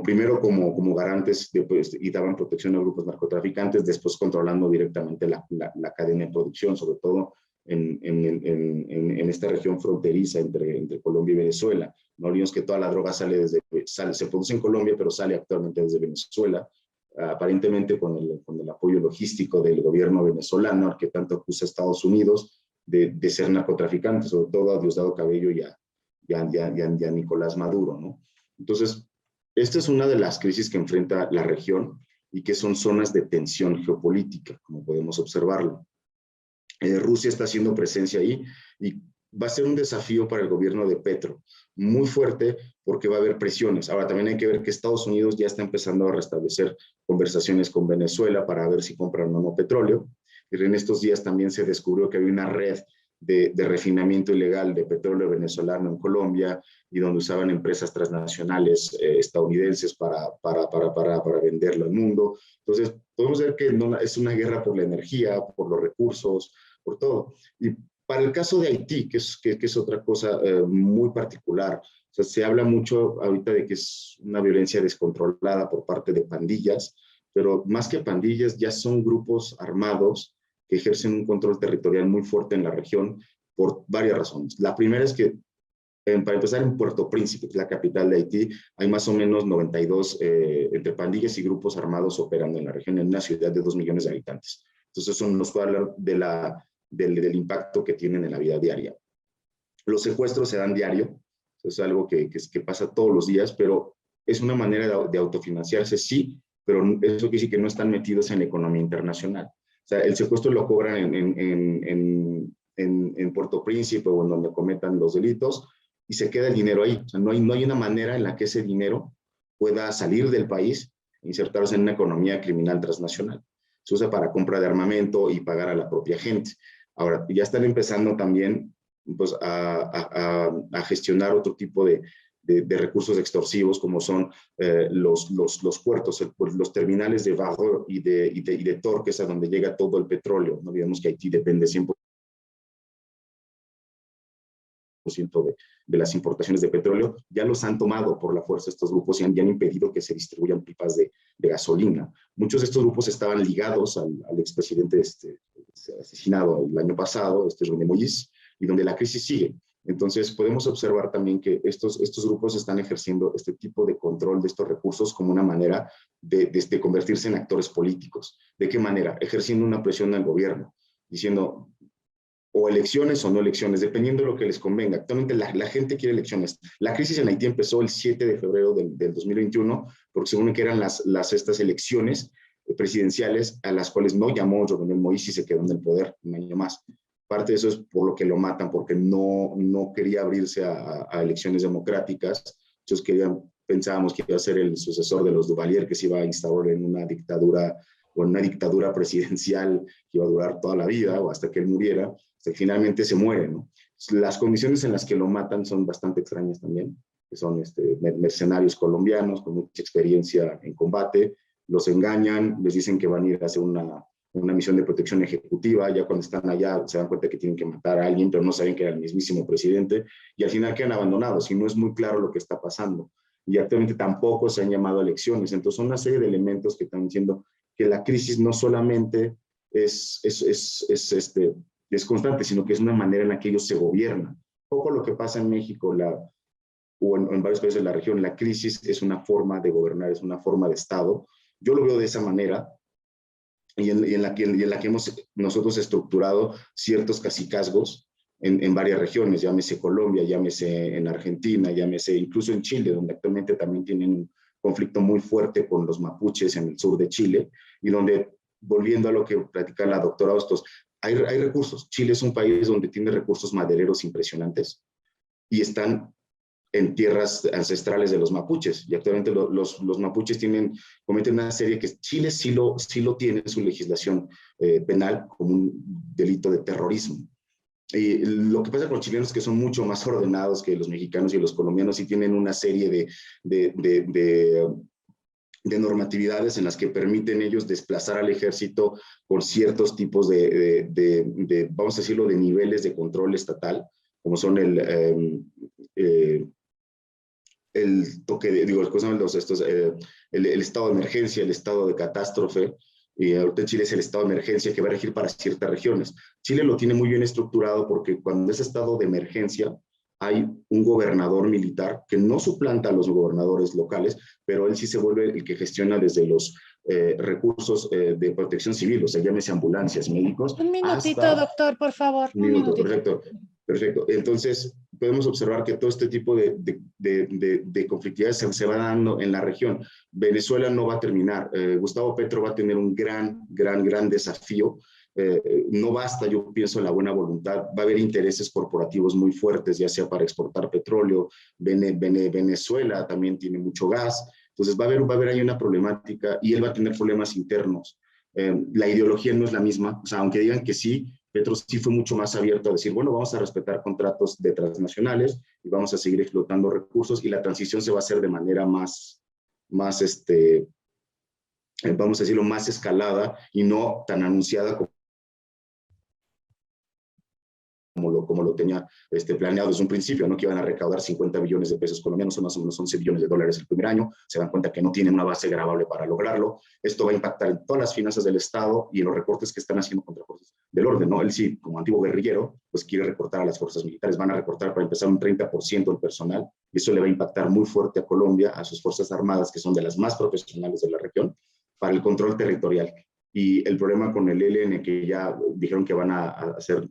primero como garantes y daban protección a grupos narcotraficantes, después controlando directamente la cadena de producción, sobre todo en esta región fronteriza entre Colombia y Venezuela. No olvidemos que toda la droga se produce en Colombia, pero sale actualmente desde Venezuela, aparentemente con el apoyo logístico del gobierno venezolano, al que tanto acusa a Estados Unidos de ser narcotraficantes, sobre todo a Diosdado Cabello y a Nicolás Maduro, ¿no? Entonces, esta es una de las crisis que enfrenta la región y que son zonas de tensión geopolítica, como podemos observarlo. Rusia está haciendo presencia ahí y va a ser un desafío para el gobierno de Petro, muy fuerte, porque va a haber presiones. Ahora, también hay que ver que Estados Unidos ya está empezando a restablecer conversaciones con Venezuela para ver si compran o no petróleo. Y en estos días también se descubrió que había una red de refinamiento ilegal de petróleo venezolano en Colombia, y donde usaban empresas transnacionales estadounidenses para venderlo al mundo. Entonces, podemos ver que es una guerra por la energía, por los recursos, por todo. Y para el caso de Haití, que es otra cosa muy particular, o sea, se habla mucho ahorita de que es una violencia descontrolada por parte de pandillas, pero más que pandillas ya son grupos armados que ejercen un control territorial muy fuerte en la región por varias razones. La primera es que Para empezar, en Puerto Príncipe, que es la capital de Haití, hay más o menos 92 entre pandillas y grupos armados operando en la región, en una ciudad de 2 millones de habitantes. Entonces, eso nos puede hablar del impacto que tienen en la vida diaria. Los secuestros se dan diario, es algo que pasa todos los días, pero es una manera de autofinanciarse, sí, pero eso quiere decir que no están metidos en la economía internacional. O sea, el secuestro lo cobran en Puerto Príncipe o en donde cometan los delitos, y se queda el dinero ahí. O sea, no hay una manera en la que ese dinero pueda salir del país e insertarse en una economía criminal transnacional. Se usa para compra de armamento y pagar a la propia gente. Ahora, ya están empezando también pues, a gestionar otro tipo de recursos extorsivos, como son los puertos, los terminales de Vareux y de Tor, que es a donde llega todo el petróleo. No olvidemos que Haití depende 100% de las importaciones de petróleo. Ya los han tomado por la fuerza estos grupos y han impedido que se distribuyan pipas de gasolina. Muchos de estos grupos estaban ligados al expresidente asesinado el año pasado, René Moïse, y donde la crisis sigue. Entonces, podemos observar también que estos grupos están ejerciendo este tipo de control de estos recursos como una manera de convertirse en actores políticos. ¿De qué manera? Ejerciendo una presión al gobierno, diciendo o elecciones o no elecciones, dependiendo de lo que les convenga. Actualmente la gente quiere elecciones. La crisis en Haití empezó el 7 de febrero del 2021, porque según que eran estas elecciones presidenciales a las cuales no llamó Jovenel Moïse y se quedó en el poder un año más. Parte de eso es por lo que lo matan, porque no quería abrirse a elecciones democráticas. Entonces pensábamos que iba a ser el sucesor de los Duvalier, que se iba a instaurar en una dictadura presidencial que iba a durar toda la vida o hasta que él muriera, hasta que finalmente se muere, ¿no? Las condiciones en las que lo matan son bastante extrañas también, que son mercenarios colombianos con mucha experiencia en combate, los engañan, les dicen que van a ir a hacer una misión de protección ejecutiva, ya cuando están allá se dan cuenta que tienen que matar a alguien, pero no saben que era el mismísimo presidente, y al final quedan abandonados y no es muy claro lo que está pasando. Y actualmente tampoco se han llamado a elecciones. Entonces son una serie de elementos que están diciendo que la crisis no solamente es constante, sino que es una manera en la que ellos se gobiernan. Poco lo que pasa en México o en varios países de la región, la crisis es una forma de gobernar, es una forma de Estado. Yo lo veo de esa manera, y en la que hemos nosotros estructurado ciertos cacicazgos en varias regiones, llámese Colombia, llámese en Argentina, llámese incluso en Chile, donde actualmente también tienen un conflicto muy fuerte con los mapuches en el sur de Chile, y donde, volviendo a lo que platica la doctora Hostos, hay recursos. Chile es un país donde tiene recursos madereros impresionantes y están en tierras ancestrales de los mapuches, y actualmente los mapuches cometen una serie que Chile sí lo tiene en su legislación penal como un delito de terrorismo. Y lo que pasa con los chilenos es que son mucho más ordenados que los mexicanos y los colombianos, y tienen una serie de normatividades en las que permiten ellos desplazar al ejército con ciertos tipos vamos a decirlo, de niveles de control estatal, como son el toque el estado de emergencia, el estado de catástrofe, y ahorita en Chile es el estado de emergencia que va a regir para ciertas regiones. Chile lo tiene muy bien estructurado porque cuando es estado de emergencia hay un gobernador militar que no suplanta a los gobernadores locales, pero él sí se vuelve el que gestiona desde los recursos de protección civil, o sea, llámese ambulancias, médicos. Un minutito, doctor, por favor. Un minuto, perfecto. Entonces, podemos observar que todo este tipo de conflictividades se va dando en la región. Venezuela no va a terminar. Gustavo Petro va a tener un gran desafío. No basta, yo pienso, la buena voluntad. Va a haber intereses corporativos muy fuertes, ya sea para exportar petróleo. Venezuela también tiene mucho gas. Entonces va a haber ahí una problemática, y él va a tener problemas internos. La ideología no es la misma. O sea, aunque digan que sí, Petro sí fue mucho más abierto a decir, bueno, vamos a respetar contratos de transnacionales y vamos a seguir explotando recursos, y la transición se va a hacer de manera más vamos a decirlo, más escalada y no tan anunciada como lo lo tenía planeado desde un principio, ¿no? Que iban a recaudar 50 billones de pesos colombianos, son más o menos 11 billones de dólares el primer año. Se dan cuenta que no tienen una base gravable para lograrlo. Esto va a impactar en todas las finanzas del Estado y en los recortes que están haciendo contra fuerzas del orden, ¿no? Él sí, como antiguo guerrillero, pues quiere recortar a las fuerzas militares. Van a recortar para empezar un 30% del personal, y eso le va a impactar muy fuerte a Colombia, a sus fuerzas armadas, que son de las más profesionales de la región, para el control territorial. Y el problema con el ELN, que ya dijeron que van a hacer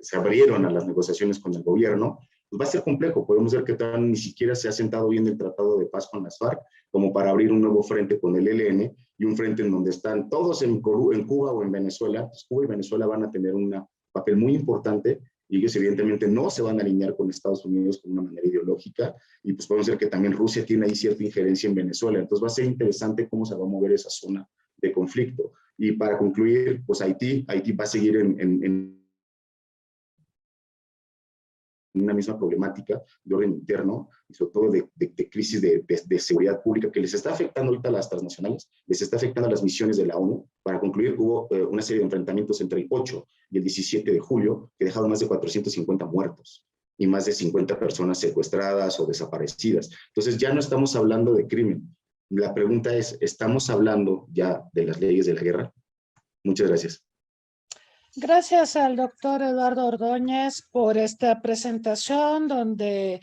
se abrieron a las negociaciones con el gobierno, pues va a ser complejo. Podemos ver que ni siquiera se ha sentado bien el tratado de paz con las FARC, como para abrir un nuevo frente con el ELN, y un frente en donde están todos en Cuba o en Venezuela. Pues Cuba y Venezuela van a tener un papel muy importante, y ellos evidentemente no se van a alinear con Estados Unidos de una manera ideológica, y pues podemos ver que también Rusia tiene ahí cierta injerencia en Venezuela. Entonces va a ser interesante cómo se va a mover esa zona de conflicto. Y para concluir, pues Haití va a seguir en una misma problemática de orden interno, y sobre todo de crisis de seguridad pública, que les está afectando ahorita a las transnacionales, les está afectando a las misiones de la ONU. Para concluir, hubo una serie de enfrentamientos entre el 8 y el 17 de julio que dejaron más de 450 muertos y más de 50 personas secuestradas o desaparecidas. Entonces ya no estamos hablando de crimen. La pregunta es, ¿estamos hablando ya de las leyes de la guerra? Muchas gracias. Gracias al doctor Eduardo Ordóñez por esta presentación, donde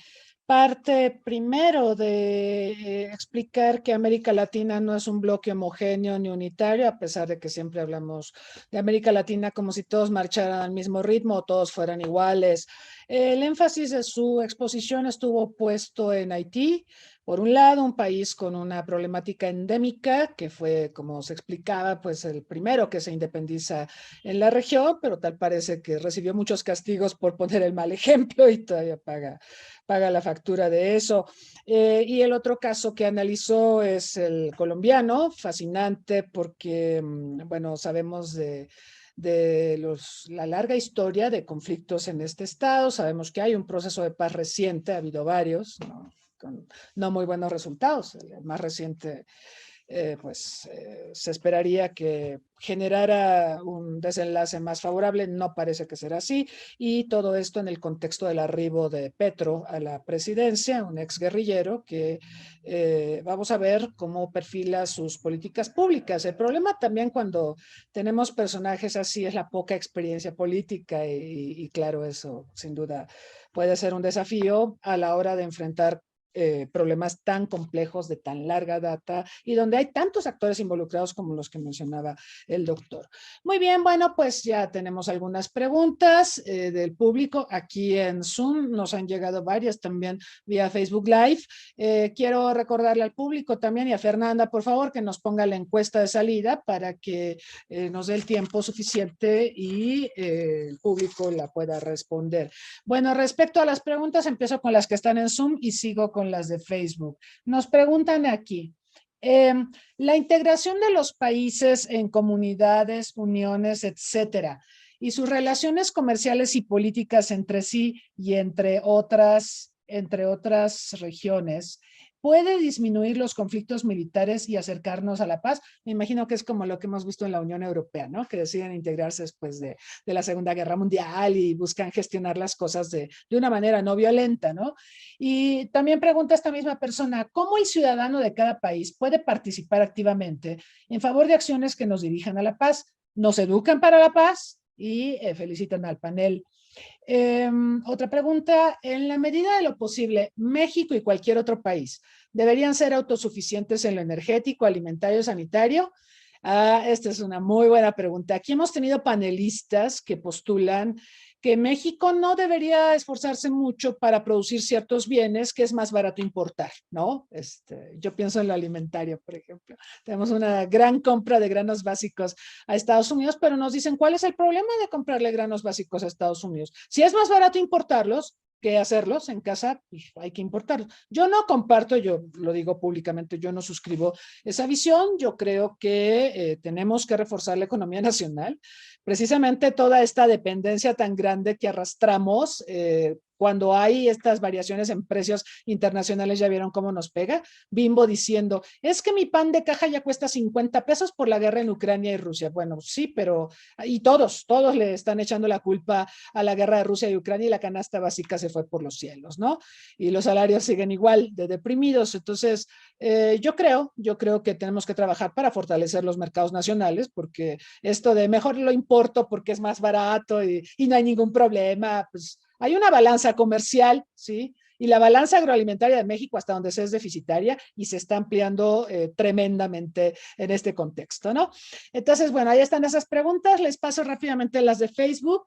parte primero de explicar que América Latina no es un bloque homogéneo ni unitario, a pesar de que siempre hablamos de América Latina como si todos marcharan al mismo ritmo o todos fueran iguales. El énfasis de su exposición estuvo puesto en Haití. Por un lado, un país con una problemática endémica, que fue, como se explicaba, pues el primero que se independiza en la región, pero tal parece que recibió muchos castigos por poner el mal ejemplo y todavía paga la factura de eso. Y el otro caso que analizó es el colombiano, fascinante porque, bueno, sabemos de la larga historia de conflictos en este estado. Sabemos que hay un proceso de paz reciente, ha habido varios, ¿no? Con no muy buenos resultados. El más reciente, se esperaría que generara un desenlace más favorable. No parece que será así, y todo esto en el contexto del arribo de Petro a la presidencia, un exguerrillero que vamos a ver cómo perfila sus políticas públicas. El problema también cuando tenemos personajes así es la poca experiencia política, y claro, eso sin duda puede ser un desafío a la hora de enfrentar problemas tan complejos de tan larga data y donde hay tantos actores involucrados como los que mencionaba el doctor. Muy bien, bueno, pues ya tenemos algunas preguntas del público. Aquí en Zoom nos han llegado varias también vía Facebook Live. Quiero recordarle al público también y a Fernanda, por favor, que nos ponga la encuesta de salida para que nos dé el tiempo suficiente y el público la pueda responder. Bueno, respecto a las preguntas, empiezo con las que están en Zoom y sigo con las de Facebook. Nos preguntan aquí, la integración de los países en comunidades, uniones, etcétera, y sus relaciones comerciales y políticas entre sí y entre otras regiones, ¿puede disminuir los conflictos militares y acercarnos a la paz? Me imagino que es como lo que hemos visto en la Unión Europea, ¿no? Que deciden integrarse después de la Segunda Guerra Mundial y buscan gestionar las cosas de una manera no violenta, ¿no? Y también pregunta esta misma persona, ¿cómo el ciudadano de cada país puede participar activamente en favor de acciones que nos dirijan a la paz? ¿Nos educan para la paz? Y felicitan al panel. Otra pregunta, en la medida de lo posible, México y cualquier otro país deberían ser autosuficientes en lo energético, alimentario, sanitario. Esta es una muy buena pregunta. Aquí hemos tenido panelistas que postulan que México no debería esforzarse mucho para producir ciertos bienes que es más barato importar, ¿no? Yo pienso en lo alimentario, por ejemplo. Tenemos una gran compra de granos básicos a Estados Unidos, pero nos dicen, ¿cuál es el problema de comprarle granos básicos a Estados Unidos? Si es más barato importarlos que hacerlos en casa, pues hay que importarlos. Yo no comparto, yo lo digo públicamente, yo no suscribo esa visión. Yo creo que tenemos que reforzar la economía nacional. Precisamente toda esta dependencia tan grande que arrastramos cuando hay estas variaciones en precios internacionales, ya vieron cómo nos pega. Bimbo diciendo, es que mi pan de caja ya cuesta 50 pesos por la guerra en Ucrania y Rusia. Bueno, sí, pero, y todos le están echando la culpa a la guerra de Rusia y Ucrania, y la canasta básica se fue por los cielos, ¿no? Y los salarios siguen igual de deprimidos. Entonces, yo creo que tenemos que trabajar para fortalecer los mercados nacionales, porque esto de mejor lo importo porque es más barato y no hay ningún problema, pues hay una balanza comercial, ¿sí? Y la balanza agroalimentaria de México, hasta donde se es deficitaria, y se está ampliando tremendamente en este contexto, ¿no? Entonces, bueno, ahí están esas preguntas. Les paso rápidamente las de Facebook.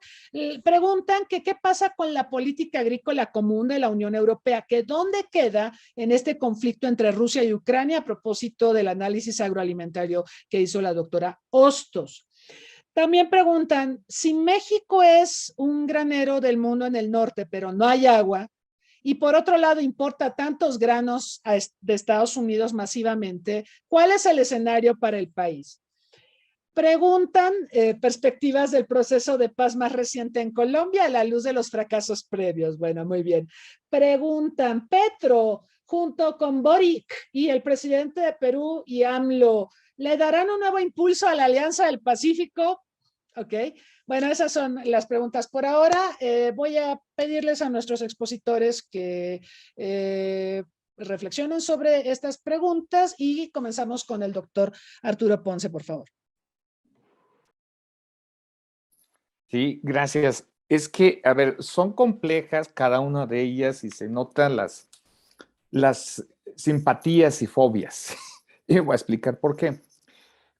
Preguntan que qué pasa con la política agrícola común de la Unión Europea, que dónde queda en este conflicto entre Rusia y Ucrania, a propósito del análisis agroalimentario que hizo la doctora Hostos. También preguntan, si México es un granero del mundo en el norte, pero no hay agua, y por otro lado importa tantos granos de Estados Unidos masivamente, ¿cuál es el escenario para el país? Preguntan perspectivas del proceso de paz más reciente en Colombia a la luz de los fracasos previos. Bueno, muy bien. Preguntan, Petro, junto con Boric y el presidente de Perú y AMLO, ¿le darán un nuevo impulso a la Alianza del Pacífico? Ok, bueno, esas son las preguntas por ahora. Voy a pedirles a nuestros expositores que reflexionen sobre estas preguntas y comenzamos con el doctor Arturo Ponce, por favor. Sí, gracias. Es que, a ver, son complejas cada una de ellas y se notan las simpatías y fobias. Y voy a explicar por qué.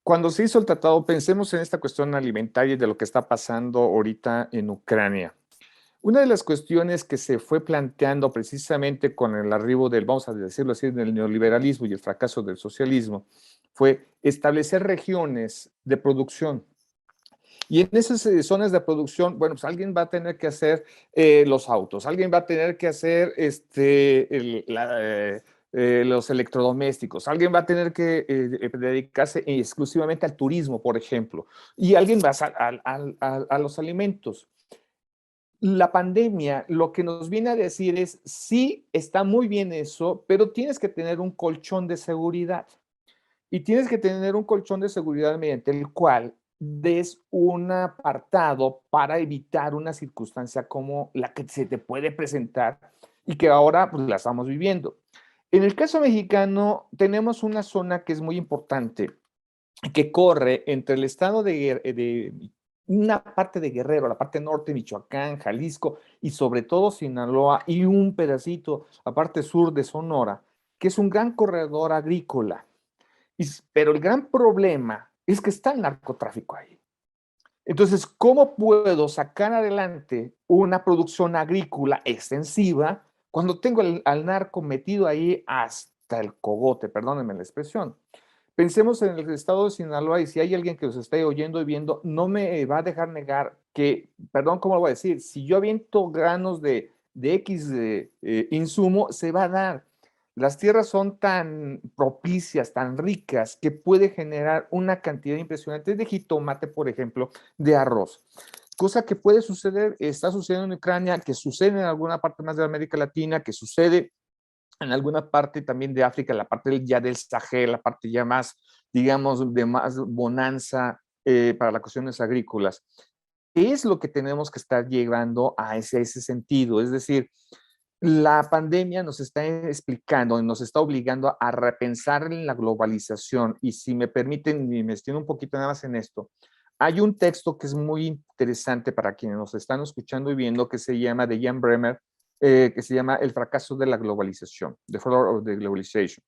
Cuando se hizo el tratado, pensemos en esta cuestión alimentaria y de lo que está pasando ahorita en Ucrania. Una de las cuestiones que se fue planteando precisamente con el arribo del, vamos a decirlo así, del neoliberalismo y el fracaso del socialismo, fue establecer regiones de producción. Y en esas zonas de producción, bueno, pues alguien va a tener que hacer los autos, alguien va a tener que hacer los electrodomésticos, alguien va a tener que dedicarse exclusivamente al turismo, por ejemplo, y alguien va a los alimentos. La pandemia lo que nos viene a decir es, sí, está muy bien eso, pero tienes que tener un colchón de seguridad. Y tienes que tener un colchón de seguridad mediante el cual des un apartado para evitar una circunstancia como la que se te puede presentar y que ahora pues, la estamos viviendo. En el caso mexicano, tenemos una zona que es muy importante, que corre entre el estado de una parte de Guerrero, la parte norte, Michoacán, Jalisco y sobre todo Sinaloa y un pedacito, la parte sur de Sonora, que es un gran corredor agrícola. Pero el gran problema es que está el narcotráfico ahí. Entonces, ¿cómo puedo sacar adelante una producción agrícola extensiva cuando tengo al narco metido ahí hasta el cogote? Perdónenme la expresión. Pensemos en el estado de Sinaloa y si hay alguien que los esté oyendo y viendo, no me va a dejar negar que, perdón, ¿cómo lo voy a decir? Si yo aviento granos de X insumo, se va a dar. Las tierras son tan propicias, tan ricas, que puede generar una cantidad impresionante de jitomate, por ejemplo, de arroz. Cosa que puede suceder, está sucediendo en Ucrania, que sucede en alguna parte más de América Latina, que sucede en alguna parte también de África, la parte ya del Sahel, la parte ya más, digamos, de más bonanza para las cuestiones agrícolas. ¿Qué es lo que tenemos que estar llevando a ese sentido? Es decir, la pandemia nos está explicando y nos está obligando a repensar en la globalización. Y si me permiten, y me extiendo un poquito nada más en esto, hay un texto que es muy interesante para quienes nos están escuchando y viendo que se llama, de Jan Bremer, que se llama El fracaso de la globalización, The Failure of the Globalization.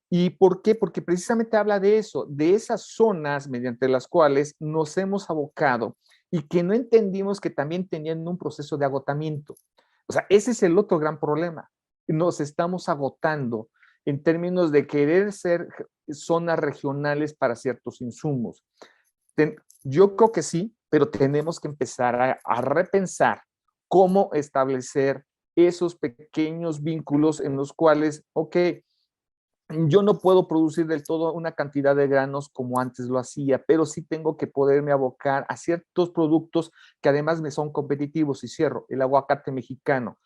¿Y por qué? Porque precisamente habla de eso, de esas zonas mediante las cuales nos hemos abocado y que no entendimos que también tenían un proceso de agotamiento. O sea, ese es el otro gran problema. Nos estamos agotando en términos de querer ser zonas regionales para ciertos insumos. Yo creo que sí, pero tenemos que empezar a repensar cómo establecer esos pequeños vínculos en los cuales, ok, yo no puedo producir del todo una cantidad de granos como antes lo hacía, pero sí tengo que poderme abocar a ciertos productos que además me son competitivos. Y cierro, el aguacate mexicano.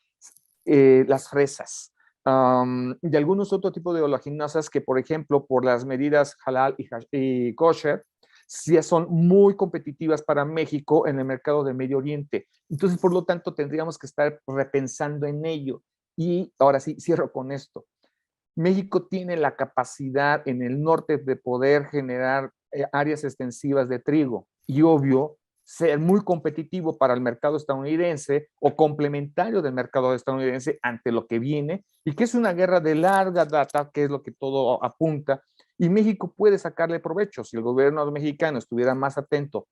las fresas. Y algunos otro tipo de oleaginosas que, por ejemplo, por las medidas halal y kosher, sí son muy competitivas para México en el mercado de Medio Oriente. Entonces, por lo tanto, tendríamos que estar repensando en ello. Y ahora sí, cierro con esto. México tiene la capacidad en el norte de poder generar áreas extensivas de trigo y obvio ser muy competitivo para el mercado estadounidense o complementario del mercado estadounidense ante lo que viene y que es una guerra de larga data, que es lo que todo apunta, y México puede sacarle provecho si el gobierno mexicano estuviera más atento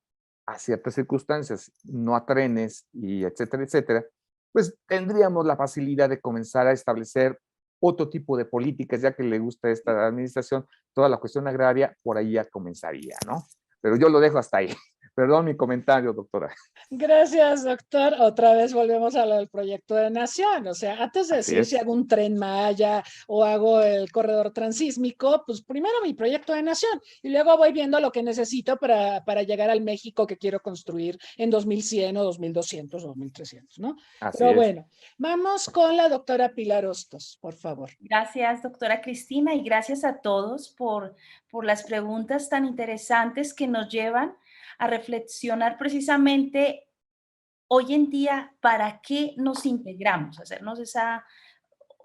a ciertas circunstancias, no a trenes y etcétera, etcétera, pues tendríamos la facilidad de comenzar a establecer otro tipo de políticas, ya que le gusta a esta administración toda la cuestión agraria, por ahí ya comenzaría, ¿no? Pero yo lo dejo hasta ahí. Perdón mi comentario, doctora. Gracias, doctor. Otra vez volvemos a lo del proyecto de nación. O sea, antes de decir si hago un tren Maya o hago el corredor transísmico, pues primero mi proyecto de nación y luego voy viendo lo que necesito para llegar al México que quiero construir en 2100 o 2200 o 2300, ¿no? Pero bueno, vamos con la doctora Pilar Hostos, por favor. Gracias, doctora Cristina, y gracias a todos por las preguntas tan interesantes que nos llevan a reflexionar precisamente hoy en día para qué nos integramos, hacernos esa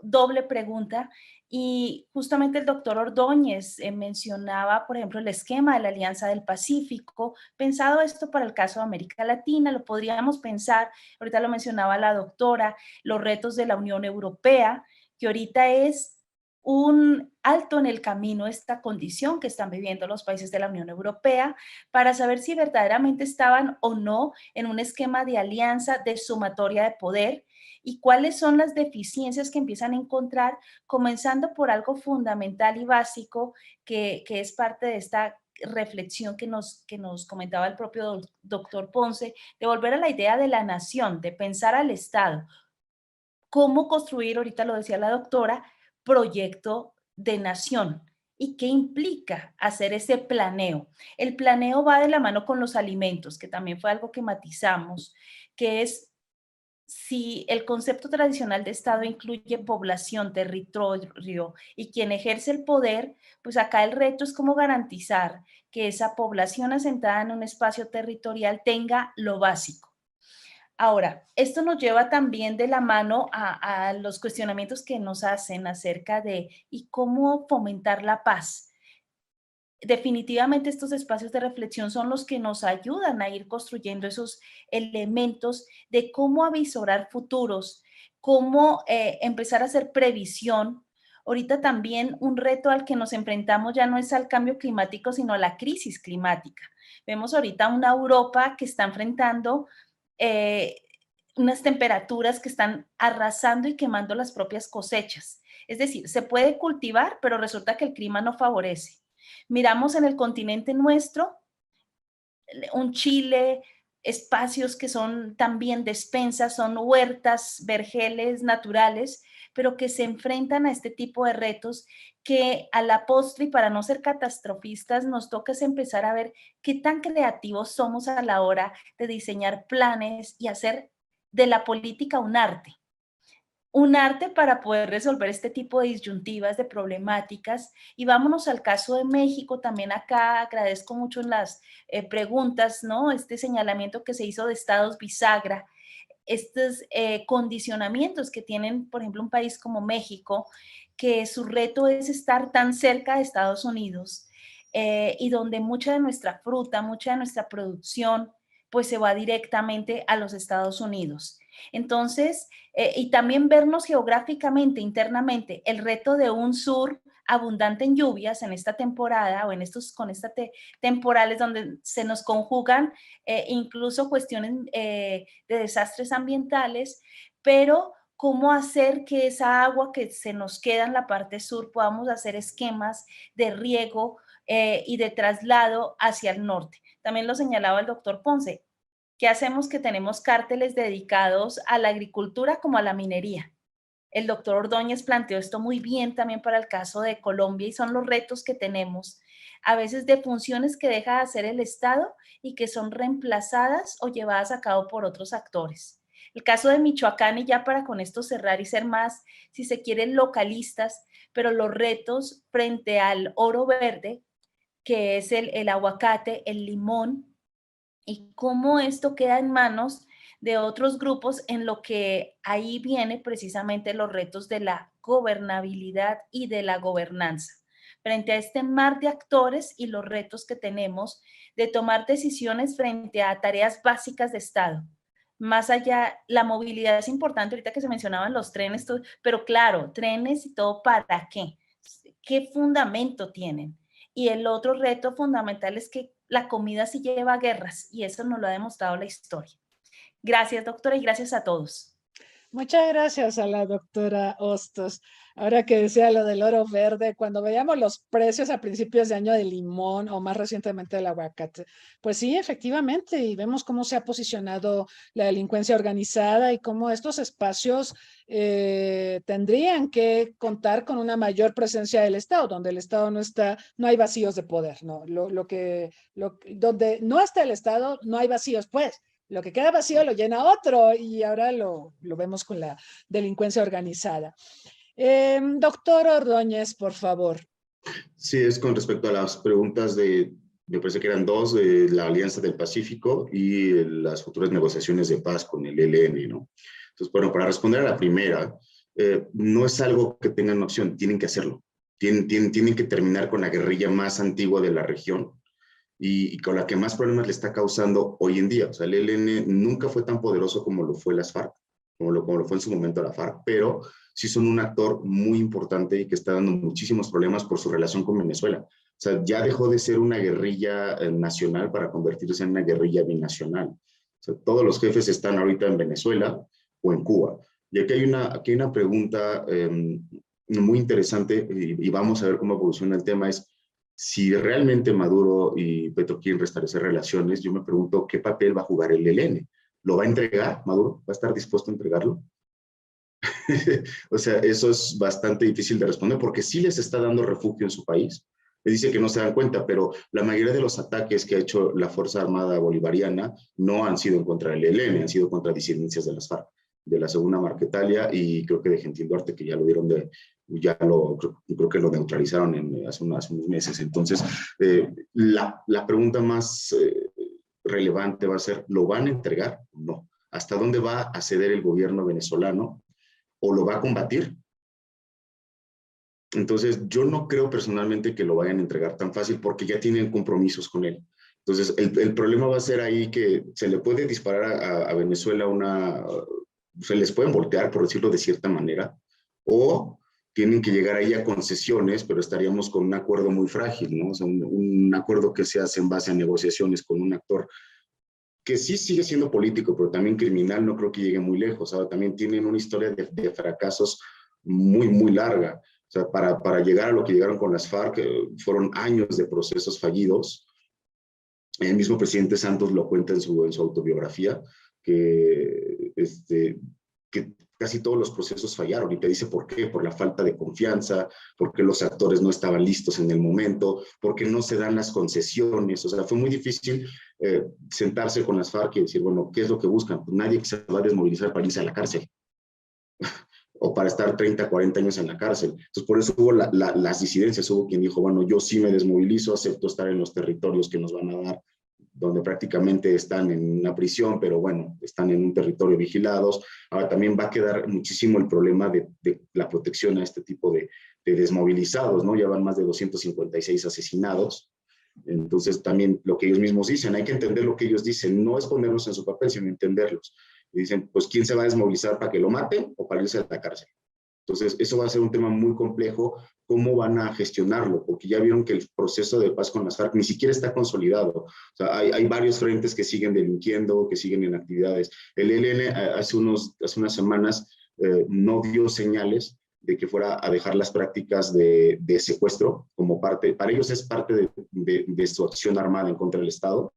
doble pregunta. Y justamente el doctor Ordóñez mencionaba, por ejemplo, el esquema de la Alianza del Pacífico. Pensado esto para el caso de América Latina, lo podríamos pensar, ahorita lo mencionaba la doctora, los retos de la Unión Europea, que ahorita es un alto en el camino esta condición que están viviendo los países de la Unión Europea para saber si verdaderamente estaban o no en un esquema de alianza de sumatoria de poder y cuáles son las deficiencias que empiezan a encontrar, comenzando por algo fundamental y básico que es parte de esta reflexión que nos comentaba el propio doctor Ponce, de volver a la idea de la nación, de pensar al Estado. ¿Cómo construir, ahorita lo decía la doctora, proyecto de nación? ¿Y qué implica hacer ese planeo? El planeo va de la mano con los alimentos, que también fue algo que matizamos, que es si el concepto tradicional de Estado incluye población, territorio y quien ejerce el poder, pues acá el reto es cómo garantizar que esa población asentada en un espacio territorial tenga lo básico. Ahora, esto nos lleva también de la mano a los cuestionamientos que nos hacen acerca de ¿y cómo fomentar la paz? Definitivamente estos espacios de reflexión son los que nos ayudan a ir construyendo esos elementos de cómo avisorar futuros, cómo empezar a hacer previsión. Ahorita también un reto al que nos enfrentamos ya no es al cambio climático, sino a la crisis climática. Vemos ahorita una Europa que está enfrentando unas temperaturas que están arrasando y quemando las propias cosechas. Es decir, se puede cultivar, pero resulta que el clima no favorece. Miramos en el continente nuestro, un Chile, espacios que son también despensas, son huertas, vergeles naturales, pero que se enfrentan a este tipo de retos que a la postre, y para no ser catastrofistas, nos toca es empezar a ver qué tan creativos somos a la hora de diseñar planes y hacer de la política un arte para poder resolver este tipo de disyuntivas, de problemáticas. Y vámonos al caso de México, también acá agradezco mucho en las preguntas, ¿no? Este señalamiento que se hizo de estados bisagra, estos condicionamientos que tienen, por ejemplo, un país como México, que su reto es estar tan cerca de Estados Unidos y donde mucha de nuestra fruta, mucha de nuestra producción, pues se va directamente a los Estados Unidos. Entonces, y también vernos geográficamente, internamente, el reto de un sur abundante en lluvias en esta temporada o en estos con estas temporales donde se nos conjugan incluso cuestiones de desastres ambientales, pero cómo hacer que esa agua que se nos queda en la parte sur podamos hacer esquemas de riego y de traslado hacia el norte. También lo señalaba el doctor Ponce. ¿Qué hacemos que tenemos cárteles dedicados a la agricultura como a la minería? El doctor Ordóñez planteó esto muy bien también para el caso de Colombia y son los retos que tenemos, a veces de funciones que deja de hacer el Estado y que son reemplazadas o llevadas a cabo por otros actores. El caso de Michoacán, y ya para con esto cerrar y ser más, si se quieren, localistas, pero los retos frente al oro verde, que es el aguacate, el limón, y cómo esto queda en manos de otros grupos, en lo que ahí viene precisamente los retos de la gobernabilidad y de la gobernanza. Frente a este mar de actores y los retos que tenemos de tomar decisiones frente a tareas básicas de Estado. Más allá, la movilidad es importante, ahorita que se mencionaban los trenes, todo, pero claro, trenes y todo, ¿para qué? ¿Qué fundamento tienen? Y el otro reto fundamental es que la comida sí lleva guerras, y eso nos lo ha demostrado la historia. Gracias, doctora, y gracias a todos. Muchas gracias a la doctora Hostos. Ahora que decía lo del oro verde, cuando veíamos los precios a principios de año del limón o más recientemente del aguacate, pues sí, efectivamente, y vemos cómo se ha posicionado la delincuencia organizada y cómo estos espacios tendrían que contar con una mayor presencia del Estado, donde el Estado no está, no hay vacíos de poder, ¿no? Donde no está el Estado, no hay vacíos, pues. Lo que queda vacío lo llena otro, y ahora lo vemos con la delincuencia organizada. Doctor Ordóñez, por favor. Sí, es con respecto a las preguntas me parece que eran dos, de la Alianza del Pacífico y las futuras negociaciones de paz con el ELN, ¿no? Entonces, bueno, para responder a la primera, no es algo que tengan opción, tienen que hacerlo. Tienen que terminar con la guerrilla más antigua de la región, y con la que más problemas le está causando hoy en día. O sea, el ELN nunca fue tan poderoso como lo fue las FARC, como lo fue en su momento la FARC, pero sí son un actor muy importante y que está dando muchísimos problemas por su relación con Venezuela. O sea, ya dejó de ser una guerrilla nacional para convertirse en una guerrilla binacional. O sea, todos los jefes están ahorita en Venezuela o en Cuba. Y aquí hay una pregunta muy interesante, y vamos a ver cómo evoluciona el tema, es si realmente Maduro y Petro quieren restablecer relaciones. Yo me pregunto qué papel va a jugar el ELN. ¿Lo va a entregar Maduro? ¿Va a estar dispuesto a entregarlo? O sea, eso es bastante difícil de responder, porque sí les está dando refugio en su país. Les dice que no se dan cuenta, pero la mayoría de los ataques que ha hecho la Fuerza Armada Bolivariana no han sido en contra del ELN, han sido contra disidencias de las FARC, de la Segunda Marquetalia, y creo que de Gentil Duarte, que ya lo dieron creo que lo neutralizaron hace unos meses. Entonces, la pregunta más relevante va a ser, ¿lo van a entregar? No. ¿Hasta dónde va a ceder el gobierno venezolano? ¿O lo va a combatir? Entonces, yo no creo personalmente que lo vayan a entregar tan fácil, porque ya tienen compromisos con él. Entonces, el problema va a ser ahí que se le puede disparar a Venezuela se les pueden voltear, por decirlo de cierta manera, o tienen que llegar ahí a concesiones, pero estaríamos con un acuerdo muy frágil, ¿no? O sea, un acuerdo que se hace en base a negociaciones con un actor que sí sigue siendo político, pero también criminal, no creo que llegue muy lejos. Ahora, también tienen una historia de fracasos muy, muy larga. O sea, para llegar a lo que llegaron con las FARC, fueron años de procesos fallidos. El mismo presidente Santos lo cuenta en su autobiografía, que casi todos los procesos fallaron, y te dice por qué: por la falta de confianza, porque los actores no estaban listos en el momento, porque no se dan las concesiones. O sea, fue muy difícil sentarse con las FARC y decir, bueno, ¿qué es lo que buscan? Pues nadie que se va a desmovilizar para irse a la cárcel o para estar 30, 40 años en la cárcel. Entonces, por eso hubo las disidencias. Hubo quien dijo, bueno, yo sí me desmovilizo, acepto estar en los territorios que nos van a dar, donde prácticamente están en una prisión, pero bueno, están en un territorio vigilados. Ahora también va a quedar muchísimo el problema de la protección a este tipo de desmovilizados, ¿no? Ya van más de 256 asesinados. Entonces también lo que ellos mismos dicen, hay que entender lo que ellos dicen, no es ponerlos en su papel, sino entenderlos. Y dicen, pues, ¿quién se va a desmovilizar para que lo maten o para irse a la cárcel? Entonces, eso va a ser un tema muy complejo, cómo van a gestionarlo, porque ya vieron que el proceso de paz con las FARC ni siquiera está consolidado. O sea, hay varios frentes que siguen delinquiendo, que siguen en actividades. El ELN hace unas semanas no dio señales de que fuera a dejar las prácticas de secuestro como parte, para ellos es parte de su acción armada en contra del Estado.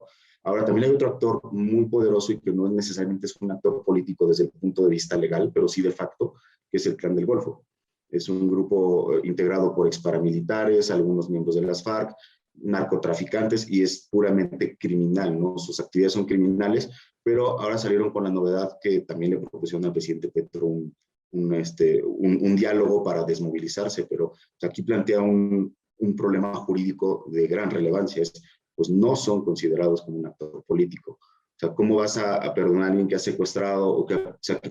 Ahora, también hay otro actor muy poderoso, y que no necesariamente es un actor político desde el punto de vista legal, pero sí de facto, que es el Clan del Golfo. Es un grupo integrado por exparamilitares, algunos miembros de las FARC, narcotraficantes y es puramente criminal, ¿no? Sus actividades son criminales, pero ahora salieron con la novedad que también le proporciona al presidente Petro un diálogo para desmovilizarse, pero aquí plantea un problema jurídico de gran relevancia, pues no son considerados como un actor político. O sea, ¿cómo vas a perdonar a alguien que ha secuestrado o que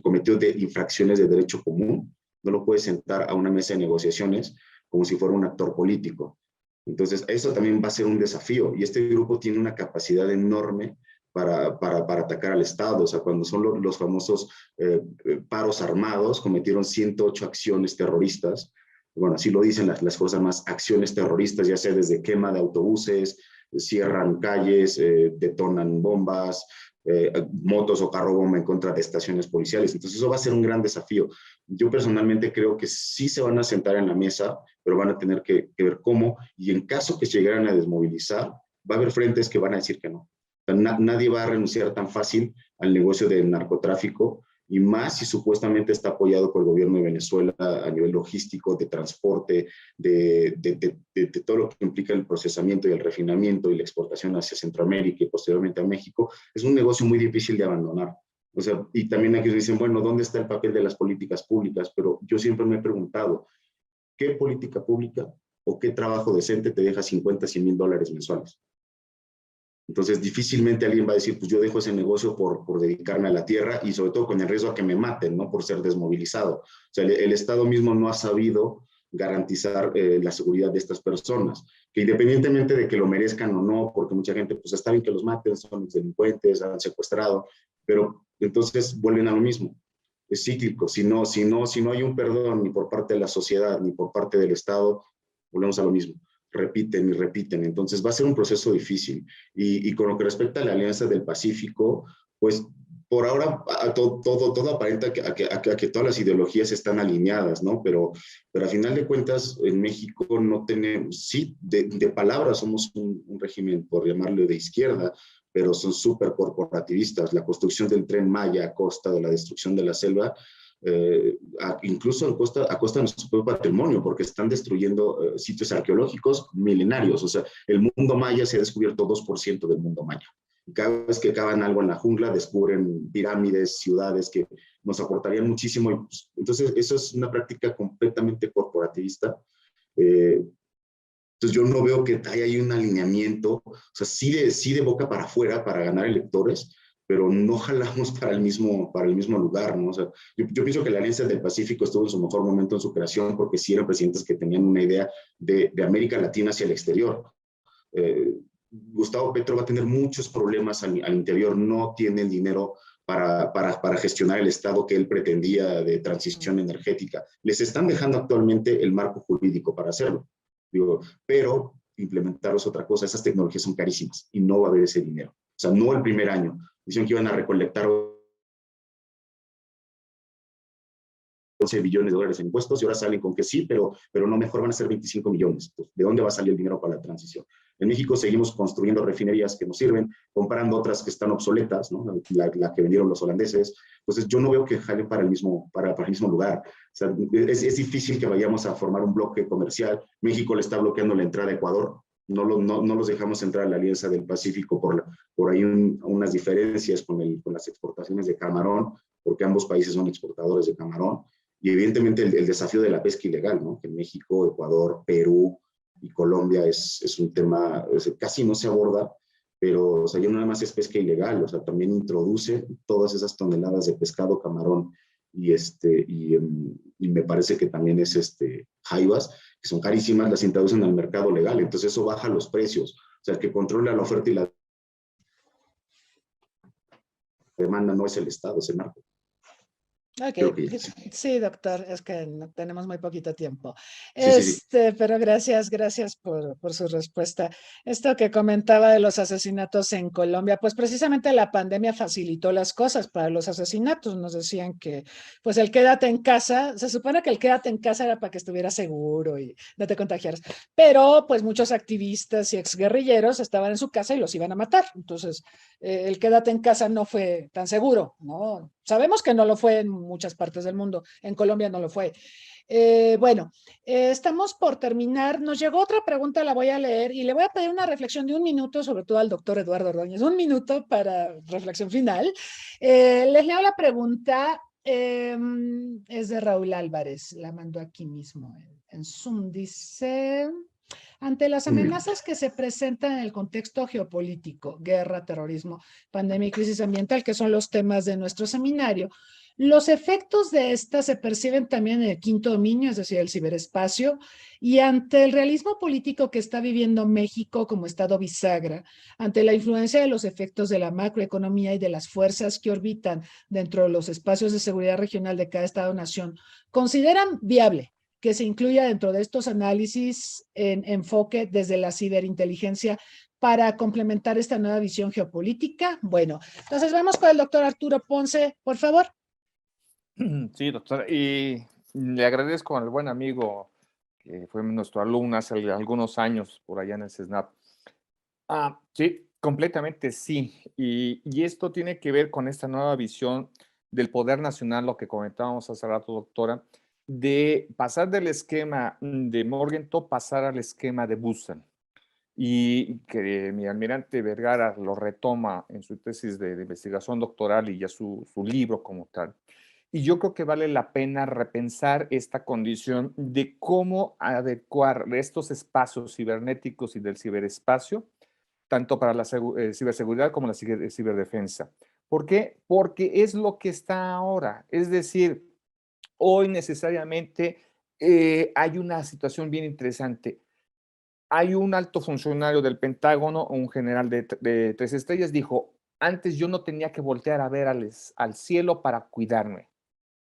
cometió infracciones de derecho común? No lo puedes sentar a una mesa de negociaciones como si fuera un actor político. Entonces, eso también va a ser un desafío y este grupo tiene una capacidad enorme para atacar al Estado. O sea, cuando son los famosos paros armados, cometieron 108 acciones terroristas. Bueno, así lo dicen las Fuerzas Armadas, acciones terroristas, ya sea desde quema de autobuses, cierran calles, detonan bombas, motos o carro bomba en contra de estaciones policiales. Entonces eso va a ser un gran desafío. Yo personalmente creo que sí se van a sentar en la mesa, pero van a tener que ver cómo, y en caso que se llegaran a desmovilizar, va a haber frentes que van a decir que no. O sea, nadie va a renunciar tan fácil al negocio del narcotráfico, y más si supuestamente está apoyado por el gobierno de Venezuela a nivel logístico, de transporte, de todo lo que implica el procesamiento y el refinamiento y la exportación hacia Centroamérica y posteriormente a México. Es un negocio muy difícil de abandonar. O sea, y también aquí dicen, bueno, ¿dónde está el papel de las políticas públicas? Pero yo siempre me he preguntado, ¿qué política pública o qué trabajo decente te deja 50, 100 mil dólares mensuales? Entonces, difícilmente alguien va a decir, pues yo dejo ese negocio por dedicarme a la tierra y sobre todo con el riesgo a que me maten, ¿no? Por ser desmovilizado. O sea, el Estado mismo no ha sabido garantizar la seguridad de estas personas, que independientemente de que lo merezcan o no, porque mucha gente, pues está bien que los maten, son delincuentes, han secuestrado, pero entonces vuelven a lo mismo. Es cíclico. Si no hay un perdón ni por parte de la sociedad ni por parte del Estado, volvemos a lo mismo. Repiten y repiten. Entonces va a ser un proceso difícil. Y con lo que respecta a la Alianza del Pacífico, pues por ahora todo aparenta a que todas las ideologías están alineadas, ¿no? Pero a final de cuentas en México no tenemos, sí, de palabras somos un régimen, por llamarlo de izquierda, pero son súper corporativistas. La construcción del Tren Maya a costa de la destrucción de la selva, incluso a costa de nuestro propio patrimonio, porque están destruyendo sitios arqueológicos milenarios. O sea, el mundo maya se ha descubierto 2% del mundo maya. Y cada vez que cavan algo en la jungla, descubren pirámides, ciudades que nos aportarían muchísimo. Y, pues, entonces, eso es una práctica completamente corporativista. Entonces, yo no veo que haya ahí un alineamiento, o sea, sí de boca para afuera para ganar electores, pero no jalamos para el mismo lugar, ¿no? O sea, yo pienso que la Alianza del Pacífico estuvo en su mejor momento en su creación porque sí eran presidentes que tenían una idea de América Latina hacia el exterior. Gustavo Petro va a tener muchos problemas al interior, no tiene el dinero para gestionar el Estado que él pretendía de transición energética. Les están dejando actualmente el marco jurídico para hacerlo, digo, pero implementarlo es otra cosa. Esas tecnologías son carísimas y no va a haber ese dinero. O sea, no el primer año. Dicen que iban a recolectar 11 billones de dólares en impuestos y ahora salen con que sí, pero no, mejor van a ser 25 millones. Pues, ¿de dónde va a salir el dinero para la transición? En México seguimos construyendo refinerías que nos sirven, comprando otras que están obsoletas, ¿no? La que vendieron los holandeses. Entonces yo no veo que jalen para el mismo lugar. O sea, es difícil que vayamos a formar un bloque comercial. México le está bloqueando la entrada a Ecuador. No los dejamos entrar a la Alianza del Pacífico por ahí unas diferencias con las exportaciones de camarón, porque ambos países son exportadores de camarón. Y evidentemente el desafío de la pesca ilegal, ¿no? Que en México, Ecuador, Perú y Colombia es un tema, casi no se aborda, pero o sea, ya no nada más es pesca ilegal, o sea, también introduce todas esas toneladas de pescado, camarón y me parece que también es jaivas, que son carísimas, las introducen al mercado legal, entonces eso baja los precios. O sea, el que controla la oferta y la demanda no es el Estado, es el narco. Ok, sí, doctor, es que no, tenemos muy poquito tiempo. Sí. Pero gracias por su respuesta. Esto que comentaba de los asesinatos en Colombia, pues precisamente la pandemia facilitó las cosas para los asesinatos. Nos decían que, pues el quédate en casa, se supone que el quédate en casa era para que estuvieras seguro y no te contagiaras, pero pues muchos activistas y exguerrilleros estaban en su casa y los iban a matar. Entonces, el quédate en casa no fue tan seguro, ¿no? sabemos que no lo fue en muchas partes del mundo, en Colombia no lo fue. Estamos por terminar. Nos llegó otra pregunta, la voy a leer y le voy a pedir una reflexión de un minuto, sobre todo al doctor Eduardo Ordóñez. Un minuto para reflexión final. Les leo la pregunta. Es de Raúl Álvarez, la mandó aquí mismo en Zoom. Dice: ante las amenazas que se presentan en el contexto geopolítico, guerra, terrorismo, pandemia y crisis ambiental, que son los temas de nuestro seminario, los efectos de estas se perciben también en el quinto dominio, es decir, el ciberespacio, y ante el realismo político que está viviendo México como estado bisagra, ante la influencia de los efectos de la macroeconomía y de las fuerzas que orbitan dentro de los espacios de seguridad regional de cada estado-nación, ¿consideran viable que se incluya dentro de estos análisis en enfoque desde la ciberinteligencia para complementar esta nueva visión geopolítica? Bueno, entonces vamos con el doctor Arturo Ponce, por favor. Sí, doctora, y le agradezco al buen amigo que fue nuestro alumno hace algunos años por allá en el CESNAP. Sí, completamente sí. Y esto tiene que ver con esta nueva visión del poder nacional, lo que comentábamos hace rato, doctora, de pasar del esquema de Morgenthau, pasar al esquema de Busan. Y que mi almirante Vergara lo retoma en su tesis de investigación doctoral y ya su libro como tal. Y yo creo que vale la pena repensar esta condición de cómo adecuar estos espacios cibernéticos y del ciberespacio, tanto para la ciberseguridad como la ciberdefensa. ¿Por qué? Porque es lo que está ahora. Es decir, hoy necesariamente hay una situación bien interesante. Hay un alto funcionario del Pentágono, un general de 3 estrellas, dijo, antes yo no tenía que voltear a ver al cielo para cuidarme.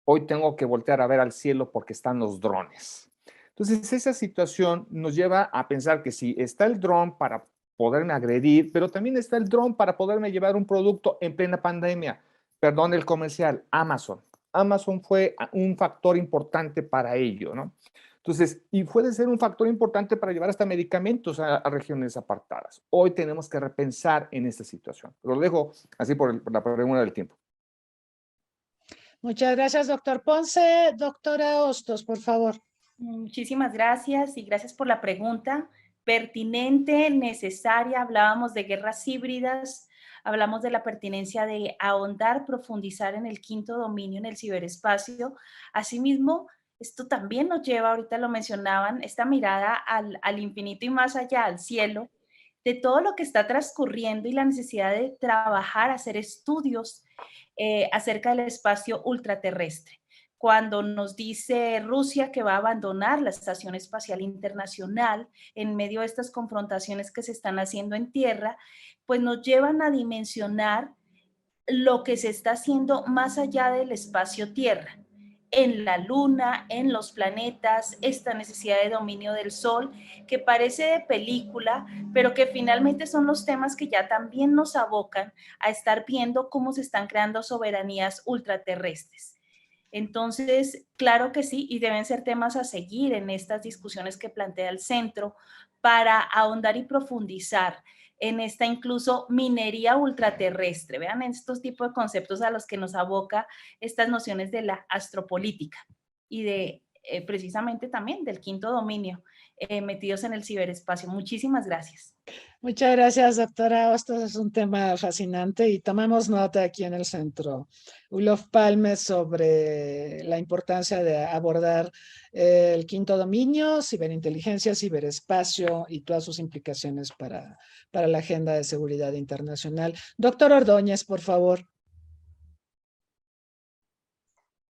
Hoy tengo que voltear a ver al cielo porque están los drones. Entonces, esa situación nos lleva a pensar que si está el dron para poderme agredir, pero también está el dron para poderme llevar un producto en plena pandemia. Perdón, el comercial, Amazon. Amazon fue un factor importante para ello, ¿no? Entonces, y puede ser un factor importante para llevar hasta medicamentos a regiones apartadas. Hoy tenemos que repensar en esta situación. Lo dejo así por la pregunta del tiempo. Muchas gracias, doctor Ponce. Doctora Hostos, por favor. Muchísimas gracias y gracias por la pregunta. Pertinente, necesaria. Hablábamos de guerras híbridas, hablamos de la pertinencia de ahondar, profundizar en el quinto dominio, en el ciberespacio. Asimismo, esto también nos lleva, ahorita lo mencionaban, esta mirada al infinito y más allá, al cielo, de todo lo que está transcurriendo y la necesidad de trabajar, hacer estudios acerca del espacio ultraterrestre. Cuando nos dice Rusia que va a abandonar la Estación Espacial Internacional en medio de estas confrontaciones que se están haciendo en tierra, pues nos llevan a dimensionar lo que se está haciendo más allá del espacio Tierra, en la Luna, en los planetas, esta necesidad de dominio del Sol, que parece de película, pero que finalmente son los temas que ya también nos abocan a estar viendo cómo se están creando soberanías ultraterrestres. Entonces, claro que sí, y deben ser temas a seguir en estas discusiones que plantea el centro para ahondar y profundizar en esta incluso minería ultraterrestre. Vean estos tipos de conceptos a los que nos aboca estas nociones de la astropolítica y de precisamente también del quinto dominio metidos en el ciberespacio. Muchísimas gracias. Muchas gracias, doctora Hostos. Es un tema fascinante y tomamos nota aquí en el centro. Olof Palme sobre la importancia de abordar el quinto dominio, ciberinteligencia, ciberespacio y todas sus implicaciones para la agenda de seguridad internacional. Doctor Ordóñez, por favor.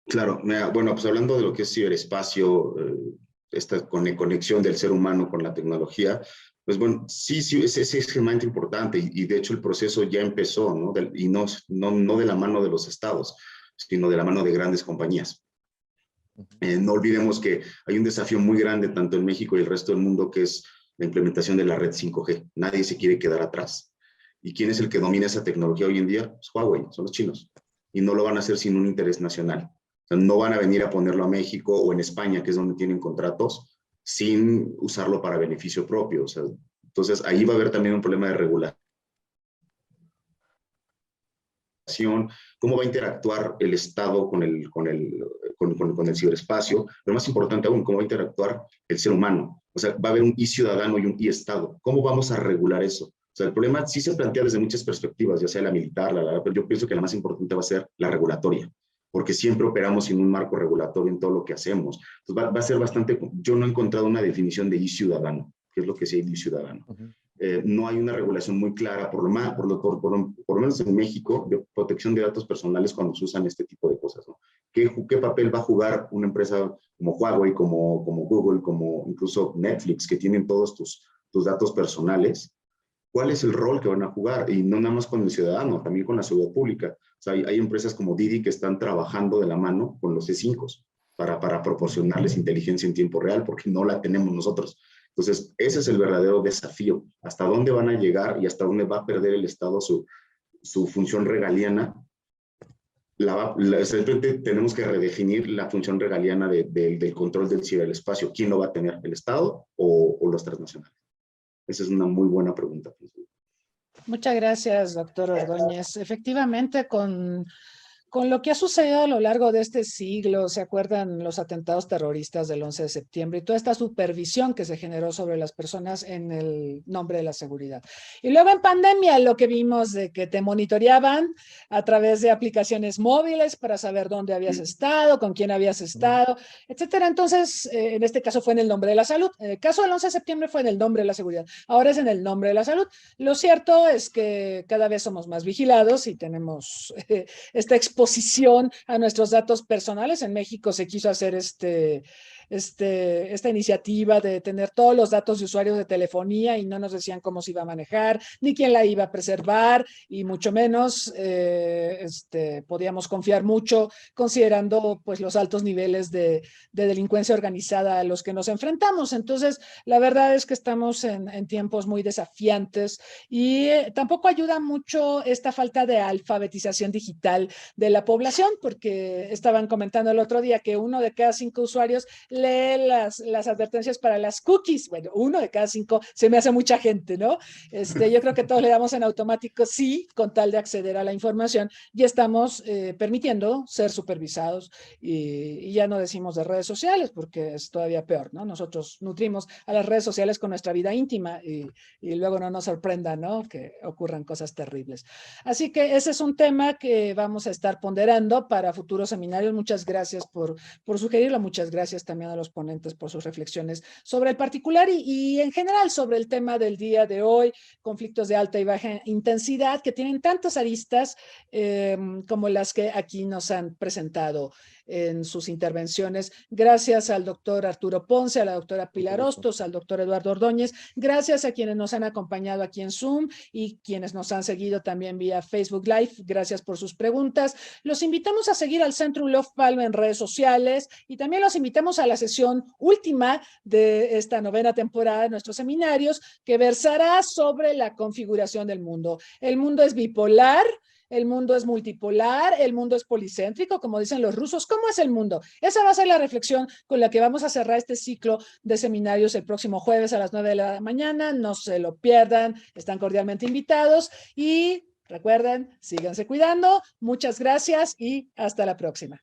Claro, bueno, pues hablando de lo que es ciberespacio, esta conexión del ser humano con la tecnología, pues bueno, sí, es extremadamente importante y de hecho el proceso ya empezó, ¿no? Y no de la mano de los estados, sino de la mano de grandes compañías. No olvidemos que hay un desafío muy grande tanto en México y el resto del mundo que es la implementación de la red 5G. Nadie se quiere quedar atrás. ¿Y quién es el que domina esa tecnología hoy en día? Pues Huawei, son los chinos. Y no lo van a hacer sin un interés nacional. O sea, no van a venir a ponerlo a México o en España, que es donde tienen contratos, sin usarlo para beneficio propio. O sea, entonces ahí va a haber también un problema de regulación cómo va a interactuar el Estado con el ciberespacio, pero más importante aún, cómo va a interactuar el ser humano. O sea, va a haber un ciudadano y un Estado. ¿Cómo vamos a regular eso? O sea, el problema sí se plantea desde muchas perspectivas, ya sea la militar, pero yo pienso que la más importante va a ser la regulatoria, porque siempre operamos sin un marco regulatorio en todo lo que hacemos. Entonces va a ser bastante, yo no he encontrado una definición de ciudadano, qué es lo que es el ciudadano. No hay una regulación muy clara, por lo menos en México, de protección de datos personales cuando se usan este tipo de cosas, ¿no? ¿Qué papel va a jugar una empresa como Huawei, como Google, como incluso Netflix, que tienen todos tus datos personales? ¿Cuál es el rol que van a jugar? Y no nada más con el ciudadano, también con la seguridad pública. O sea, hay empresas como Didi que están trabajando de la mano con los C5 para proporcionarles inteligencia en tiempo real, porque no la tenemos nosotros. Entonces, ese es el verdadero desafío. ¿Hasta dónde van a llegar y hasta dónde va a perder el Estado su función regaliana? Simplemente tenemos que redefinir la función regaliana del control del ciberespacio. ¿Quién lo va a tener? ¿El Estado o los transnacionales? Esa es una muy buena pregunta. Muchas gracias, doctor Ordóñez. Efectivamente, con lo que ha sucedido a lo largo de este siglo, ¿se acuerdan los atentados terroristas del 11 de septiembre y toda esta supervisión que se generó sobre las personas en el nombre de la seguridad? Y luego en pandemia lo que vimos de que te monitoreaban a través de aplicaciones móviles para saber dónde habías estado, con quién habías estado, etcétera. Entonces, en este caso fue en el nombre de la salud. En el caso del 11 de septiembre fue en el nombre de la seguridad. Ahora es en el nombre de la salud. Lo cierto es que cada vez somos más vigilados y tenemos esta exposición a nuestros datos personales. En México se quiso hacer esta iniciativa de tener todos los datos de usuarios de telefonía y no nos decían cómo se iba a manejar, ni quién la iba a preservar, y mucho menos podíamos confiar mucho considerando pues los altos niveles de delincuencia organizada a los que nos enfrentamos. Entonces, la verdad es que estamos en tiempos muy desafiantes y tampoco ayuda mucho esta falta de alfabetización digital de la población, porque estaban comentando el otro día que 1 de cada 5 usuarios lee las advertencias para las cookies. Bueno, 1 de cada 5 se me hace mucha gente, ¿no? Yo creo que todos le damos en automático sí, con tal de acceder a la información, y estamos permitiendo ser supervisados, y ya no decimos de redes sociales porque es todavía peor, ¿no? Nosotros nutrimos a las redes sociales con nuestra vida íntima y luego no nos sorprenda, ¿no?, que ocurran cosas terribles. Así que ese es un tema que vamos a estar ponderando para futuros seminarios. Muchas gracias por sugerirlo. Muchas gracias también a los ponentes por sus reflexiones sobre el particular y en general sobre el tema del día de hoy, conflictos de alta y baja intensidad que tienen tantas aristas como las que aquí nos han presentado en sus intervenciones. Gracias al doctor Arturo Ponce, a la doctora Pilar Hostos, al doctor Eduardo Ordóñez. Gracias a quienes nos han acompañado aquí en Zoom y quienes nos han seguido también vía Facebook Live. Gracias por sus preguntas. Los invitamos a seguir al Centro Olof Palme en redes sociales y también los invitamos a la sesión última de esta 9ª temporada de nuestros seminarios, que versará sobre la configuración del mundo. El mundo es bipolar, el mundo es multipolar, el mundo es policéntrico, como dicen los rusos. ¿Cómo es el mundo? Esa va a ser la reflexión con la que vamos a cerrar este ciclo de seminarios el próximo jueves a las 9 de la mañana. No se lo pierdan, están cordialmente invitados y recuerden, síganse cuidando. Muchas gracias y hasta la próxima.